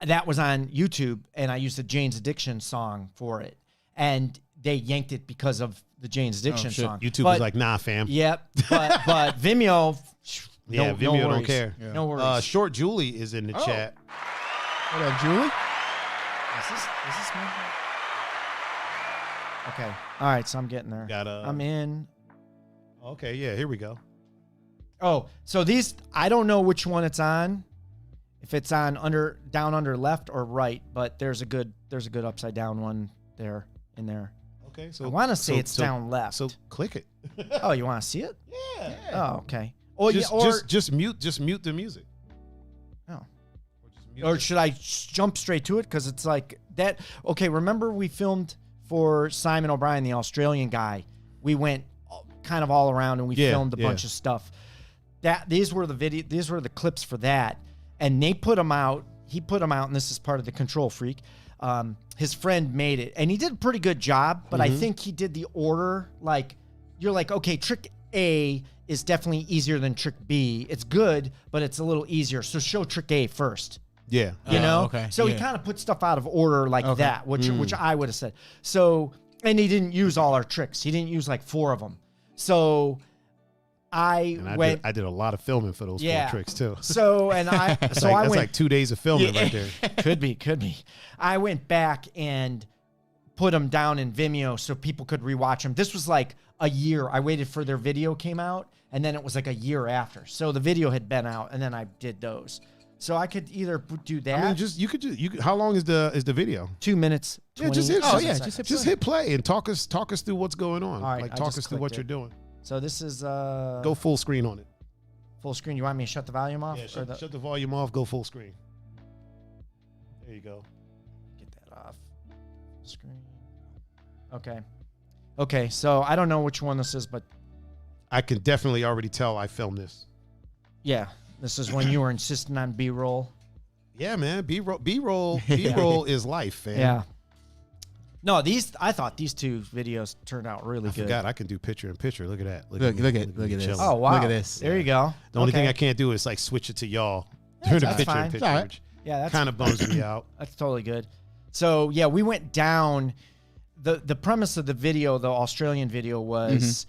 that was on YouTube, and I used the Jane's Addiction song for it, and they yanked it because of the Jane's Addiction song. YouTube was like, nah, fam. Yep, but Vimeo. Vimeo no don't care. Yeah. No worries. Short Julie is in the chat. What up, Julie? Is this me? Okay. All right, so I'm getting there. I'm in. Okay, yeah, here we go. Oh, so these, I don't know which one it's on. If it's on down under left or right, but there's a good upside down one there in there. Okay, so I want to say it's down left. So click it. Oh, you want to see it? Yeah. Oh, okay. Oh, just mute the music. Oh. Mute Or it. should I jump straight to it? Because it's like that. Okay, remember we filmed for Simon O'Brien, the Australian guy. We went kind of all around and we filmed a bunch of stuff. These were the clips for that, and they put them out. He put them out, and this is part of the Control Freak. His friend made it, and he did a pretty good job. But I think he did the order like you're like, okay, trick A is definitely easier than trick B. It's good, but it's a little easier. So show trick A first. Yeah. You know? Okay. So he kind of put stuff out of order like that, which I would have said. And he didn't use all our tricks. He didn't use like 4 of them. So I did a lot of filming for those 4 tricks too. So I that's went like 2 days of filming right there. Could be. I went back and put them down in Vimeo so people could rewatch them. This was like a year. I waited for their video came out, and then it was like a year after. So the video had been out, and then I did those. So I could either do that. I mean, you could. How long is the video? 2 minutes. Yeah, just hit. Just hit play and talk us through what's going on. All right, like I talk just us through what clicked you're it. doing. So this is Go full screen on it. full screen. You want me to shut the volume off? Yeah, shut the volume off. Go full screen. There you go. Get that off. Screen. Okay. So I don't know which one this is, but I can definitely already tell I filmed this. yeah, this is when you were insisting on B-roll. Yeah, man. B-roll is life, man. Yeah. No, I thought these 2 videos turned out really good. I forgot I can do picture in picture. Look at that. Look at this. chilling. Oh, wow. Look at this. There you go. The only thing I can't do is like switch it to y'all during the that's picture fine. in picture, All right. which Yeah, that's kind of bums me out. That's totally good. So yeah, we went down. The premise of the video, the Australian video, was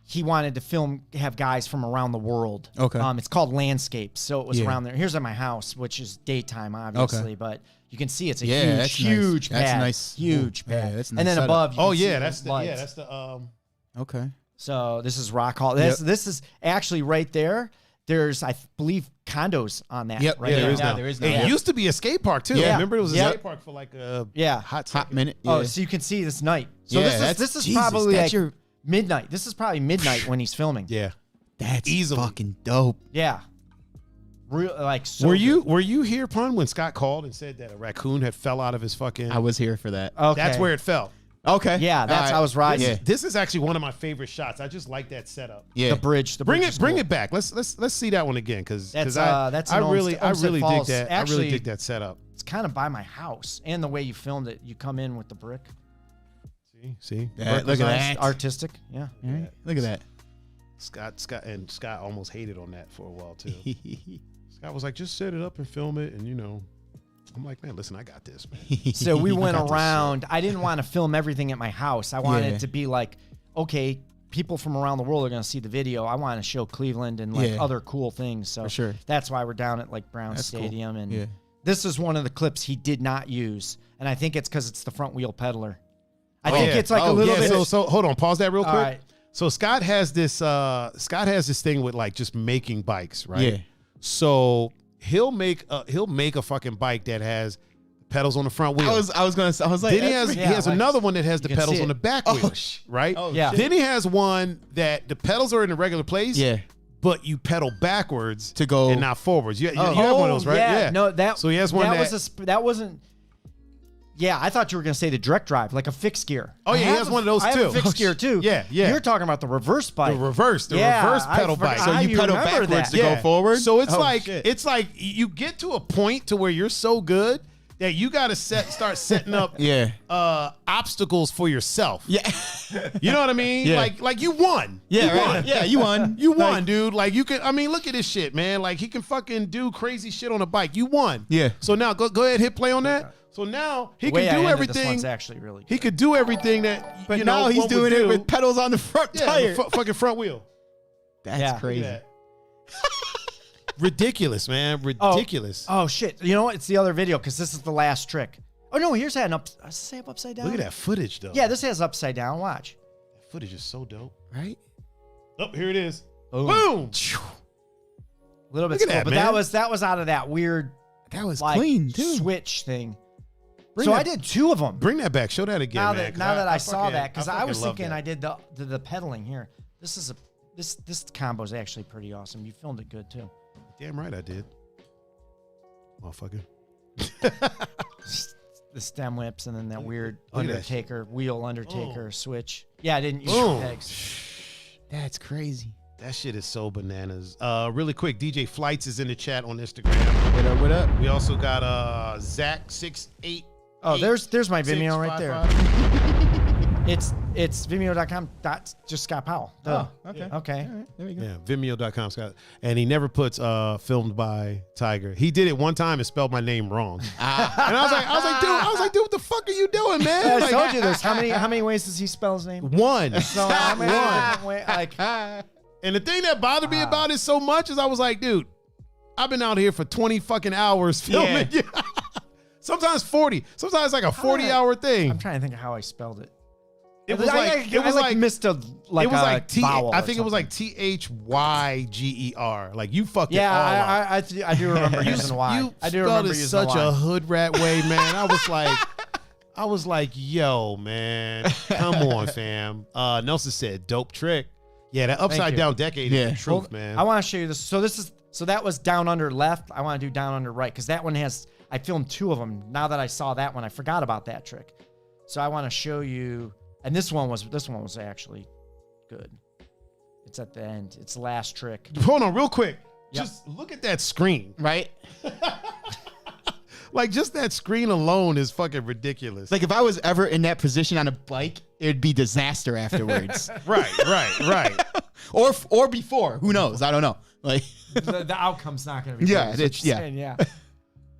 he wanted to have guys from around the world. Okay. It's called Landscapes, so it was around there. Here's at my house, which is daytime, obviously, but you can see it's a huge pad. That's nice. Huge Yeah, pad. that's a nice and then setup. above, you can see that's lights. Okay. So this is Rock Hall. This is actually right there. There's, I believe, condos on that. Yep. Right Yeah, there. there is now. It used to be a skate park too. Yeah. Remember it was a Yeah. skate park for like a hot minute. Oh, Yeah. so you can see this night. So Yeah, this is Jesus, probably that's like midnight. This is probably midnight when he's filming. Yeah. That's Easily. fucking dope. Yeah. Real like so Were good. you here, Pun, when Scott called and said that a raccoon had fell out of his fucking? I was here for that. Okay. That's where it fell. Okay. Yeah, that's All right. I was riding. Yeah. This is actually one of my favorite shots. I just like that setup. Yeah. The bridge. Bring is it cool. back. Let's see that one again because That's I in really Olmsted dig Falls. that. I Actually, really dig that setup. It's kind of by my house, and the way you filmed it, you come in with the brick. See. Yeah, Brick look was at nice, that. artistic. Yeah. All right. Look at that. Scott almost hated on that for a while too. Scott was like, just set it up and film it, and I'm like, man, listen, I got this, man. So we went got this around. I didn't want to film everything at my house. I wanted Yeah. it to be like, okay, people from around the world are going to see the video. I want to show Cleveland and like Yeah. other cool things. So For sure. that's why we're down at like Brown That's cool. Stadium and Yeah. this is one of the clips he did not use, and I think it's because it's the front wheel pedaler. I think it's like a little bit. So hold on, pause that real quick. Right. So Scott has this thing with like just making bikes, right? Yeah. So he'll make a fucking bike that has pedals on the front wheel. I was like, Then he has another one that has the pedals on the back wheel, right? Oh, yeah. Then he has one that the pedals are in the regular place. Yeah. But you pedal backwards to go and not forwards. You have one of those, right? Yeah. No, that. So he has one that wasn't. Yeah, I thought you were going to say the direct drive, like a fixed gear. Oh, yeah, he has one of those, I too. have a fixed gear, too. Yeah. You're talking about the reverse bike. The reverse pedal bike. So you pedal backwards to go forward? So it's like you get to a point to where you're so good that you got to start setting up obstacles for yourself. Yeah. You know what I mean? Yeah. Like you won. Yeah, you right. won. Yeah, you won. You won, dude. Like you can. I mean, look at this shit, man. Like he can fucking do crazy shit on a bike. You won. Yeah. So now go ahead, hit play on that. So now he The way can do I ended everything. This one's actually really good. He could do everything that. But you now know, he's one would doing it do. with pedals on the front tire. Fucking front wheel. That's crazy. Look at that. Ridiculous, man. Ridiculous. Oh shit! You know what? It's the other video because this is the last trick. Oh no, here's that upside down. Look at that footage, though. Yeah, this has upside down. Watch. That footage is so dope. Right? Oh, here it is. Boom. Boom. A little bit Look at slow, that, but man. that was out of that weird That was like clean, too. switch thing. Bring So that- I did 2 of them. Bring that back. Show that again, Now man. that I saw that, because I fucking was love thinking that. I did the pedaling here. This combo is actually pretty awesome. You filmed it good too. Damn right I did. Motherfucker. The stem whips and then that weird Look at that Undertaker wheel Undertaker switch. Yeah, I didn't use Boom. pegs. That's crazy. That shit is so bananas. Really quick, DJ Flights is in the chat on Instagram. What up, what up? We also got Zach68. Oh, there's my Vimeo right there. 655. It's vimeo.com just Scott Powell. Oh, okay. Yeah. Okay. All right, there we go. Yeah, Vimeo.com, Scott. And he never puts filmed by Tiger. He did it one time and spelled my name wrong. And I was like, dude, what the fuck are you doing, man? I Like, told you there's how many ways does he spell his name? one. So how many different ways? Like And the thing that bothered me about it so much is I was like, dude, I've been out here for 20 fucking hours filming. Yeah. Sometimes 40. Sometimes like a 40-hour thing. I'm trying to think of how I spelled it. It was like missed a like it was a like vowel. I think it was like THYGER. Like you fucked it all up. I do remember using Y. I do remember using such Y. a hood rat way, man. I was like, yo, man, come on, fam. Nelson said, dope trick. Yeah, that upside down decade is the truth, man. I want to show you this. So that was down under left. I want to do down under right because that one I filmed 2 of them. Now that I saw that one, I forgot about that trick. So I want to show you. And this one was actually good. It's at the end. It's the last trick. Hold on, real quick. Yep. Just look at that screen. Right? Like, just that screen alone is fucking ridiculous. Like, if I was ever in that position on a bike, it'd be disaster afterwards. Right. Or before. Who knows? I don't know. Like, the outcome's not going to be Yeah, good. is what it's- you're yeah. saying, yeah.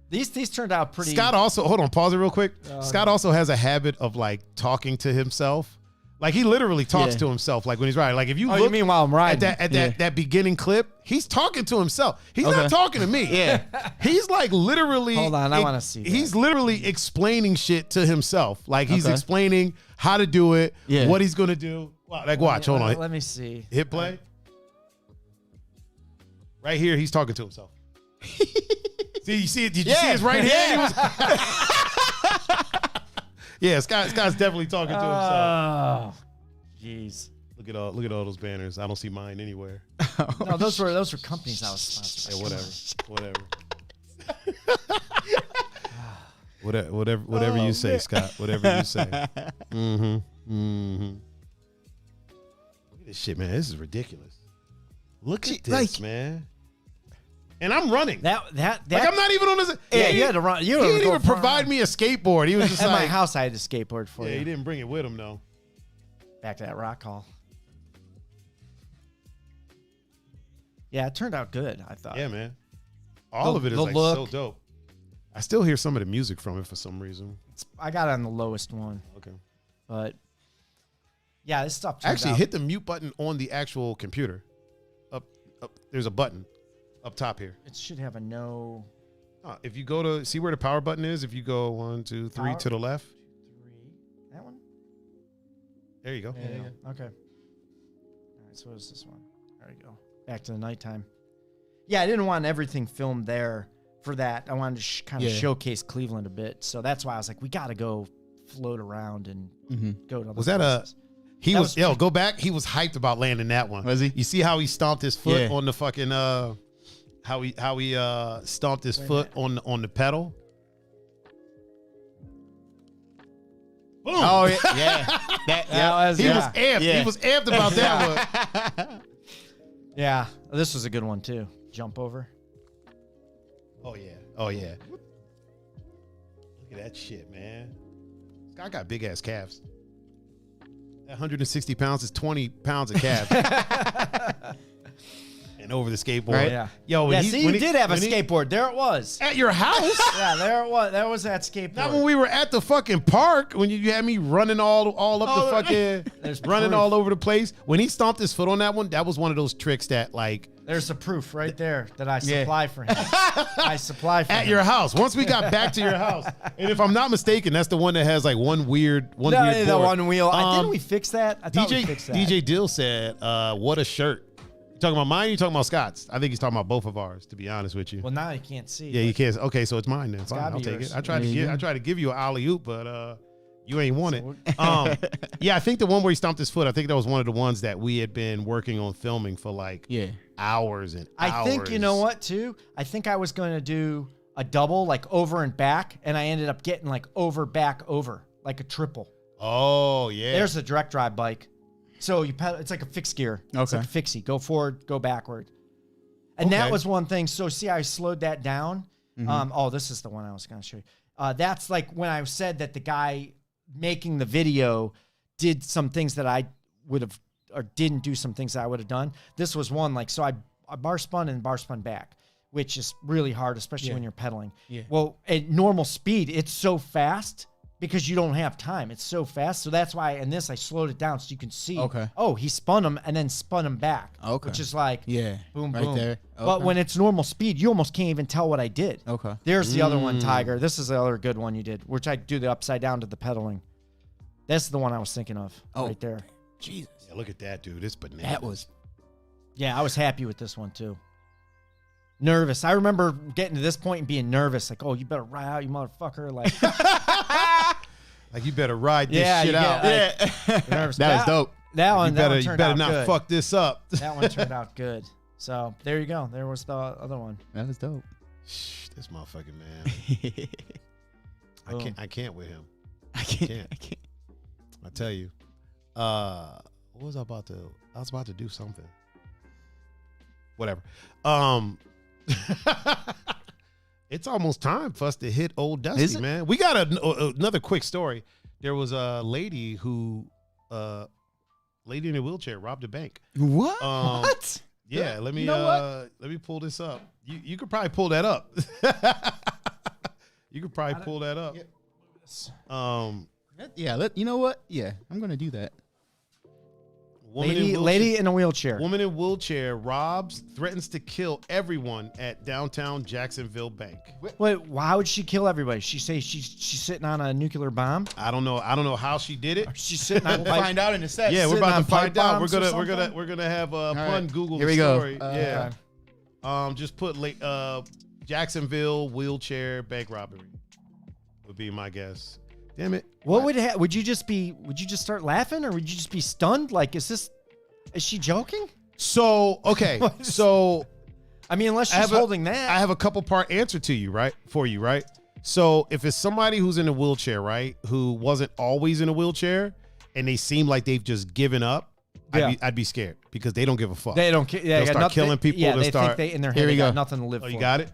These turned out pretty. Scott also, hold on, pause it real quick. Scott also has a habit of like talking to himself. Like he literally talks to himself. Like when he's riding. Like if you Oh, look you mean while I'm riding? at that beginning clip, he's talking to himself. He's Okay. not talking to me. Yeah. He's like literally. Hold on, I wanna see that. He's literally explaining shit to himself. Like he's Okay. explaining how to do it, Yeah. what he's gonna do. Like watch, hold on. Let me see. Hit play. Right here, he's talking to himself. See, you see it? Did you see his right hand? Yeah, Scott's definitely talking to himself. Oh, jeez. Look at all those banners. I don't see mine anywhere. No, those were companies I was sponsored by. Yeah, whatever you say, Scott. Whatever you say. Look at this shit, man. This is ridiculous. Look at this, man. And I'm running. That like I'm not even on this. Yeah, you had to run. He didn't even provide me a skateboard. He was just At like, my house, I had to skateboard for yeah, you. he didn't bring it with him though. Back to that rock hall. Yeah, it turned out good, I thought. Yeah, man. All of it is the like so look. dope. I still hear some of the music from it for some reason. I got it on the lowest one. Okay. But yeah, this stuff turned Actually, out. hit the mute button on the actual computer. Up. There's a button up top here. It should have a no. If you go to see where the power button is, if you go 1, 2, 3 Power? to the left. 3. That one? There you go. Yeah. Okay. All right, so what is this one? There we go. Back to the nighttime. Yeah, I didn't want everything filmed there for that. I wanted to kind of showcase Cleveland a bit. So that's why I was like, we got to go float around and go to other places. Go back. He was hyped about landing that one. Was he? You see how he stomped his foot on the fucking how he stomped his foot on the pedal? Boom. Oh yeah. He was amped. Yeah. He was amped about that one. Yeah, this was a good one too. Jump over. Oh yeah. Look at that shit, man. This guy got big ass calves. That 160 pounds is 20 pounds of calves. And over the skateboard. Right? Yeah. Yo, you did have a skateboard. There it was. at your house. Yeah, there it was. That was that skateboard. Not when we were at the fucking park when you had me running all up the fucking running all over the place. When he stomped his foot on that one, that was one of those tricks that like there's the proof right there that I supply for him. I supply for him. At your house. Once we got back to your house. And if I'm not mistaken, that's the one that has like one weird board. The one wheel. Didn't we fix that? I thought we fixed that. DJ Dill said, what a shirt. You talking about mine or you talking about Scott's? I think he's talking about both of ours, to be honest with you. Well, now you can't see. Yeah, you can't. Okay, so it's mine then. Fine, I'll take yours. it. I tried to give you an alley-oop, but you ain't want it. Yeah, I think the one where he stomped his foot, I think that was one of the ones that we had been working on filming for like hours and hours. I think, you know what, too? I think I was going to do a double, like over and back, and I ended up getting like over, back, over, like a triple. Oh, yeah. There's a direct drive bike. So you pedal, it's like a fixed gear. It's like a fixie. Go forward, go backward. And that was one thing. So see, I slowed that down. This is the one I was going to show you. That's like when I said that the guy making the video did some things that I would have, or didn't do some things that I would have done. This was one, like, so I bar spun and bar spun back, which is really hard, especially when you're pedaling. Yeah. Well, at normal speed, it's so fast because you don't have time. It's so fast. So that's why in this, I slowed it down so you can see. Okay. Oh, he spun him and then spun him back. Okay. Which is like, boom, right boom. there. Okay. But when it's normal speed, you almost can't even tell what I did. Okay. There's the other one, Tiger. This is the other good one you did, which I do the upside down to the pedaling. That's the one I was thinking of right there. Jesus. Yeah, look at that, dude. It's bananas. That was. Yeah, I was happy with this one too. Nervous. I remember getting to this point and being nervous. Like, oh, you better ride out, you motherfucker. Like, like you better ride this shit out. Nervous. That was dope. That one, you better not good. fuck this up. That one turned out good. So there you go. There was the other one. That was dope. This motherfucking man. I can't with him. I can't. I tell you. What was I about to? I was about to do something. Whatever. It's almost time for us to hit old Dusty, man. We got another quick story. There was a lady who, lady in a wheelchair robbed a bank. What? What? Yeah, let me pull this up. You could probably pull that up. You could probably pull that up. You know what? Yeah, I'm gonna do that. Lady in a wheelchair. Woman in wheelchair robs, threatens to kill everyone at downtown Jacksonville Bank. Wait, why would she kill everybody? She say she's sitting on a nuclear bomb? I don't know how she did it. She's sitting on. We'll find out in a second. Yeah, we're about to find out. We're gonna gonna have Pun Google Here the we go. story. Yeah. Okay. Just put Jacksonville wheelchair bank robbery would be my guess. Damn it. Would you just start laughing or would you just be stunned? Like, is she joking? So, okay. So, I mean, unless she's holding that. I have a couple part answer for you, right? So if it's somebody who's in a wheelchair, right, who wasn't always in a wheelchair and they seem like they've just given up, I'd be scared because they don't give a fuck. They don't care. They'll start killing people. Yeah, they think in their head they got nothing to live for. You got it?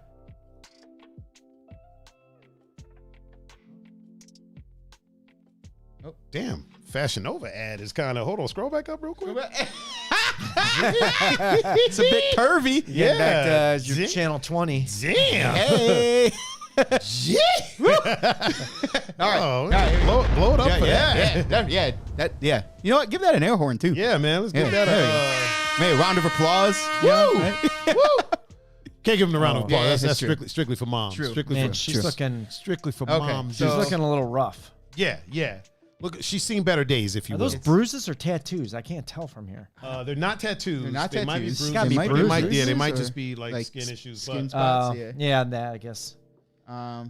Oh, damn. Fashion Nova ad is kind of, hold on, scroll back up real quick. It's a bit curvy. Yeah. Back to your channel 20. Damn. Hey. All right. Blow it up for that. Yeah. You know what? Give that an air horn, too. Yeah, man. Let's give that a round of applause. Woo! Woo! Can't give him a round of applause. Yeah, that's true. strictly for moms. True. Strictly Man, for she's looking. strictly for Okay, moms. She's so- looking a little rough. Yeah. Look, she's seen better days, if you Are will. those bruises or tattoos? I can't tell from here. They're not tattoos. They're not They might be tattoos. bruises. Gotta be They bruises. might- yeah, they might Or just be like skin s- issues. skin But spots, yeah. That I guess.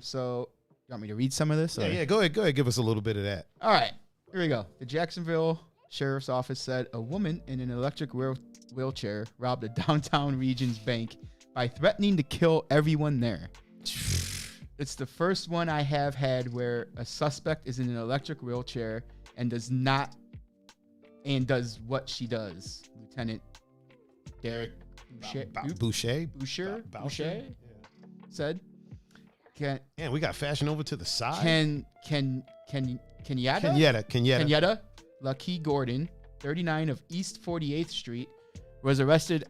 So you want me to read some of this? or- yeah, go ahead. Give us a little bit of that. All right, here we go. The Jacksonville Sheriff's Office said a woman in an electric wheelchair robbed a downtown region's bank by threatening to kill everyone there. It's the first one I have had where a suspect is in an electric wheelchair and does what she does. Lieutenant Derek Boucher said. Man, we got fashion over to the side. Kenyatta Lucky Gordon, 39 of East 48th Street, was arrested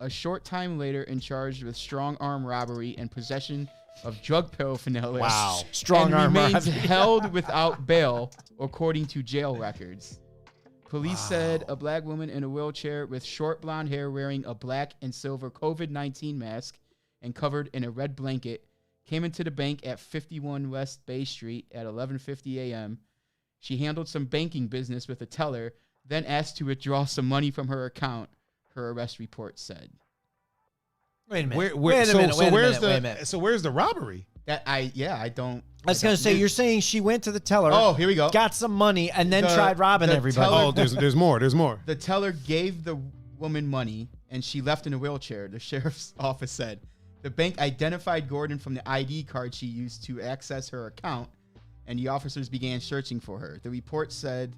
a short time later and charged with strong arm robbery and possession of drug paraphernalia. Wow. Strong and arm remains robbery. held without bail, according to jail records. Police said a black woman in a wheelchair with short blonde hair wearing a black and silver COVID-19 mask and covered in a red blanket came into the bank at 51 West Bay Street at 11:50 a.m. She handled some banking business with a teller, then asked to withdraw some money from her account, her arrest report said. Wait a minute. Wait Wait a minute. So where's the robbery? I don't. I was going to say, you're saying she went to the teller. Oh, here we go. Got some money and then The- tried robbing the everybody. teller- Oh, there's more. There's more. The teller gave the woman money and she left in a wheelchair, the sheriff's office said. The bank identified Gordon from the ID card she used to access her account, and the officers began searching for her. The report said,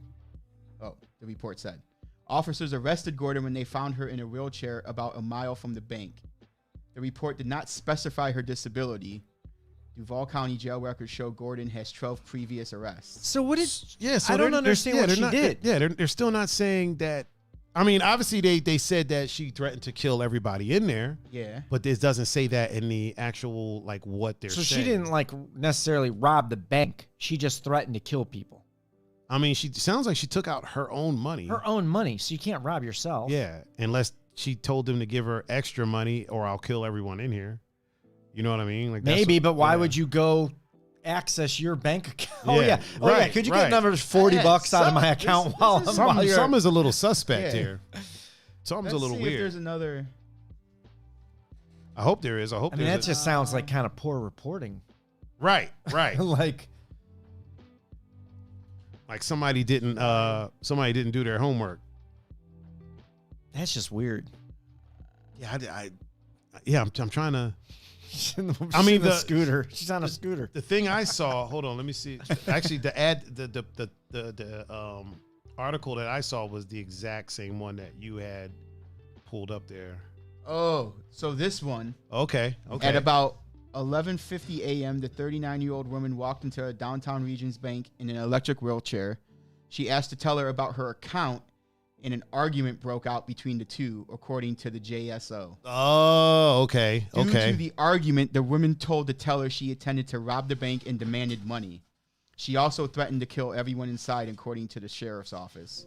officers arrested Gordon when they found her in a wheelchair about a mile from the bank. The report did not specify her disability. Duval County jail records show Gordon has 12 previous arrests. So what did? Yeah, so I don't they're- understand yeah, what they're she not- did. Yeah, they're still not saying that. I mean, obviously they said that she threatened to kill everybody in there, Yeah. but this doesn't say that in the actual like what they're So saying. she didn't like necessarily rob the bank. She just threatened to kill people. I mean, she sounds like she took out her own money. Her own money, so you can't rob yourself. Yeah, unless she told them to give her extra money or I'll kill everyone in here. You know what I mean? Like that's Maybe, what- but why yeah. would you go access your bank account? Yeah, Oh yeah. Oh yeah. right, Could you right. get another $40 out of my account while you're? Some is a little suspect Yeah. here. Something's Let's a little see if weird. there's another. I hope there is. I hope I mean, there's that just sounds like kind of poor reporting. right. Like, Like somebody didn't do their homework. that's just weird. Yeah, I'm trying to. She's in the, I mean, the the- scooter. She's on a scooter. The thing I saw. Hold on, let me see. Actually, the article that I saw was the exact same one that you had pulled up there. Oh, so this one. Okay. At about 11:50 a.m., the 39-year-old woman walked into a downtown Regions bank in an electric wheelchair. She asked the teller about her account, and an argument broke out between the two, according to the JSO. Oh, okay. Due Okay. to the argument, the woman told the teller she intended to rob the bank and demanded money. She also threatened to kill everyone inside, according to the sheriff's office.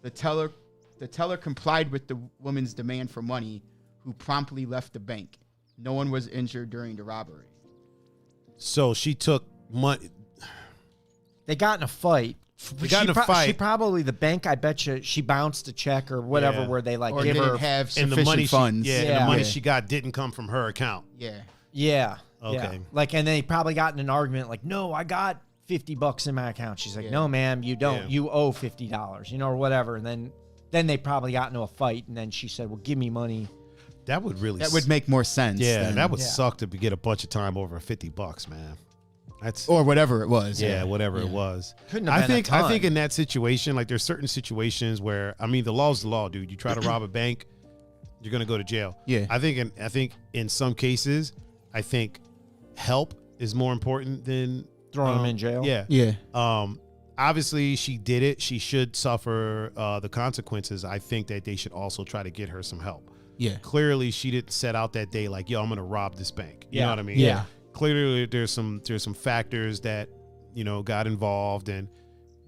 The teller complied with the woman's demand for money, who promptly left the bank. No one was injured during the robbery. So she took money. They got in a fight. They got in a fight. She probably, the bank, I bet you, she bounced a check or whatever Yeah. where they like Or give didn't her. have And sufficient the money funds. and Yeah. the money Yeah. she got didn't come from her account. Yeah. Yeah. Okay. Yeah. Like, and they probably got in an argument like, no, I got $50 in my account. She's like, Yeah. no, ma'am, you don't. Yeah. You owe $50, or whatever. And then they probably got into a fight. And then she said, well, give me money. That would really. That would make more sense. Yeah, than- that would Yeah. suck to get a bunch of time over $50, man. That's Or whatever it was. yeah, whatever it was. Couldn't have been a I ton. think in that situation, like there's certain situations where I mean the law's the law, dude. You try to rob a bank, you're gonna go to jail. Yeah. I think in some cases, I think help is more important than Throwing them in jail? Yeah. Yeah. Obviously she did it. She should suffer the consequences. I think that they should also try to get her some help. Yeah. Clearly she didn't set out that day like, yo, I'm gonna rob this bank. You know what I mean? Yeah. Clearly there's some factors that, got involved, and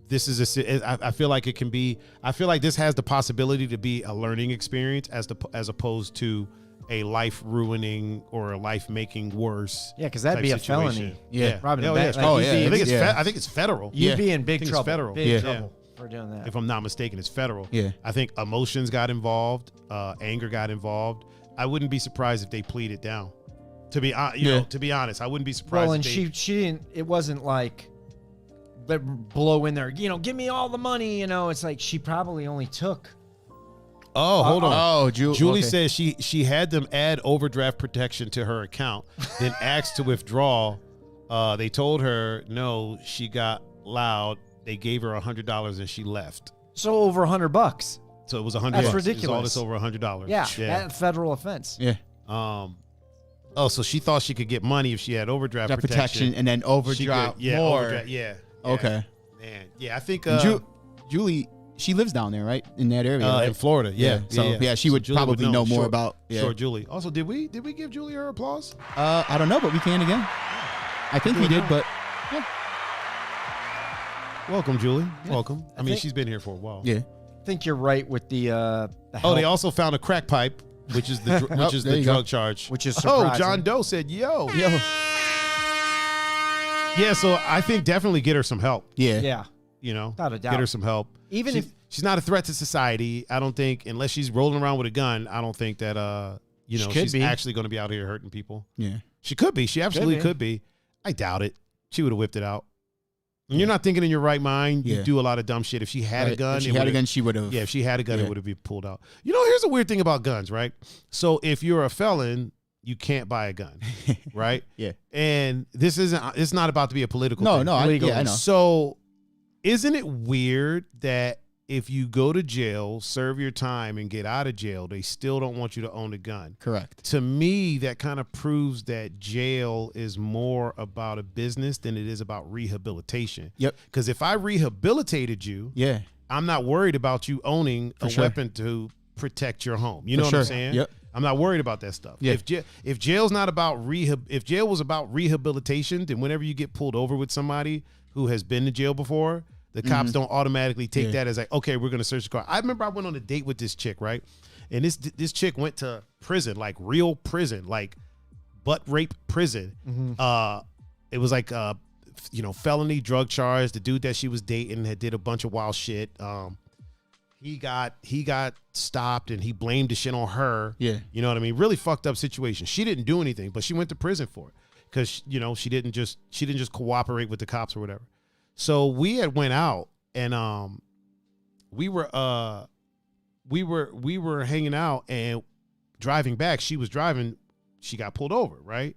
this is I feel like it can be, I feel like this has the possibility to be a learning experience as opposed to a life-ruining or a life-making worse. Yeah, because that'd be a felony. Yeah. Robbing a yeah. bank. I think it's federal. You'd be in big trouble. Federal. Big trouble for doing that. If I'm not mistaken, it's federal. Yeah. I think emotions got involved, anger got involved. I wouldn't be surprised if they pleaded down. To be to be honest, I wouldn't be surprised. Well, and she didn't. It wasn't like blow in there. Give me all the money. It's like she probably only took. Oh, hold on. Oh, Julie says she had them add overdraft protection to her account, then asked to withdraw. They told her no. She got loud. They gave her $100 and she left. So over $100. So it was $100. That's ridiculous. It was all this over $100. Yeah, that's federal offense. Yeah. So she thought she could get money if she had overdraft protection and then overdraft more. Okay. Man. Yeah, I think Julie, she lives down there, right? In that area, right? in Florida. Yeah. So she would probably know more about. Yeah. Sure, Julie. Also, did we give Julie her applause? I don't know, but we can again. I think we did, but yeah. Welcome, Julie. Welcome. I mean, she's been here for a while. Yeah. I think you're right with the they also found a crack pipe, which is the drug charge. Which is surprising. John Doe said, yo. Yeah, so I think definitely get her some help. Yeah. Without a doubt. Get her some help. Even if she's not a threat to society, I don't think, unless she's rolling around with a gun, I don't think that she's actually going to be out here hurting people. Yeah. She could be. She absolutely could be. I doubt it. She would have whipped it out. When you're not thinking in your right mind, you do a lot of dumb shit. If she had a gun, she would have. Yeah, if she had a gun, it would have been pulled out. Here's a weird thing about guns, right? So if you're a felon, you can't buy a gun, right? Yeah. And it's not about to be a political thing. No, I know. So isn't it weird that if you go to jail, serve your time, and get out of jail, they still don't want you to own a gun? Correct. To me, that kind of proves that jail is more about a business than it is about rehabilitation. Yep. Because if I rehabilitated you, I'm not worried about you owning a weapon to protect your home. You know what I'm saying? Yep. I'm not worried about that stuff. Yeah. If jail's not about if jail was about rehabilitation, then whenever you get pulled over with somebody who has been to jail before, the cops don't automatically take that as like, okay, we're going to search the car. I remember I went on a date with this chick, right? And this chick went to prison, like real prison, like butt rape prison. It was like, felony drug charge. The dude that she was dating had did a bunch of wild shit. He got stopped and he blamed the shit on her. Yeah. You know what I mean? Really fucked up situation. She didn't do anything, but she went to prison for it because, she didn't just cooperate with the cops or whatever. So we had went out and we were hanging out and driving back. She was driving. She got pulled over, right?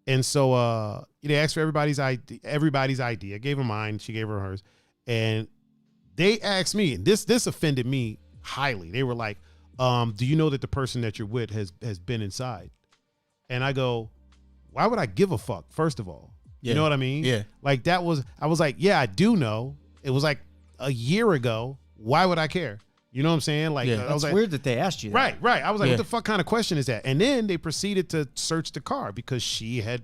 And so they asked for everybody's ID. I gave her mine. She gave her hers. And they asked me, and this offended me highly. They were like, do you know that the person that you're with has been inside? And I go, why would I give a fuck, first of all? You know what I mean? Yeah. Like I was like, yeah, I do know. It was like a year ago. Why would I care? You know what I'm saying? Like, I was like, weird that they asked you that. Right. I was like, what the fuck kind of question is that? And then they proceeded to search the car because she had,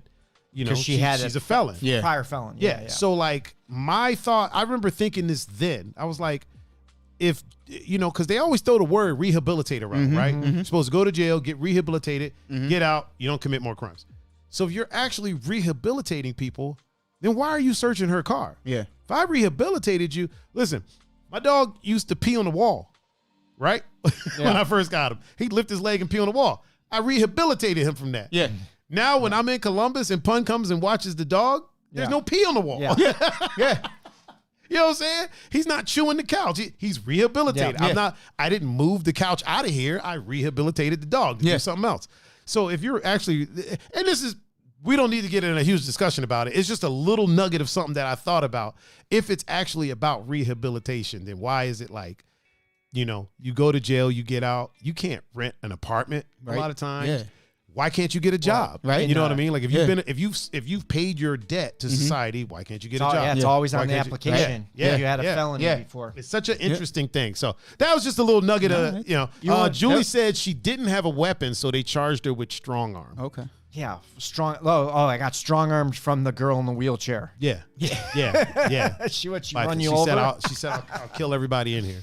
she's a felon. Yeah. Prior felon. Yeah. So like my thought, I remember thinking this then. I was like, if, because they always throw the word rehabilitate around, right? You're supposed to go to jail, get rehabilitated, get out, you don't commit more crimes. So if you're actually rehabilitating people, then why are you searching her car? Yeah. If I rehabilitated you, listen, my dog used to pee on the wall, right? When I first got him, he'd lift his leg and pee on the wall. I rehabilitated him from that. Yeah. Now when I'm in Columbus and Pun comes and watches the dog, there's no pee on the wall. Yeah. You know what I'm saying? He's not chewing the couch. He's rehabilitated. I didn't move the couch out of here. I rehabilitated the dog to do something else. So if you're actually, and we don't need to get in a huge discussion about it. It's just a little nugget of something that I thought about. If it's actually about rehabilitation, then why is it like, you go to jail, you get out, you can't rent an apartment a lot of times. Yeah. Why can't you get a job? Right. You know what I mean? Like if you've paid your debt to society, why can't you get a job? Yeah, it's always on the application. Yeah. You had a felony before. It's such an interesting thing. So that was just a little nugget of, Julie said she didn't have a weapon, so they charged her with strong arm. Okay. Yeah, strong. Oh, I got strong arms from the girl in the wheelchair. Yeah. She run you over? She said, I'll kill everybody in here.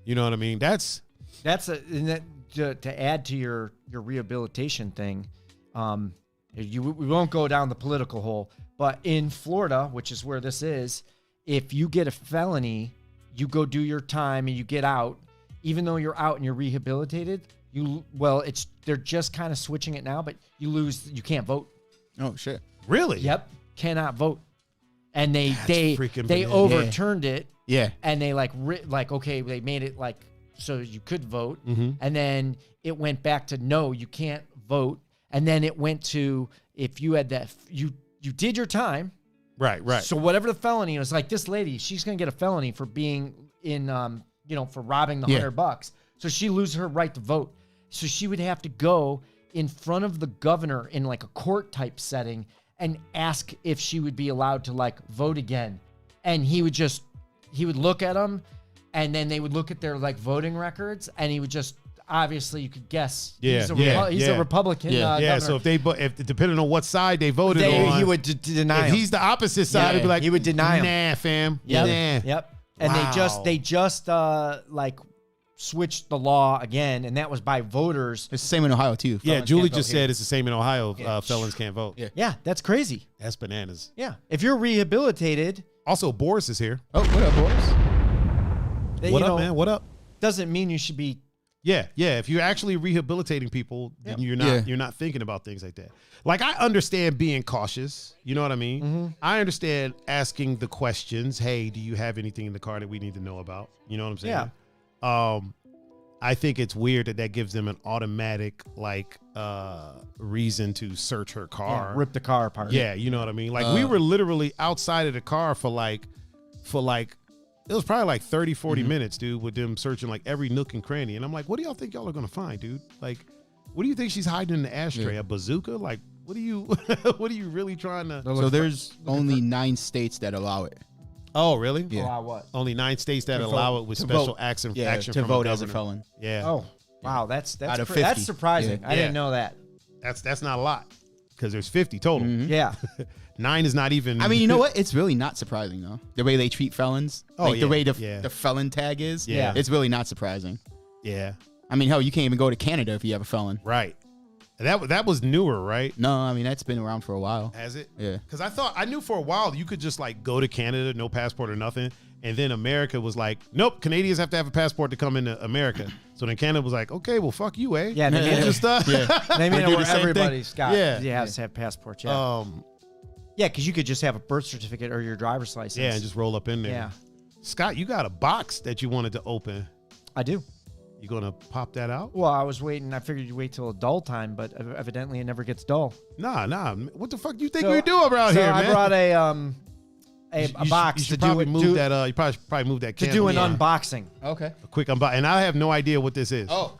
You know what I mean? To add to your rehabilitation thing, we won't go down the political hole, but in Florida, which is where this is, if you get a felony, you go do your time and you get out, even though you're out and you're rehabilitated, they're just kind of switching it now, but you can't vote. Oh shit. Really? Yep. Cannot vote. And they bananas. overturned it. Yeah. And they okay, they made it like so you could vote. Mm-hmm. And then it went back to no, you can't vote. And then it went to if you had that you did your time. Right. So whatever the felony was, like this lady, she's gonna get a felony for being in for robbing the $100. So she loses her right to vote. So she would have to go in front of the governor in like a court type setting and ask if she would be allowed to like vote again. And he would look at them, and then they would look at their like voting records, and he would just, obviously you could guess. He's a Republican. So if depending on what side they voted on, he would deny if him. he's the opposite side, he'd be like, he would deny him. Nah, fam. Yep. Nah. Yep. And Wow. they just switched the law again, and that was by voters. It's the same in Ohio too. Yeah, Felons Julie can't just vote here. said it's the same in Ohio. Felons can't vote. Yeah. Yeah, that's crazy. That's bananas. Yeah. If you're rehabilitated, Also, Boris is here. Oh, what up, Boris? What up, man? What up? Doesn't mean you should be. Yeah. If you're actually rehabilitating people, then you're not thinking about things like that. Like, I understand being cautious. You know what I mean? Mm-hmm. I understand asking the questions. Hey, do you have anything in the car that we need to know about? You know what I'm saying? Yeah. I think it's weird that gives them an automatic reason to search her car. Rip the car apart. Yeah, you know what I mean? Like, we were literally outside of the car for like it was probably like 30, 40 minutes, dude, with them searching like every nook and cranny. And I'm like, what do y'all think y'all are going to find, dude? Like, what do you think she's hiding in the ashtray? Yeah. A bazooka? Like, what are you really trying to? So there's only 9 states that allow it. Oh, really? Yeah. Allow what? Only 9 states that To allow vote. it with To special vote. action To from vote as a governor. felon. Yeah. Oh, wow. That's Out of 50. that's surprising. Yeah. I didn't know that. That's not a lot because there's 50 total. Mhm. Yeah. 9 is not even. I mean, you know what? It's really not surprising though. The way they treat felons, Oh, the yeah, way yeah. the felon tag is, Yeah. it's really not surprising. Yeah. I mean, hell, you can't even go to Canada if you have a felon. Right. That was newer, right? No, I mean that's been around for a while. Has it? Yeah. Because I knew for a while you could just like go to Canada, no passport or nothing. And then America was like, nope, Canadians have to have a passport to come into America. So then Canada was like, okay, well, fuck you, eh? Yeah, they made it- Just, They made it do the where same thing. everybody's got. Yeah. You have to have passports. Yeah. Yeah, because you could just have a birth certificate or your driver's license. Yeah, and just roll up in there. Yeah. Scott, you got a box that you wanted to open. I do. You gonna pop that out? Well, I was waiting. I figured you'd wait till a dull time, but evidently it never gets dull. Nah. What the fuck you think So- we do around so here, I man? brought a box You to should do probably it. move that. You probably move that. To do an candle. unboxing. Okay. A quick unbox, and I have no idea what this is. Oh.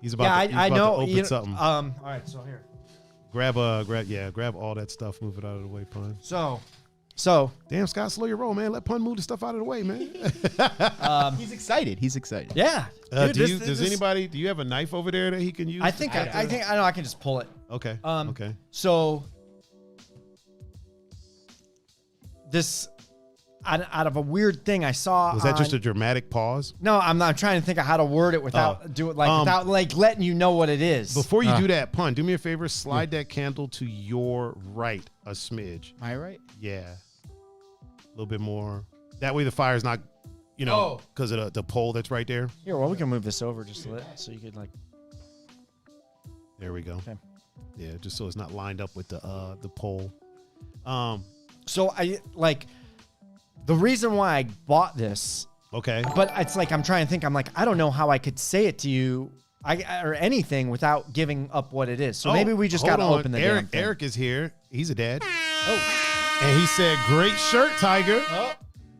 He's about. Yeah, I to know. open something. All right, so here. Grab all that stuff. Move it out of the way, Pun. So Damn, Scott, slow your roll, man. Let Pun move the stuff out of the way, man. He's excited. He's excited. yeah. Dude, Do you have a knife over there that he can use? I think I know I can just pull it. Okay. Okay. So this out of a weird thing I saw. Was that just a dramatic pause? No, I'm not trying to think of how to word it without without like letting you know what it is. Before you do that, Pun, do me a favor. Slide that candle to your right a smidge. Am I right? Yeah. A little bit more. That way the fire's not, because of the pole that's right there. Here, well, we can move this over just a little so you could like. There we go. Okay. Yeah, just so it's not lined up with the pole. So I like the reason why I bought this, Okay. but it's like I'm trying to think. I'm like I don't know how I could say it to you, or anything without giving up what it is. So maybe we just hold gotta on. open the Eric. damn thing. Eric is here. He's a dad. Oh. And he said, "Great shirt, Tiger." Oh.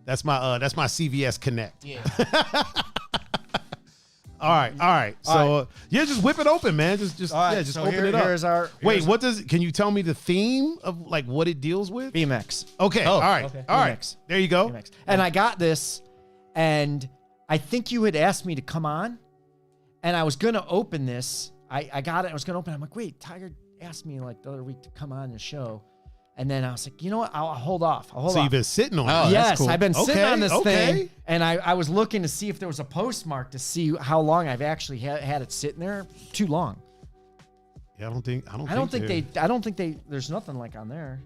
That's my CVS Connect. Yeah. All right. So just whip it open, man. Just All right, just so open it up. Here's Can you tell me the theme of like what it deals with? BMX. Okay. All right. okay. All right. BMX. There you go. BMX. And I got this, and I think you had asked me to come on, and I was gonna open this. I got it. I was gonna open it. I'm like, wait, Tiger asked me like the other week to come on the show, and then I was like, you know what? I'll hold off. So you've been sitting on it. Oh, yes, that's cool. I've been sitting on this Okay. thing, and I was looking to see if there was a postmark to see how long I've actually had it sitting there. Too long. Yeah, I don't think there's nothing like on there.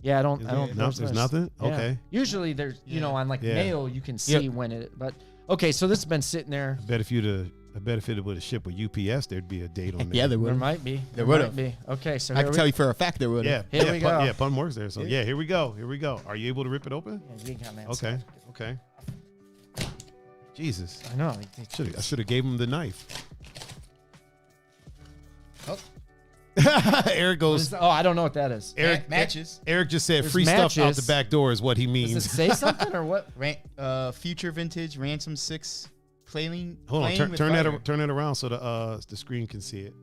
Yeah, I don't. There's nothing. Yeah. Okay. Usually there's, on like mail you can see when it. But okay, so this has been sitting there. I bet if it would have shipped with UPS, there'd be a date on there. Yeah, there would. There might be. There would be. Okay, so I can tell you for a fact there would. Yeah. Here we go. Yeah, Pun works there. So yeah, here we go. Are you able to rip it open? Yeah, you got that Okay. stuff. Okay. Jesus. I know. I should have gave him the knife. Oh. Eric goes. I don't know what that is. Eric matches. Eric just said There's free stuff out matches. the back door is what he Does means. it say something or what? Future Vintage Ransom 6 playing. Hold on, playing with turn fire. that around so the screen can see it.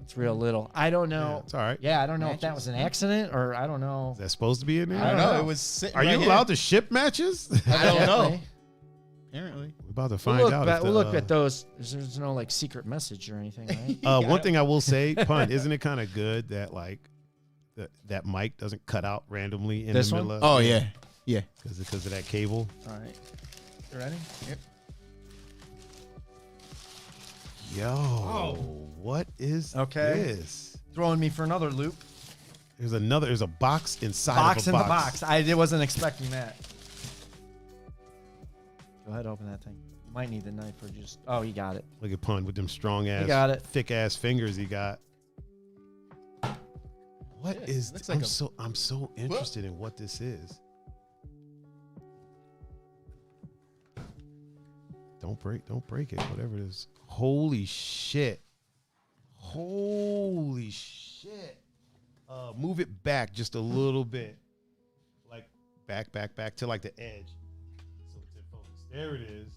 It's real little. I don't know. Yeah, it's all right. Yeah, I don't know if that was an accident or I don't know. Is that supposed to be in there? I don't know. It was sitting Are you right allowed to ship matches? I don't know. Apparently. We're about to find out. We'll look at those. There's no like secret message or anything, right? One thing I will say, Pun, isn't it kind of good that like that mic doesn't cut out randomly in This the one? middle of? Oh yeah. Yeah. Because of that cable. All right. You ready? Yep. Yo, what is this? Throwing me for another loop. There's a box inside Box of in a the box. I wasn't expecting that. Go ahead, open that thing. You might need the knife or just. Oh, you got it. Look at Pun with them strong ass, got it. thick ass fingers he got. What is? looks like I'm so interested in what this is. Don't break it. Whatever it is. Holy shit. Holy shit. Move it back just a little bit. Like back to like the edge. So it's in focus. There it is.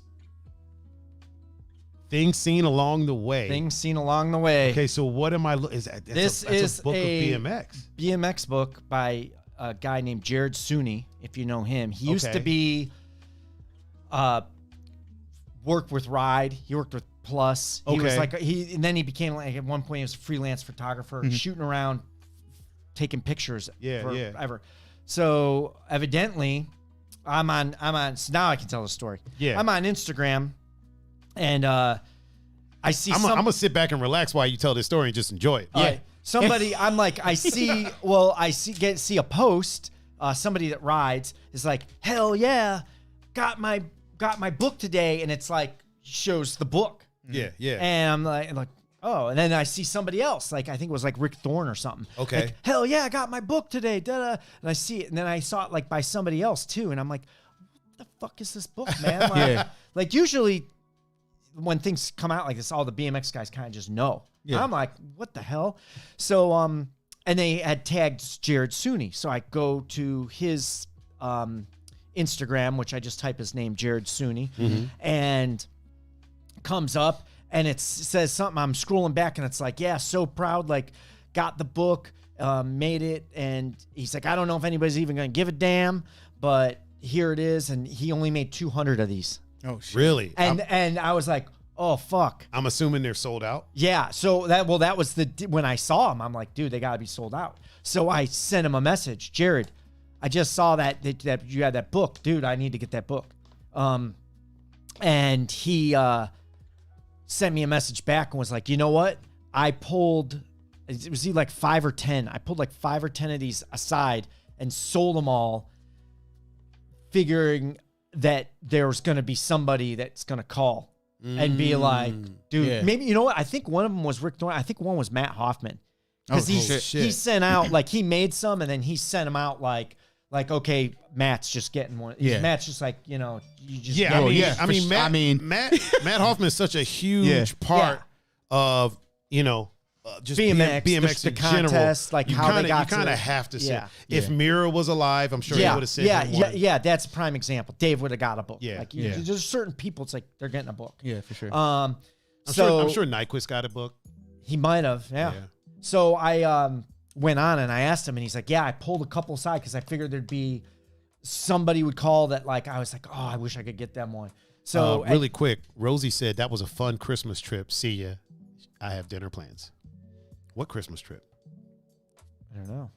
Things seen along the way. Things seen along the way. Okay, so what am I looking? That's a book of BMX. BMX book by a guy named Jared Sunni, if you know him. He used to be worked with Ride. He worked with Plus. He was like and then he became like at one point he was a freelance photographer, shooting around, taking pictures forever. So evidently, I'm on. So now I can tell the story. Yeah, I'm on Instagram, and I see. I'm gonna sit back and relax while you tell this story and just enjoy it. Yeah. Somebody, I'm like, I see a post. Somebody that rides is like, hell yeah, got my book today, and it's like shows the book. Yeah. And I'm like, oh, and then I see somebody else, like I think it was like Rick Thorne or something. Okay. Like, hell yeah, I got my book today. Da-da. And I see it, and then I saw it like by somebody else too, and I'm like, what the fuck is this book, man? Like, like usually when things come out like this, all the BMX guys kind of just know. Yeah. I'm like, what the hell? So, and they had tagged Jared Sunni. So I go to his Instagram, which I just type his name, Jared Sunni, and comes up and it says something. I'm scrolling back and it's like, yeah, so proud, like got the book, made it. And he's like, I don't know if anybody's even going to give a damn, but here it is. And he only made 200 of these. Oh, shit. Really? And I was like, oh, fuck. I'm assuming they're sold out. Yeah. So that was when I saw him, I'm like, dude, they got to be sold out. So I sent him a message, Jared, I just saw that you had that book, dude. I need to get that book. And he sent me a message back and was like, you know what? I pulled, it was like 5 or 10. I pulled like 5 or 10 of these aside and sold them all, figuring that there was going to be somebody that's going to call and be like, dude, maybe, you know what? I think one of them was Rick Thorne. I think one was Matt Hoffman. Because he sent out, like, he made some and then he sent them out like, okay, Matt's just getting one. Yeah. Matt's just like, you know, you just Matt Hoffman is such a huge part of, you know, just BMX the in contest, general. like how they got you kind of have to say, if Mira was alive, I'm sure he would have said yeah, that's a prime example. Dave would have got a book. Yeah, like, there's certain people, it's like they're getting a book. Yeah, for sure. I'm sure Nyquist got a book. He might have, yeah. So I went on and I asked him, and he's like, yeah, I pulled a couple aside because I figured there'd be somebody would call that, like, I was like, oh, I wish I could get them one. So really quick, Rosie said that was a fun Christmas trip. See ya. I have dinner plans. What Christmas trip? I don't know.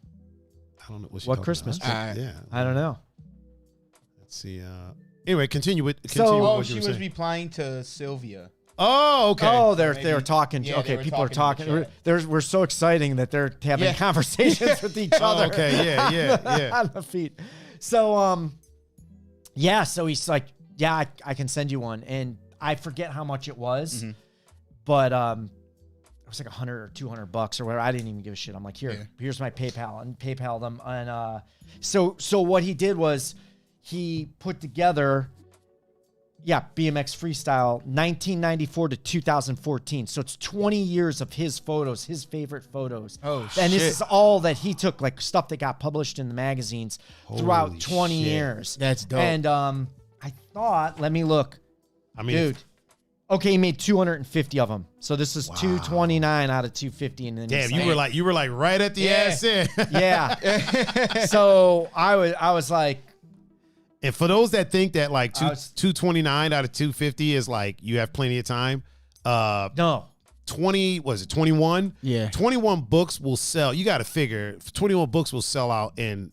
What Christmas trip? Yeah. I don't know. Let's see. Anyway, continue with what you she were was saying. replying to Sylvia. Oh, okay. Oh, they're talking. Yeah, okay, they were people are talking in talking. We're so exciting that they're having conversations with each other. Oh, okay, yeah. On the feet. So, yeah. So he's like, yeah, I can send you one, and I forget how much it was, but it was like $100 or $200 or whatever. I didn't even give a shit. I'm like, here's my PayPal, and PayPal them, and so what he did was he put together. Yeah, BMX Freestyle, 1994 to 2014. So it's 20 years of his photos, his favorite photos. Oh, shit. And this is all that he took, like stuff that got published in the magazines throughout Holy 20 shit. years. That's dope. And I thought, let me look. I mean, Dude. Okay, he made 250 of them. So this is 229 out of 250. And then damn, you were like right at the ass end. Yeah. So I was like, And for those that think that like 229 out of 250 is like you have plenty of time, no. 21? Yeah. 21 books will sell. You got to figure 21 books will sell out in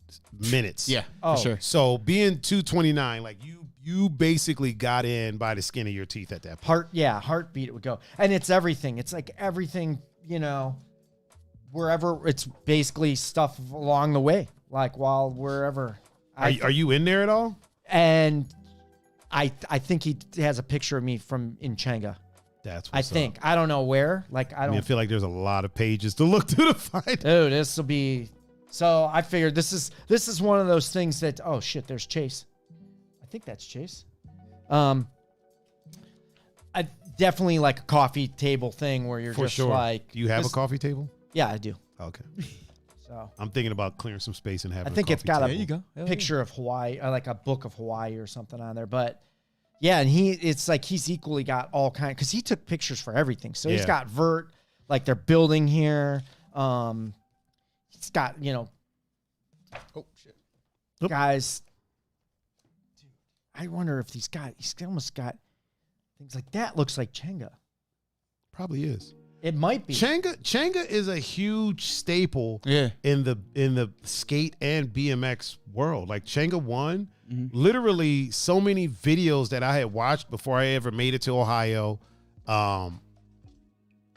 minutes. Yeah, Oh. for sure. So being 229, like you basically got in by the skin of your teeth at that point. Heartbeat it would go. And it's everything. It's like everything, wherever it's basically stuff along the way, like while wherever. Are you in there at all? And I think he has a picture of me from in Changa. That's I what's think. up. I don't know where. Like I don't I feel like there's a lot of pages to look through to find. Dude, this will be so I figured this is one of those things that oh shit, there's Chase. I think that's Chase. I definitely like a coffee table thing where you're For just sure. like Do you have this- a coffee table? Yeah, I do. Okay. So I'm thinking about clearing some space and having I think a it's coffee got table. There you go. Hell picture of Hawaii, or like a book of Hawaii or something on there. But yeah, and it's like he's equally got all kind because he took pictures for everything. So he's Yeah. got vert, like they're building here. He's got Oh shit. guys. Dude, I wonder if he's almost got things like that. Looks like Chenga. Probably is. It might be. Chenga is a huge staple Yeah. in the skate and BMX world. Like Chenga 1, literally so many videos that I had watched before I ever made it to Ohio.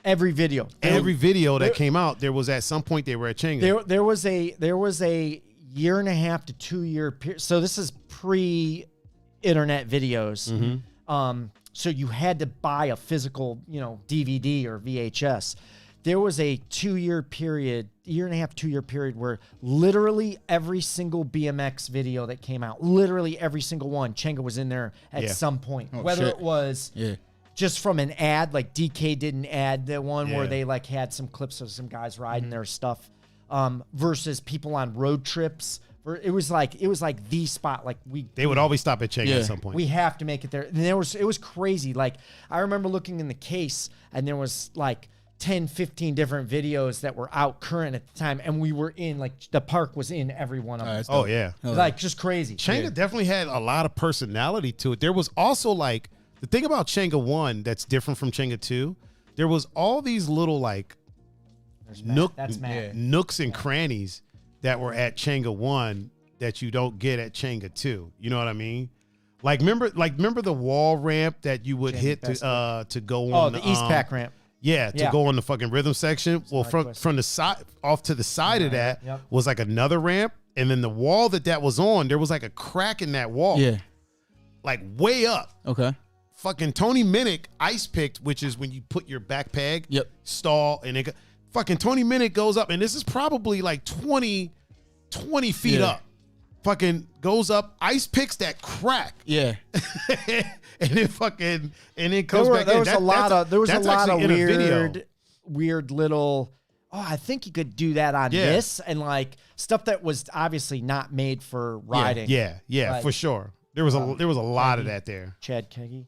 Every video. Every video that came out, there was at some point they were at Chenga. There was a year and a half to 2 year period. So this is pre-internet videos. So you had to buy a physical, DVD or VHS. There was a 2 year period, year and a half, 2 year period where literally every single BMX video that came out, literally every single one, Chenga was in there at some point. Whether shit. it was just from an ad, like DK did an ad, the one where they like had some clips of some guys riding their stuff, versus people on road trips. It was like the spot. Like They would always stop at Chenga at some point. we have to make it there. And it was crazy. Like I remember looking in the case and there was like 10, 15 different videos that were out current at the time. And we were in like the park was in every one of them. Oh, yeah. Like just crazy. Chenga definitely had a lot of personality to it. There was also like the thing about Chenga 1 that's different from Chenga 2. There was all these little like That's Matt. nooks and crannies that were at Chenga 1 that you don't get at Chenga 2. You know what I mean? Like remember the wall ramp that you would hit to go on the East Pack ramp. Yeah, to go on the fucking rhythm section. Well, from the side off to the side of that was like another ramp, and then the wall that was on, there was like a crack in that wall. Yeah. Like way up. Okay. Fucking Tony Minnick ice picked, which is when you put your back peg, stall, and it fucking Tony Minnick goes up, and this is probably like 20 feet up. Fucking goes up, ice picks that crack. Yeah. and then comes back There in. was a lot of video. weird little. Oh, I think you could do that on this and like stuff that was obviously not made for riding. Yeah, Like, for sure. There was a lot of that there. Chad Keggy.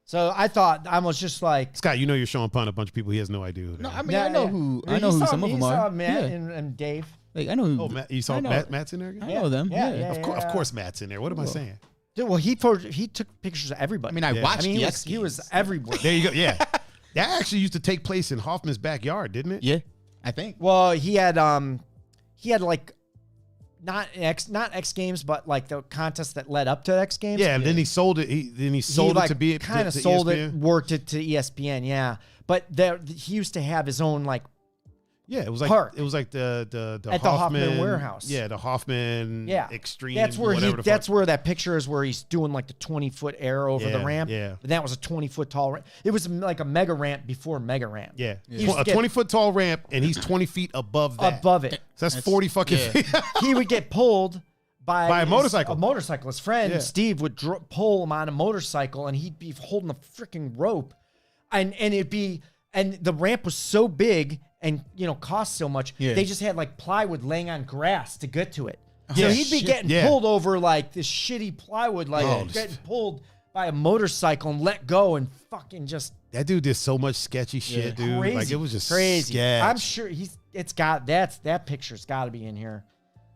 So I thought I was just like Scott, you're showing Pun a bunch of people he has no idea who they No, are. I mean I know who some of them are. Saw Matt Yeah. and Dave. Like I know who. Oh, Matt, you saw I know. Matt's in there again? I know them. Yeah. Of course Matt's in there. What am I saying? Dude, well, he took pictures of everybody. I mean, I watched he the was, X he was Games. everywhere. There you go. Yeah. That actually used to take place in Hoffman's backyard, didn't it? Yeah, I think. Well, he had like not X Games, but like the contest that led up to X Games. Yeah, and then he sold it. He sold it to be kind of sold it, worked it to ESPN. Yeah, but he used to have his own like. Yeah, it was like park. It was like the at the Hoffman warehouse. Yeah, the Hoffman Extreme. That's where that's where that picture is where he's doing like the 20-foot air over the ramp. Yeah, and that was a 20-foot tall ramp. It was like a mega ramp before mega ramp. Yeah, a 20-foot tall ramp, and he's 20 feet above that. Above it. So that's 40 fucking feet. He would get pulled by a motorcycle. A motorcycle. His friend Steve would pull him on a motorcycle, and he'd be holding a freaking rope, and the ramp was so big. And, cost so much. Yeah. They just had like plywood laying on grass to get to it. So he'd be getting pulled over like this shitty plywood, like getting pulled by a motorcycle and let go and fucking just. That dude did so much sketchy shit, dude. Crazy, like it was just crazy. Sketch. I'm sure that picture's got to be in here.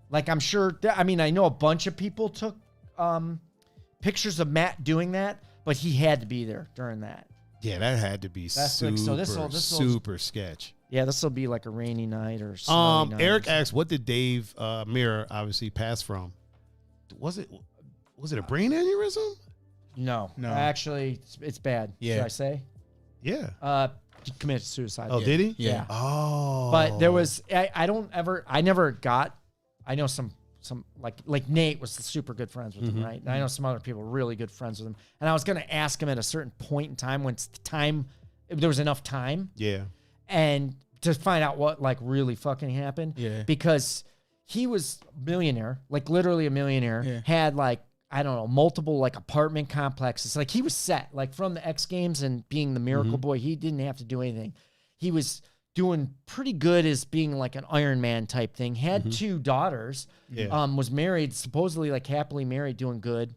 Like I'm sure. I know a bunch of people took pictures of Matt doing that, but he had to be there during that. Yeah, that had to be super sketch. Yeah, this will be like a rainy night or snowy night. Eric asked, "What did Dave Mirror obviously pass from? Was it a brain aneurysm? No. Actually, it's bad. Yeah. Should I say? Yeah. He committed suicide. Oh, did he? Yeah. Oh. But there was I know some like Nate was super good friends with him, right? And I know some other people were really good friends with him. And I was gonna ask him at a certain point in time when there was enough time. Yeah. And to find out what like really fucking happened. Yeah. Because he was a millionaire, like literally a millionaire, had like, I don't know, multiple like apartment complexes. Like he was set, like from the X Games and being the Miracle Boy, he didn't have to do anything. He was doing pretty good as being like an Iron Man type thing. Had 2 daughters, was married, supposedly like happily married, doing good.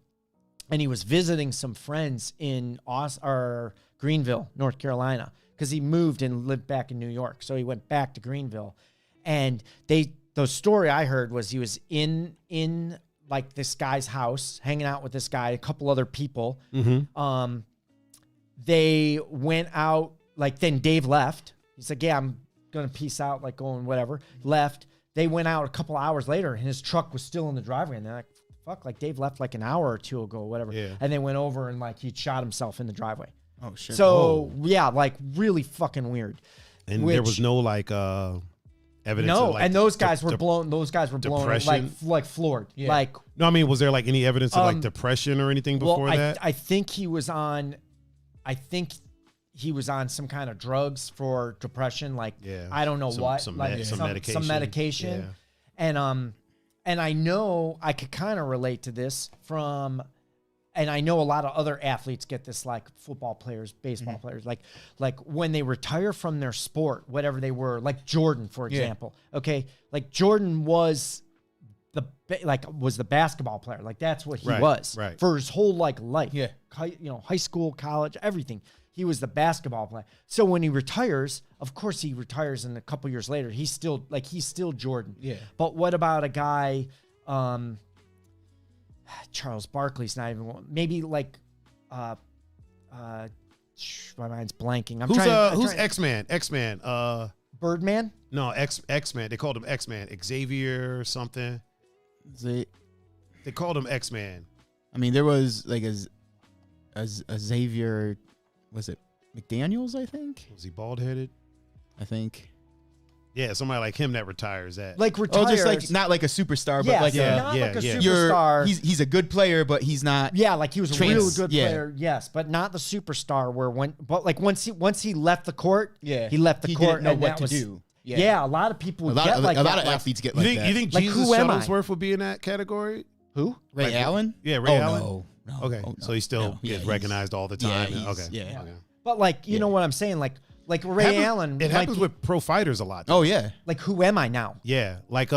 And he was visiting some friends in Greenville, North Carolina, because he moved and lived back in New York. So he went back to Greenville. And the story I heard was he was in like this guy's house, hanging out with this guy, a couple other people. They went out, like then Dave left. He's like, yeah, I'm going to peace out, like going whatever. Left. They went out a couple hours later and his truck was still in the driveway. And they're like, fuck, like Dave left like an hour or 2 ago, whatever. Yeah. And they went over and like he'd shot himself in the driveway. Oh shit. So yeah, like really fucking weird. And there was no like evidence. No, of, like, and those guys were blown. Those guys were blown like floored. Yeah. Like no, I mean, was there like any evidence of like depression or anything before that? I think he was on. I think he was on some kind of drugs for depression. Like I don't know some medication. Some medication. Yeah. And I know I could kind of relate to this from. And I know a lot of other athletes get this, like football players, baseball players, like when they retire from their sport, whatever they were, like Jordan, for example. Okay, like Jordan was the basketball player, like that's what he was for his whole life. Yeah, high school, college, everything. He was the basketball player. So when he retires, of course he retires, and a couple years later, he's still Jordan. Yeah. But what about a guy? Charles Barkley's not even one. Maybe like my mind's blanking. Who's X-Man? X-Man. Birdman? No, X-Man. They called him X-Man. Xavier or something. They called him X-Man. I mean, there was like a Xavier, was it McDaniels, I think? Was he bald-headed? I think. Yeah, somebody like him that retires at. Like retires. Oh, just like not like a superstar, but like not like a superstar. He's a good player, but he's not. Yeah, like he was a really good player. Yes, but not the superstar. Once he left the court, he left the court. Didn't know what to do. Yeah, a lot of people would get like that. A lot of athletes get like that. You think Jesus Shuttlesworth would be in that category? Who? Ray Allen? Yeah, Ray Allen. No. Okay, so he still gets recognized all the time. Okay. Yeah. But like, you know what I'm saying? Like Ray Allen. It happens with pro fighters a lot. Oh yeah. Like who am I now? Yeah. Like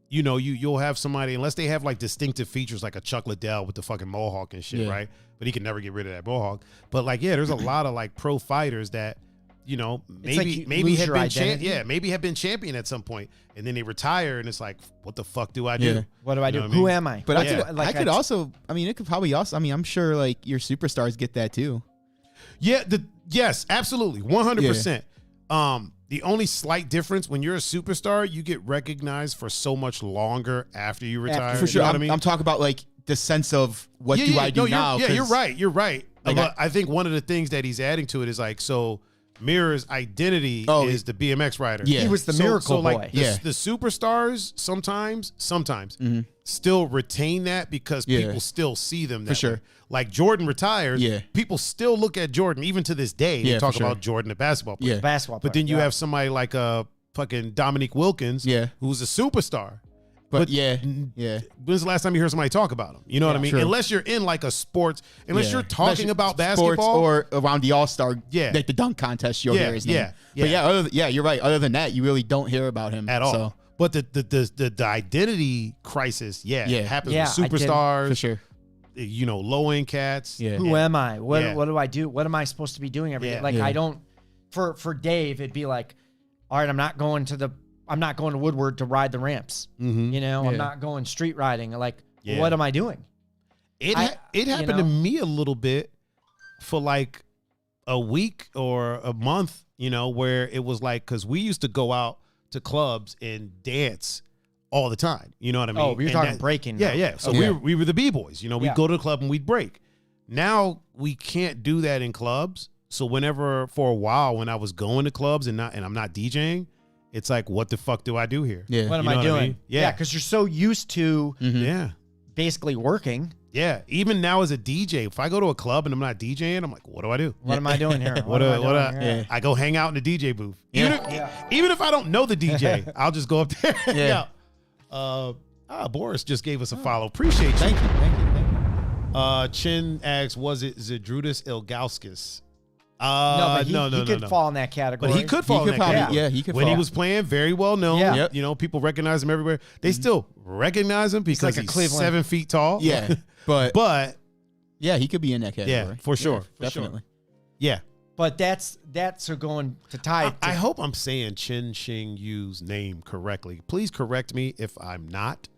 you'll have somebody, unless they have like distinctive features like a Chuck Liddell with the fucking mohawk and shit, right? But he can never get rid of that mohawk. But like, there's a lot of like pro fighters that, maybe have been champion at some point, and then they retire, and it's like, what the fuck do I do? Yeah. What do I do? Who am I? But I could also, it could probably also, I'm sure like your superstars get that too. Yeah, yes, absolutely, 100%. The only slight difference when you're a superstar, you get recognized for so much longer after you retire. For sure. You know what I mean? I'm talking about like the sense of what do I do now? Yeah, you're right. You're right. Like but I think one of the things that he's adding to it is like, so Mirror's identity is the BMX rider. Yeah. He was the miracle boy. Like the superstars sometimes still retain that because people still see them that for sure. way. Like Jordan retires, people still look at Jordan even to this day. They talk about Jordan, the basketball player. Yeah. Basketball player. But then you have somebody like fucking Dominique Wilkins, who's a superstar. But when's the last time you heard somebody talk about him? You know what I mean? True. Unless you're in like a sports, unless you're talking about basketball sports or around the All-Star, like the dunk contest, you'll hear his name. But you're right. Other than that, you really don't hear about him at all. So. But the identity crisis, happens with superstars, for sure. You know, low end cats. Yeah. Who am I? What do I do? What am I supposed to be doing every day? Like I don't. For Dave, it'd be like, all right, I'm not going to Woodward to ride the ramps. Mm-hmm. You know, I'm not going street riding. Like, what am I doing? It happened to me a little bit for like a week or a month, you know, where it was like, because we used to go out to clubs and dance all the time. You know what I mean? Oh, you're talking breaking. Yeah. So we were the B-boys. You know, we'd go to the club and we'd break. Now we can't do that in clubs. So whenever, for a while, when I was going to clubs and I'm not DJing, it's like, what the fuck do I do here? Yeah. What am I doing? I mean? Yeah, because you're so used to yeah, basically working. Yeah. Even now as a DJ, if I go to a club and I'm not DJing, I'm like, what do I do? What am I doing here? I go hang out in the DJ booth. Even if I don't know the DJ, I'll just go up there. Boris just gave us a follow. Appreciate you. Thank you. Chin asks, was it Zydrunas Ilgauskas? He could fall in that category. But he could fall in that category. Yeah, he could when fall. he was playing, very well known. Yeah. You know, people recognize him everywhere. They still recognize him because like he's 7 feet tall. Yeah, but yeah, he could be in that category. Yeah, for sure. Definitely. Yeah. But that's going to tie. I hope I'm saying Chin Shing Yu's name correctly. Please correct me if I'm not.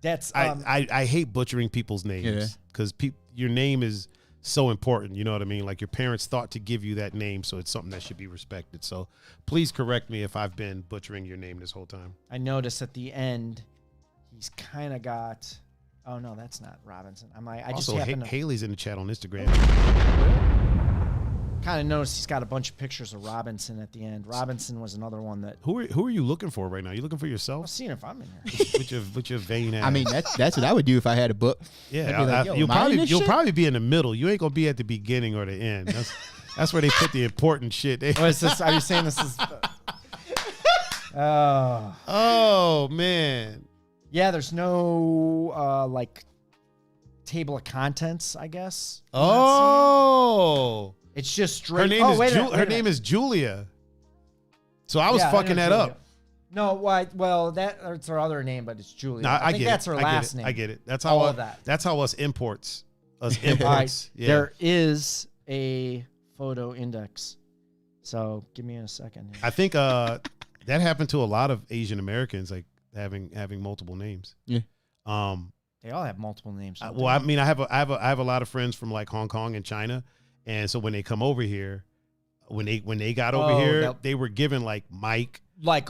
That's I hate butchering people's names because your name is so important. You know what I mean? Like your parents thought to give you that name, so it's something that should be respected. So please correct me if I've been butchering your name this whole time. I noticed at the end, he's kind of got. Oh no, that's not Robinson. I just happened to Haley's in the chat on Instagram. Kind of noticed he's got a bunch of pictures of Robinson at the end. Robinson was another one that. Who are you looking for right now? You looking for yourself? I'm seeing if I'm in here. with your vain ass. I mean, that's what I would do if I had a book. Yeah, like, you'll probably be in the middle. You ain't gonna be at the beginning or the end. That's where they put the important shit. What is this? Are you saying this is? Oh man. Yeah, there's no like table of contents, I guess. Oh. It's just straight. Her name is Julia. So I was fucking that Julia. up. No, why? Well, that's her other name, but it's Julia. No, I think that's her last name. I get it. That's how That's how us imports. Right. Yeah. There is a photo index. So give me a second here. I think that happened to a lot of Asian Americans, like having multiple names. Yeah. They all have multiple names. Well, I mean, I have a lot of friends from like Hong Kong and China, and so when they come over here, when they got over here, they were given like Mike, like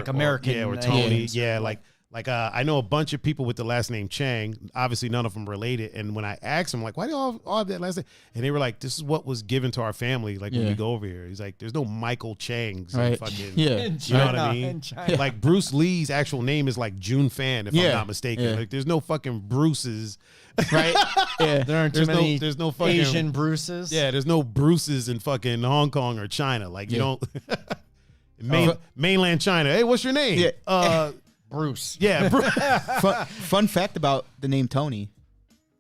American, or Tony, I know a bunch of people with the last name Chang. Obviously, none of them related. And when I asked them, like, why do you all have that last name? And they were like, this is what was given to our family. Like when we go over here, he's like, there's no Michael Changs. Right. Fucking, you know what I mean? Like Bruce Lee's actual name is like Jun Fan, if I'm not mistaken. Yeah. Like there's no fucking Bruces. Right? Yeah. There aren't too many there's no fucking Asian Bruces. Yeah, there's no Bruces in fucking Hong Kong or China. Like you don't mainland China. Hey, what's your name? Yeah. Bruce. Yeah. Fun fact about the name Tony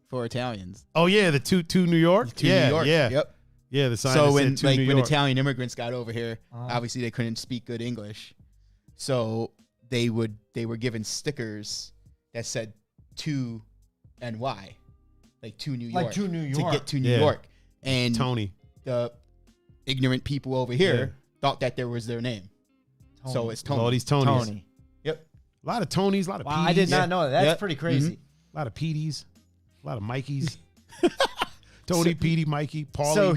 for Italians. Oh yeah, the two New York. New York. Yeah. Yep. Yeah, the sign So that said when New York. Italian immigrants got over here, obviously they couldn't speak good English, so they were given stickers that said to NY, like to New York, to New York, to get to New York, and Tony. The ignorant people over here thought that there was their name, so it's Tony. All these Tonys. Tony. Yep. A lot of Tonys, a lot of P's. I did not know that. That's pretty crazy. A lot of Petey's, a lot of Mikeys. Tony, Petey, Mikey, Paulie. So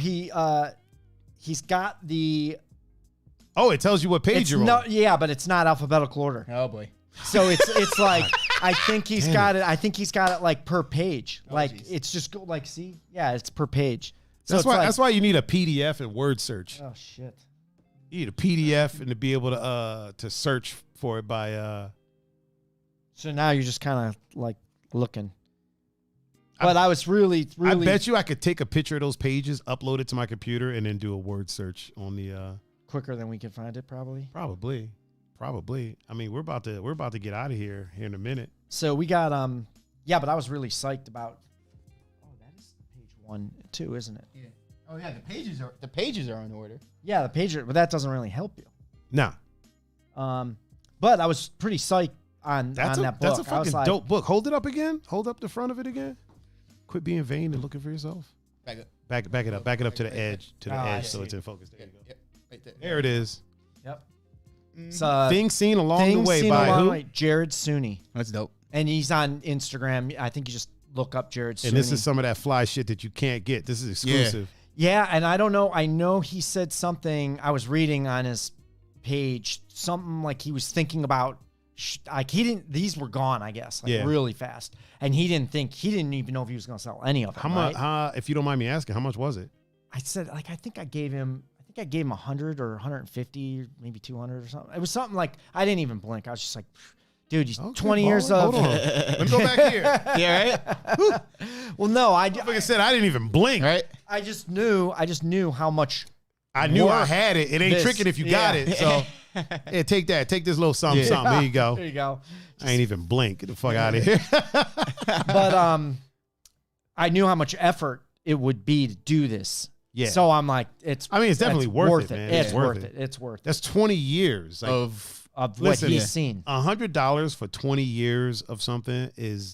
he's got the. Oh, it tells you what page you're on. Yeah, but it's not alphabetical order. Oh boy. So it's like I think he's got it. I think he's got it like per page. It's just like see, yeah, it's per page. So that's why you need a PDF and word search. Oh shit. You need a PDF and to be able to search for it by. So now you're just kind of like looking. But I was really. I bet you I could take a picture of those pages, upload it to my computer, and then do a word search on the. Quicker than we can find it, probably. Probably. I mean, we're about to get out of here in a minute. So we got yeah, but I was really psyched about. Oh, that is page 1 too, isn't it? Yeah. Oh yeah, the pages are in order. Yeah, the page, but that doesn't really help you. Nah. But I was pretty psyched on that book. That's a fucking dope book. Hold it up again. Hold up the front of it again. Quit being vain and looking for yourself. Back it up. Back it up to the edge. So it's in focus. There you go. Right there it is. Yep. Things Seen Along the Way by who? Jared Sunni. That's dope. And he's on Instagram. I think you just look up Jared Sunni. And this is some of that fly shit that you can't get. This is exclusive. Yeah, and I don't know. I know he said something. I was reading on his page, something like he was thinking about, like he didn't, these were gone, I guess, really fast. And he didn't even know if he was going to sell any of them. How much, if you don't mind me asking, how much was it? I said, like, I think I gave him 100 or 150, maybe 200 or something. It was something like, I didn't even blink. I was just like, dude, he's 20 years of. Hold on. Let me go back here. Yeah, right? Well, no, like I said, I didn't even blink. Right? I just knew how much. I knew I had it. It ain't tricking if you got it. So, yeah, take that. Take this little something, something. There you go. There you go. I ain't even blink. Get the fuck out of here. But I knew how much effort it would be to do this. Yeah. So I'm like, it's definitely worth it, man. It's worth it. It's worth it. That's 20 years of what he's seen. $100 for 20 years of something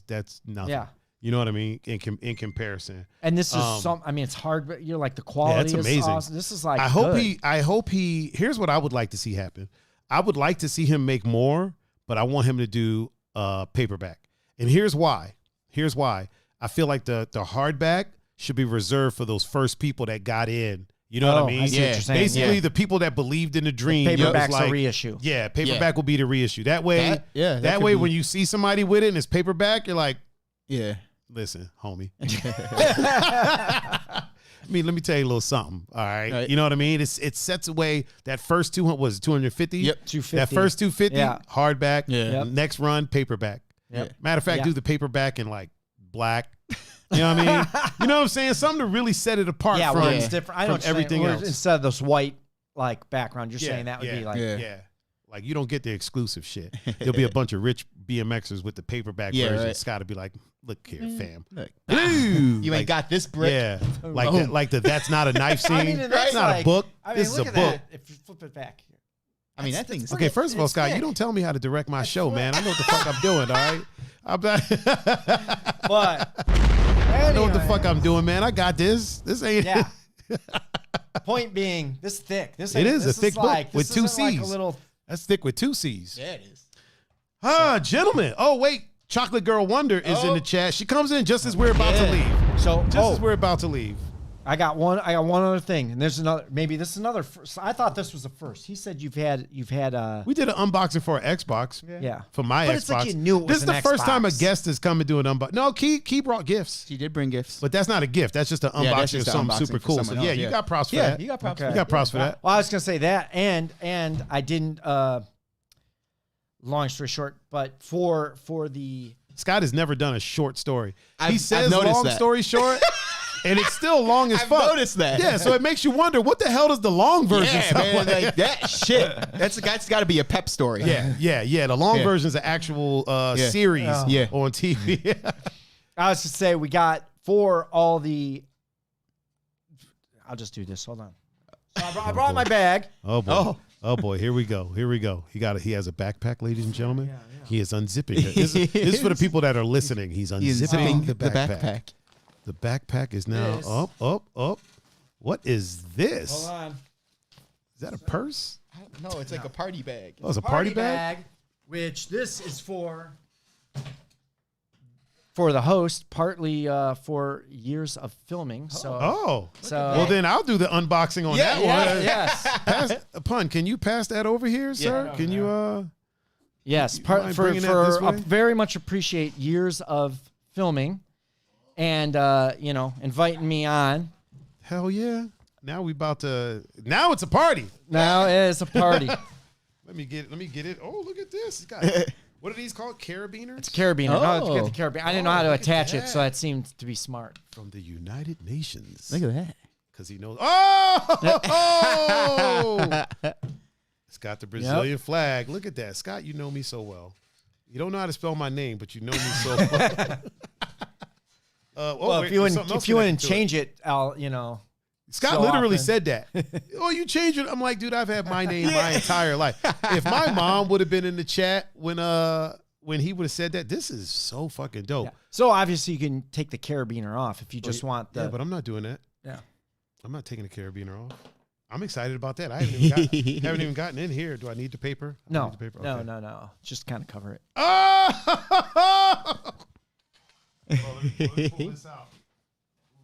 that's nothing. Yeah. You know what I mean? In comparison. And this is it's hard, but you're like the quality is amazing. Awesome. This is like, I hope he, here's what I would like to see happen. I would like to see him make more, but I want him to do paperback. And here's why. I feel like the hardback should be reserved for those first people that got in. You know what I mean? I see what you're saying. Basically, the people that believed in the dream. Paperback's a reissue. Yeah, paperback will be the reissue. That way, that way when you see somebody with it and it's paperback, you're like, yeah, listen, homie. I mean, let me tell you a little something. All right. You know what I mean? It sets away that first 250. Yep. 250. That first 250, hardback. Yeah. Yep. Next run, paperback. Yep. Matter of fact, do the paperback in like black. You know what I mean? You know what I'm saying? Something to really set it apart from, it's different. I know everything else. Instead of this white like background, you're saying that would be like like you don't get the exclusive shit. There'll be a bunch of rich BMXers with the paperback version. Right. Scott will be like, "Look here, fam, Look, blue. you ain't got this brick." Yeah, like that's not a knife scene. I mean, that's not a book. This is a look at book. that. If you flip it back here. I mean, that thing's Okay, first of all, Scott, you don't tell me how to direct my show, man. I know what the fuck I'm doing. All right, But I know what the fuck I'm doing, man. I got this. This ain't. Yeah. Point being, this thick. This is a thick book like, with two C's. Like a little. That's thick with 2 C's. Yeah, it is. Gentlemen. Oh, wait. Chocolate Girl Wonder is in the chat. She comes in just as we're about to leave. So just as we're about to leave. I got one other thing, and there's another. Maybe this is another. First. I thought this was the first. He said you've had. We did an unboxing for an Xbox. Yeah. For my Xbox. It's like you knew it was this is the first time a guest has come and do an unboxing. No, Key brought gifts. She did bring gifts, but that's not a gift. That's just an unboxing of something super cool. So yeah, you got props for that. You got props. You got props for that. Well, I was gonna say that, and I didn't. Long story short, but for the Scott has never done a short story. He I've says noticed long that. story short. And it's still long as I've fuck. noticed that. Yeah, so it makes you wonder, what the hell does the long version sound man, like that shit. That's got to be a pep story. Yeah. The long version is an actual series on TV. I was to say we got for all the. I'll just do this. Hold on. So I brought my bag. Oh boy. Oh boy. Here we go. He has a backpack, ladies and gentlemen. Yeah. He is unzipping it. This is for the people that are listening. He's unzipping the backpack. The backpack is now up. What is this? Hold on. Is that a purse? No, it's like a party bag. Oh, it's a party bag? Which this is for for the host, partly for years of filming. So, well then I'll do the unboxing on that one. Yes. Pun, can you pass that over here, sir? Can you? Yes, I very much appreciate years of filming, and inviting me on. Hell yeah! Now it's a party. Now it's a party. Let me get it. Oh, look at this! It's got. What are these called? Carabiners? It's a carabiner. Oh, to get the carabiner. I didn't know how to attach it, so that seemed to be smart. From the United Nations. Look at that. Because he knows. Oh! It's got the Brazilian flag. Look at that. Scott, you know me so well. You don't know how to spell my name, but you know me so well. If you wouldn't change it, I'll, Scott literally said that. Oh, you changed it. I'm like, dude, I've had my name my entire life. If my mom would have been in the chat when he would have said that, this is so fucking dope. Yeah. So obviously you can take the carabiner off if you just want the. Yeah, but I'm not doing that. Yeah. I'm not taking the carabiner off. I'm excited about that. I haven't even gotten in here. Do I need the paper? No. Okay. No. Just kind of cover it. Oh! Let me pull this out.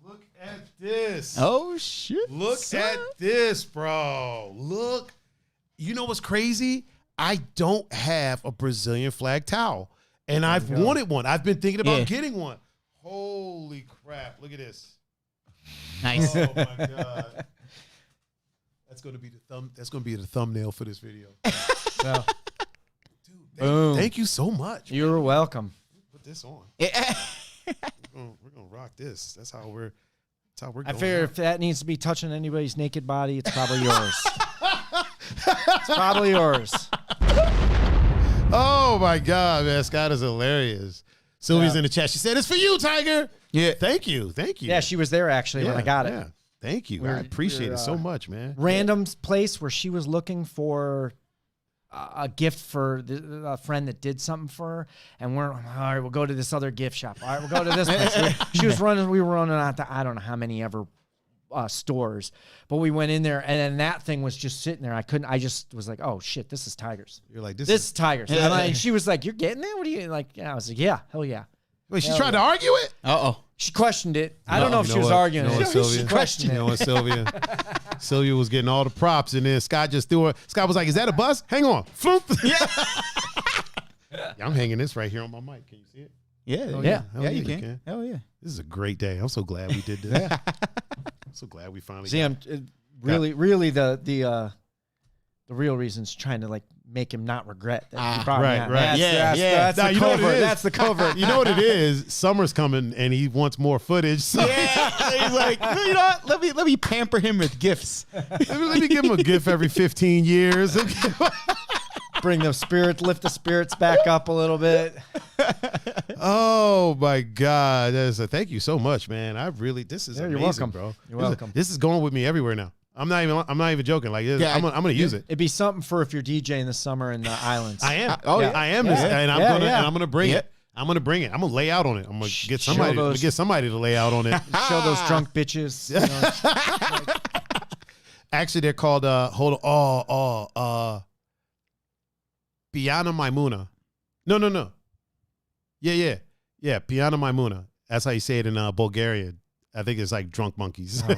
Look at this. Oh, shit. Look at this, bro. Look. You know what's crazy? I don't have a Brazilian flag towel, and I've wanted one. I've been thinking about getting one. Holy crap. Look at this. Nice. Oh, my God. That's going to be the thumbnail for this video. Dude, thank you so much. You're welcome. Put this on. We're gonna rock this. That's how we're going. I figure if that needs to be touching anybody's naked body, it's probably yours. It's probably yours. Oh my God, man, Scott is hilarious. Sylvia's in the chat. She said, "It's for you, Tiger." Yeah, thank you. Yeah, she was there actually when I got it. Yeah, thank you. I appreciate it so much, man. Random place where she was looking for a gift for a friend that did something for her, and we're all right. We'll go to this other gift shop. All right, we'll go to this place. We were running out to I don't know how many ever stores, but we went in there, and then that thing was just sitting there. I just was like, oh shit, this is Tigers. You're like, this is Tigers. And she was like, you're getting there? What are you like? Yeah, I was like, yeah, hell yeah. Wait, she tried to argue it? She questioned it. I don't know if she was arguing it. She questioned it. You know what, Sylvia? Sylvia was getting all the props, and then Scott just threw her. Scott was like, is that a bus? Hang on. Floop. Yeah, I'm hanging this right here on my mic. Can you see it? Yeah, you can. Hell yeah. This is a great day. I'm so glad we did this. I'm so glad we finally I'm really the real reason is trying to make him not regret that he brought me on. Right. That's the covert. That's the covert. You know what it is? Summer's coming and he wants more footage. So. Yeah, he's like, you know what? Let me pamper him with gifts. Let me give him a gift every 15 years. Lift the spirits back up a little bit. Oh my God. Thank you so much, man. This is amazing, you're welcome, bro. You're welcome. This is going with me everywhere now. I'm not even joking. Like this, I'm gonna use it. It'd be something for if you're DJing this summer in the islands. I am. I am. And I'm gonna bring it. I'm gonna bring it. I'm gonna lay out on it. I'm gonna get somebody to lay out on it. Show those drunk bitches. Actually, they're called Piana Maimuna. No. Yeah. Piana Maimuna. That's how you say it in Bulgarian. I think it's like drunk monkeys. Oh,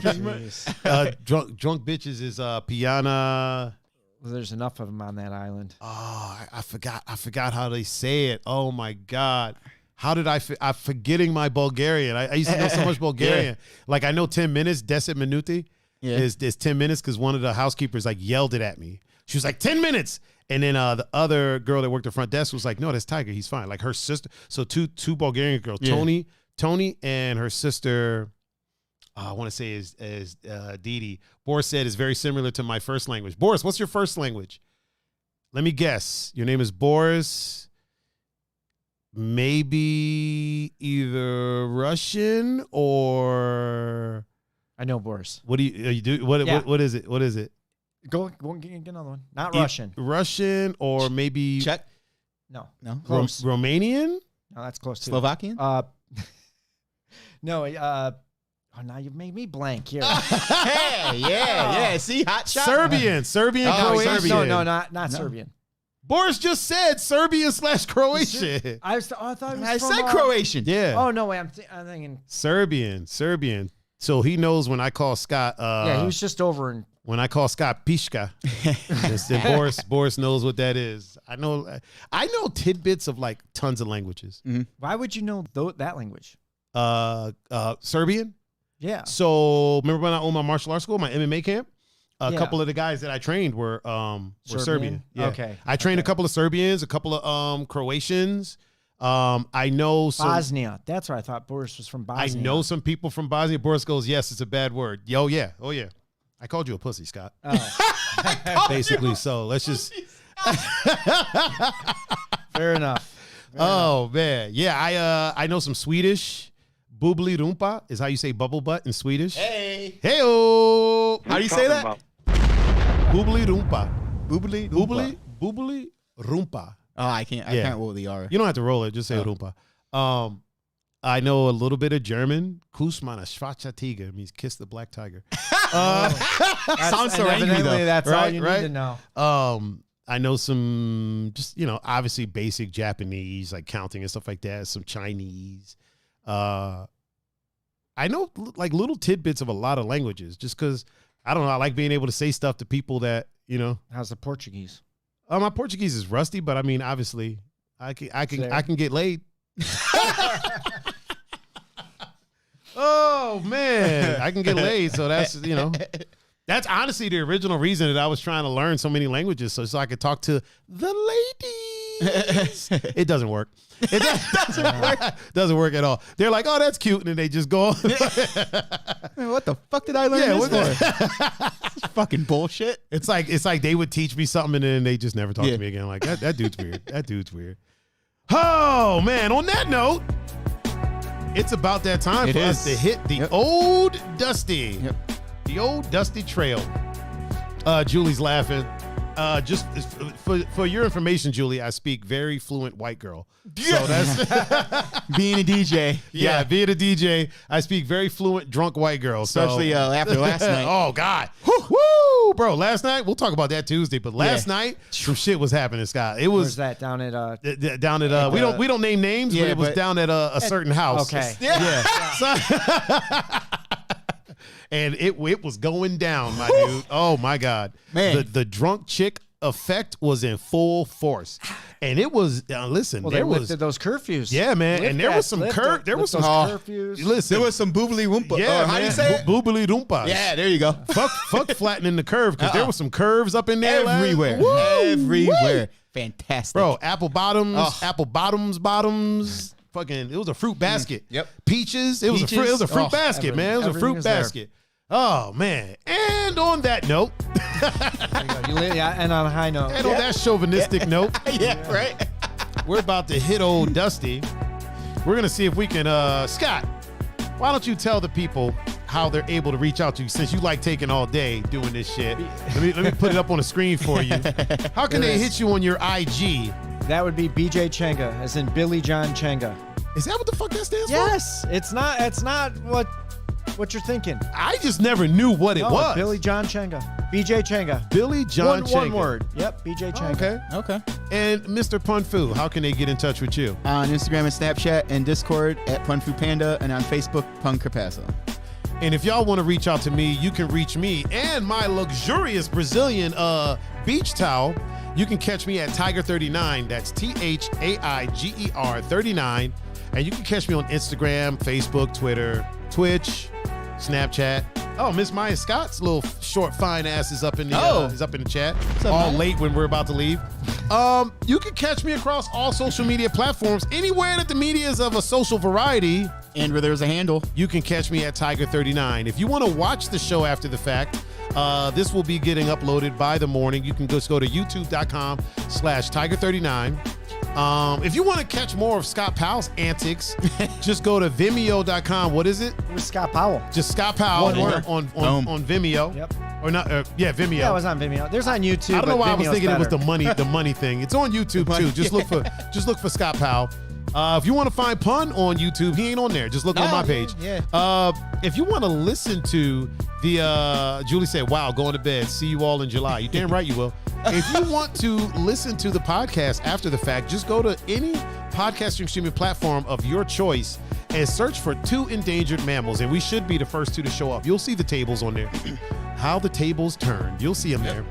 drunk bitches is Piana. Well, there's enough of them on that island. Oh, I forgot how they say it. Oh my God. How did I'm forgetting my Bulgarian. I used to know so much Bulgarian. Like I know 10 minutes, 10 minuti is 10 minutes because one of the housekeepers yelled it at me. She was like, 10 minutes. And then the other girl that worked the front desk was like, no, that's Tiger. He's fine. Like her sister. So two Bulgarian girls, Tony and her sister, I want to say is Didi. Boris said is very similar to my first language. Boris, what's your first language? Let me guess. Your name is Boris. Maybe either Russian or I know Boris. What do you do? What is it? What is it? Go get another one. Not Russian. Russian or maybe Czech? No. Close. Romanian? No, that's close too. Slovakian? No. Now you've made me blank here. Hey, yeah. See, hot shot. Serbian, Croatian. No, not Serbian. Boris just said Serbian/Croatian. I thought it was I from, said Croatian. Yeah. Oh no, wait, I'm thinking Serbian. So he knows when I call Scott. yeah, he was just over in. When I call Scott Pishka, Boris knows what that is. I know tidbits of like tons of languages. Mm-hmm. Why would you know that language? Serbian. Yeah. So remember when I owned my martial arts school, my MMA camp? A couple of the guys that I trained were Serbian. Yeah. Okay. I trained a couple of Serbians, a couple of Croatians. I know some Bosnia. That's where I thought Boris was from Bosnia. I know some people from Bosnia. Boris goes, yes, it's a bad word. Oh yeah. I called you a pussy, Scott. Oh. Basically, so let's just. Fair enough. Man, yeah. I know some Swedish. Bubbly rumpa is how you say bubble butt in Swedish. Hey-o. How do you say that? Bubbly rumpa. Bubbly rumpa. Oh, I can't roll the R. You don't have to roll it. Just say rumpa. I know a little bit of German. Kuss meine schwarze Tiger means kiss the black tiger. Sounds so angry though. That's all you need to know. I know some just, obviously basic Japanese, like counting and stuff like that. Some Chinese. I know like little tidbits of a lot of languages just because, I don't know, I like being able to say stuff to people that, How's the Portuguese? My Portuguese is rusty, but I mean, obviously I can get laid. Oh man, I can get laid. So that's, that's honestly the original reason that I was trying to learn so many languages so I could talk to the ladies. It doesn't work. It doesn't work. Doesn't work at all. They're like, oh, that's cute. And then they just go on. Man, what the fuck did I learn this for? It's fucking bullshit. It's like they would teach me something and then they just never talk to me again. Like, that dude's weird. That dude's weird. Oh, man. On that note, it's about that time for us to hit the old dusty. Yep. The old dusty trail. Julie's laughing. Just for your information, Julie, I speak very fluent white girl. So that's being a DJ. Yeah, being a DJ, I speak very fluent drunk white girl. Especially after last night. Oh God, woo, bro! Last night, we'll talk about that Tuesday, but last night some shit was happening, Scott. It was. Where's that down at? We don't name names, but it was down at a certain house. Okay. Yeah. So, and it was going down, my dude. Oh my God, man! The drunk chick effect was in full force, and it was. Listen, well, there they was lifted those curfews. Yeah, man, and there was some There was some curfews. Listen, there was some boobly woompa. Yeah, how do you say it? Boobly doompas. Yeah, there you go. Fuck flattening the curve because there was some curves up in there everywhere. Everywhere. Fantastic, bro. Apple bottoms. Fucking, it was a fruit basket. Yep. Peaches. It was a fruit basket, man. It was a fruit basket. Oh man! And on that note, and on a high note, and on that chauvinistic note, right. We're about to hit old Dusty. We're gonna see if we can. Scott, why don't you tell the people how they're able to reach out to you since you like taking all day doing this shit? Let me put it up on the screen for you. How can they hit you on your IG? That would be BJ Chenga, as in Billy John Chenga. Is that what the fuck that stands for? Yes, it's not what you're thinking. I just never knew what it was. Billy John Chenga. BJ Chenga. Billy John Chenga. One word. Yep, BJ Chenga. Okay. And Mr. Punfu, how can they get in touch with you? On Instagram and Snapchat and Discord at Punfu Panda, and on Facebook, Pun Carpasso. And if y'all want to reach out to me, you can reach me and my luxurious Brazilian beach towel. You can catch me at Tiger39. That's THAIGER 39. And you can catch me on Instagram, Facebook, Twitter, Twitch, Snapchat. Oh, Miss Maya Scott's little short, fine ass is up in the is up in the chat. All late when we're about to leave. You can catch me across all social media platforms. Anywhere that the media is of a social variety. And where there's a handle. You can catch me at Tiger39. If you want to watch the show after the fact, this will be getting uploaded by the morning. You can just go to youtube.com/Tiger39. If you want to catch more of Scott Powell's antics, just go to Vimeo.com. What is it? It was Scott Powell. Just Scott Powell One word. on Vimeo. Yep. Or not? Vimeo. Yeah, it was on Vimeo. There's on YouTube. I don't know why Vimeo's I was thinking better. it was the money thing. It's on YouTube too. Just look for Scott Powell. If you want to find Pun on YouTube, he ain't on there. Just look on my page. Yeah. If you want to listen to Julie said, wow, going to bed. See you all in July. You damn right you will. If you want to listen to the podcast after the fact, just go to any podcasting streaming platform of your choice and search for 2 Endangered Mammals. And we should be the first 2 to show up. You'll see the tables on there. How the tables turn. You'll see them there.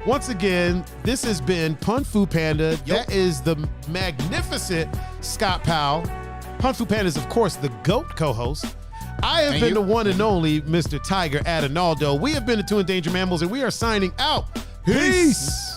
Once again, this has been Pun Fu Panda. That is the magnificent Scott Powell. Pun Fu Panda is, of course, the GOAT co-host. I have been the one and only Mr. Tiger Adinaldo. We have been the 2 Endangered Mammals, and we are signing out. Peace.